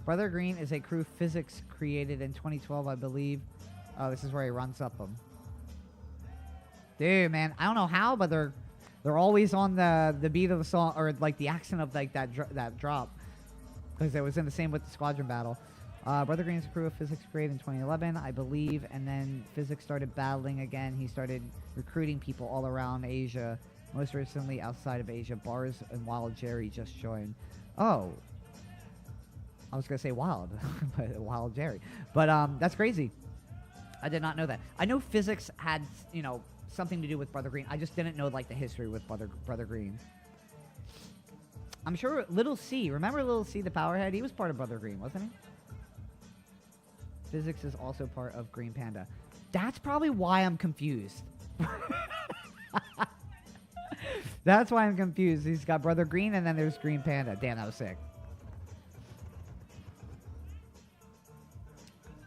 Brother Green is a crew physics created in 2012, I believe. Oh, this is where he runs up them. Dude, man, I don't know how, but they're always on the beat of the song, or like the accent of like that drop, because it was in the same with the Squadron Battle. Brother Green's crew of physics created in 2011, I believe, and then physics started battling again. He started recruiting people all around Asia, most recently outside of Asia. Bars and Wild Jerry just joined. Oh, I was gonna say Wild, but Wild Jerry. But that's crazy. I did not know that. I know physics had, you know, something to do with Brother Green. I just didn't know like the history with Brother Green. I'm sure Little C. Remember Little C, the Powerhead? He was part of Brother Green, wasn't he? Physics is also part of Green Panda. That's probably why I'm confused. That's why I'm confused. He's got Brother Green and then there's Green Panda. Damn, that was sick.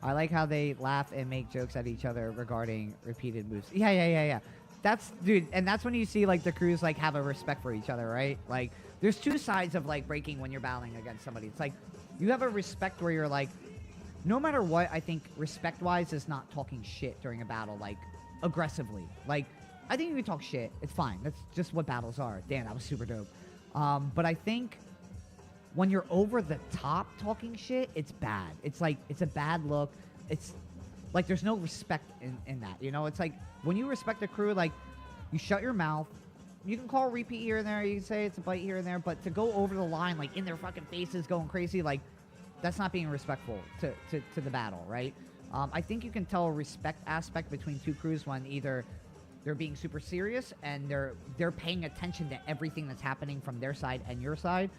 I like how they laugh and make jokes at each other regarding repeated moves. Yeah. That's, dude, and that's when you see, like, the crews, like, have a respect for each other, right? Like, there's two sides of, like, breaking when you're battling against somebody. It's like, you have a respect where you're, like, no matter what, I think respect-wise is not talking shit during a battle, like, aggressively. Like, I think you can talk shit. It's fine. That's just what battles are. Damn, that was super dope. But I think when you're over the top talking shit, it's bad. It's like, it's a bad look. It's like, there's no respect in that, you know? It's like, when you respect a crew, like, you shut your mouth. You can call repeat here and there. You can say it's a bite here and there. But to go over the line, like, in their fucking faces going crazy, like, that's not being respectful to the battle, right? I think you can tell a respect aspect between two crews when either they're being super serious and they're paying attention to everything that's happening from their side and your side,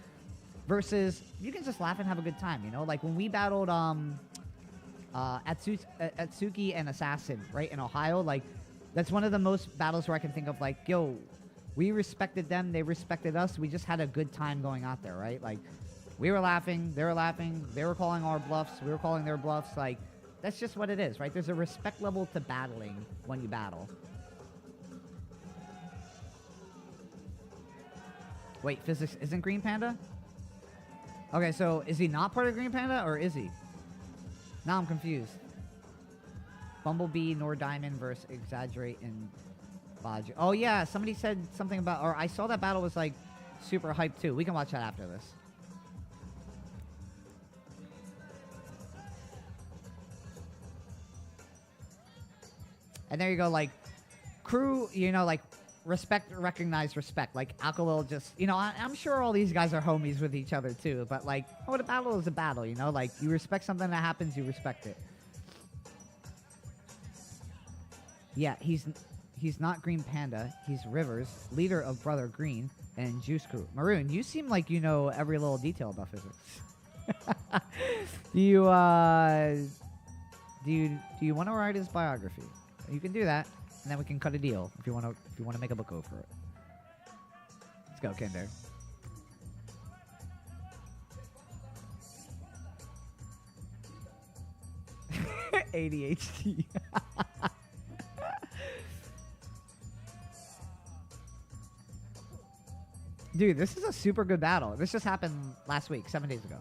versus you can just laugh and have a good time, you know? Like when we battled Atsuki and Assassin, right, in Ohio, like that's one of the most battles where I can think of, like, yo, we respected them, they respected us, we just had a good time going out there, right? Like, we were laughing, they were calling our bluffs, we were calling their bluffs. Like, that's just what it is, right? There's a respect level to battling when you battle. Wait, physics isn't Green Panda? Okay, so is he not part of Green Panda, or is he? Now I'm confused. Bumblebee, nor Diamond versus Exaggerate and Baj. Oh yeah, somebody said something about, or I saw that battle was like super hyped too. We can watch that after this. And there you go, like, crew, you know, like, respect, recognize, respect. Like, Alkalil just, you know, I'm sure all these guys are homies with each other, too. But, like, what a battle is a battle, you know? Like, you respect something that happens, you respect it. Yeah, he's not Green Panda. He's Rivers, leader of Brother Green and Juice Crew. Maroon, you seem like you know every little detail about physics. Do you want to write his biography? You can do that, and then we can cut a deal if you want to make a book over it. Let's go, Kinder. ADHD. Dude, this is a super good battle. This just happened last week, 7 days ago.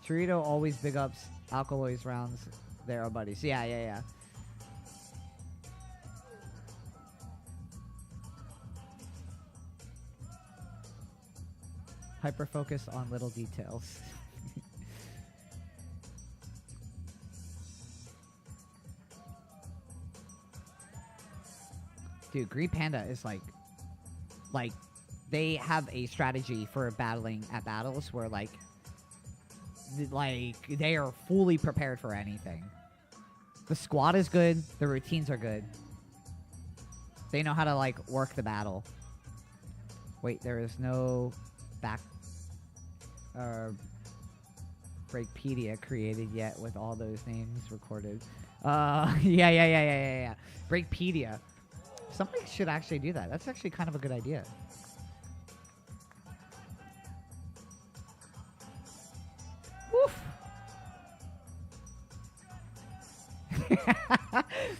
Chirito always big ups Alkaloid's rounds. There are buddies. Yeah. Hyper focus on little details. Dude, Green Panda is like they have a strategy for battling at battles where like they are fully prepared for anything. The squad is good, the routines are good. They know how to like work the battle. Wait, there is no Breakpedia created yet with all those names recorded. Yeah. Breakpedia. Somebody should actually do that. That's actually kind of a good idea. Woof.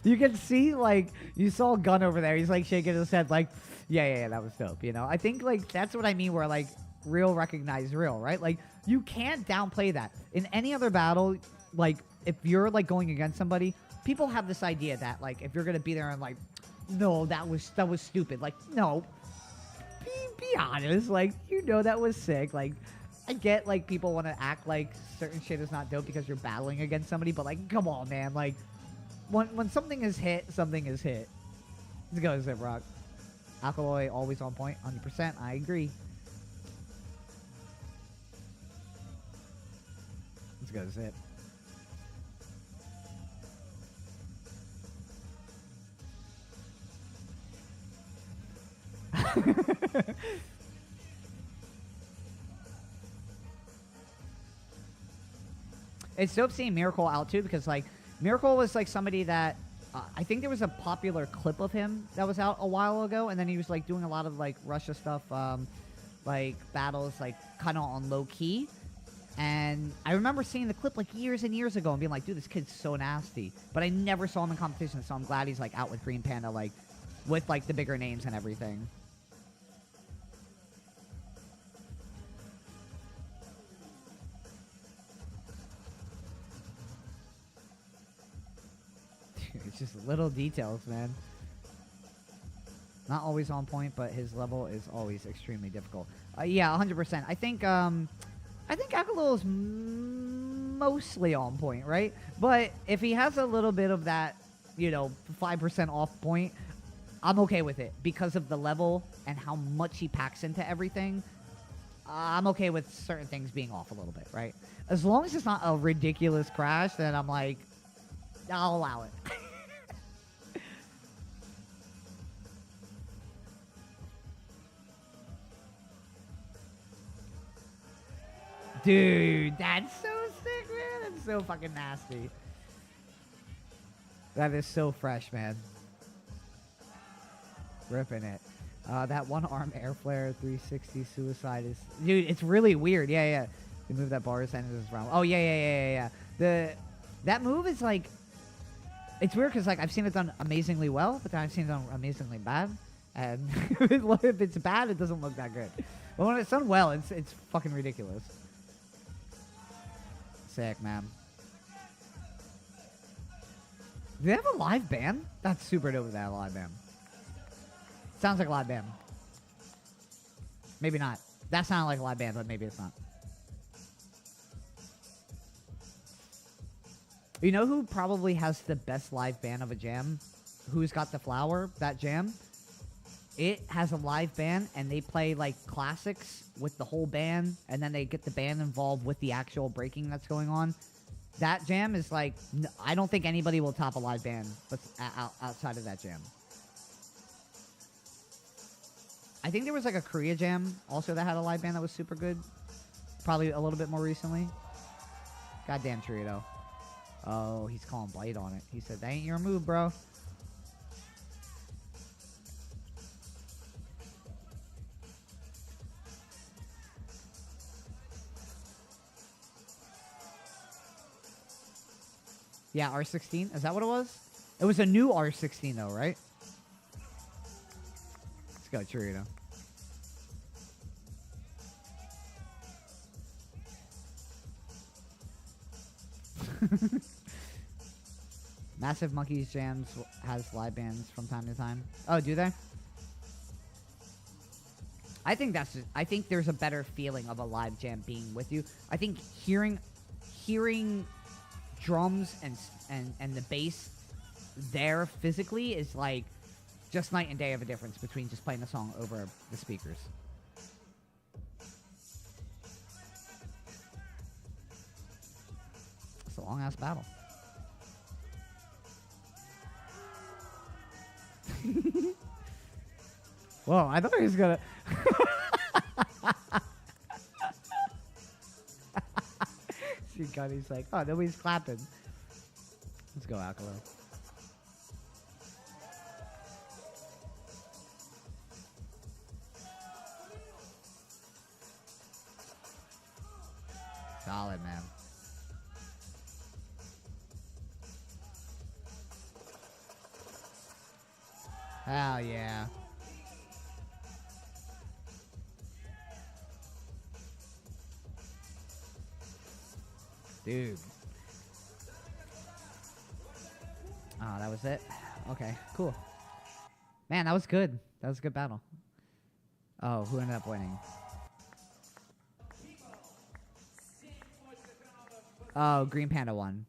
You can see, like, you saw Gun over there. He's, like, shaking his head, like, yeah, that was dope, you know? I think, like, that's what I mean where, like, real recognize real, right? Like, you can't downplay that. In any other battle, like, if you're, like, going against somebody, people have this idea that, like, if you're going to be there and, like, no, that was stupid. Like, no. Be honest. Like, you know that was sick. Like, I get, like, people want to act like certain shit is not dope because you're battling against somebody, but, like, come on, man. Like, when something is hit, something is hit. Let's go, Zip Rock. Alkaloid, always on point, 100%. I agree. Let's go, Zip. It's dope seeing Miracle out too because like Miracle was like somebody that I think there was a popular clip of him that was out a while ago, and then he was like doing a lot of like Russia stuff, like battles, like kind of on low key. And I remember seeing the clip like years and years ago and being like, dude, this kid's so nasty. But I never saw him in competition, so I'm glad he's like out with Green Panda, like with like the bigger names and everything. It's just little details, man. Not always on point, but his level is always extremely difficult. Yeah, 100%. I think Akalil is mostly on point, right? But if he has a little bit of that, you know, 5% off point, I'm okay with it because of the level and how much he packs into everything. I'm okay with certain things being off a little bit, right? As long as it's not a ridiculous crash, then I'm like, I'll allow it. Dude, that's so sick, man. That's so fucking nasty. That is so fresh, man. Ripping it. That one arm air flare 360 suicide is... Dude, it's really weird. Yeah. You move that bars end of this round. Oh, yeah. That move is like... It's weird because like I've seen it done amazingly well, but then I've seen it done amazingly bad. And if it's bad, it doesn't look that good. But when it's done well, it's fucking ridiculous. Sick, man. Do they have a live band? That's super dope if they have a live band. Sounds like a live band. Maybe not. That sounded like a live band, but maybe it's not. You know who probably has the best live band of a jam? Who's Got the Flower? That jam? It has a live band, and they play, like, classics with the whole band, and then they get the band involved with the actual breaking that's going on. That jam is, like, I don't think anybody will top a live band but outside of that jam. I think there was, like, a Korea jam also that had a live band that was super good. Probably a little bit more recently. Goddamn Torito. Oh, he's calling Blight on it. He said, that ain't your move, bro. Yeah, R16. Is that what it was? It was a new R16, though, right? Let's go, Churrito. Massive Monkeys Jams has live bands from time to time. Oh, do they? I think there's a better feeling of a live jam being with you. I think hearing drums and the bass there physically is like just night and day of a difference between just playing the song over the speakers. It's a long ass battle. Whoa, I thought he was gonna see Gunny's like, oh, nobody's clapping. Let's go, Alcalo. Solid, man. Hell yeah. Dude. Oh, that was it? Okay, cool. Man, that was good. That was a good battle. Oh, who ended up winning? Oh, Green Panda won.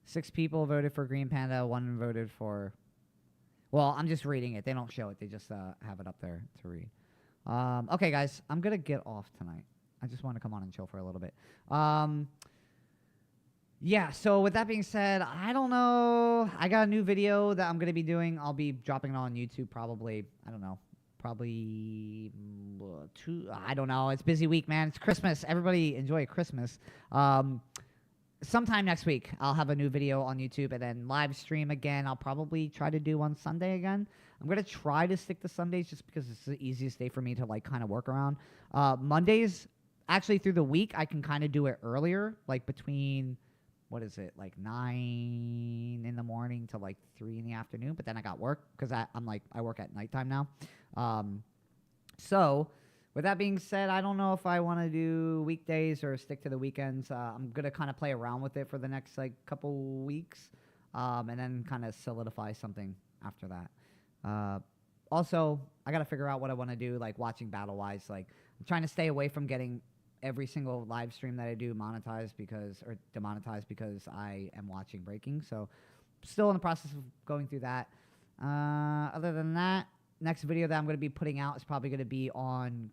6 people voted for Green Panda, 1 voted for... Well, I'm just reading it. They don't show it. They just have it up there to read. Okay, guys. I'm going to get off tonight. I just want to come on and chill for a little bit. Yeah, so with that being said, I don't know. I got a new video that I'm going to be doing. I'll be dropping it on YouTube probably, I don't know, probably 2. I don't know. It's a busy week, man. It's Christmas. Everybody enjoy Christmas. Sometime next week, I'll have a new video on YouTube and then live stream again. I'll probably try to do on Sunday again. I'm going to try to stick to Sundays just because it's the easiest day for me to, like, kind of work around. Mondays, actually through the week, I can kind of do it earlier, like between... What is it, like 9 in the morning to like 3 in the afternoon? But then I got work because I work at nighttime now. So with that being said, I don't know if I want to do weekdays or stick to the weekends. I'm going to kind of play around with it for the next like couple weeks and then kind of solidify something after that. Also, I got to figure out what I want to do, like watching battle-wise. Like I'm trying to stay away from getting every single live stream that I do demonetized because I am watching breaking. So still in the process of going through that. Other than that, next video that I'm going to be putting out is probably going to be on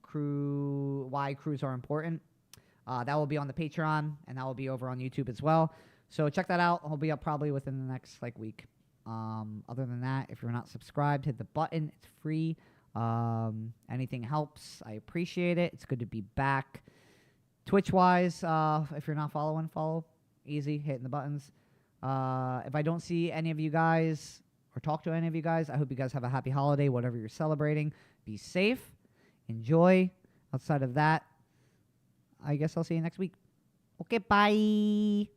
why crews are important. That will be on the Patreon and that will be over on YouTube as well. So check that out. I'll be up probably within the next like week. Other than that, if you're not subscribed, hit the button. It's free. Anything helps. I appreciate it. It's good to be back. Twitch-wise, if you're not following, follow. Easy, hitting the buttons. If I don't see any of you guys or talk to any of you guys, I hope you guys have a happy holiday, whatever you're celebrating. Be safe. Enjoy. Outside of that, I guess I'll see you next week. Okay, bye.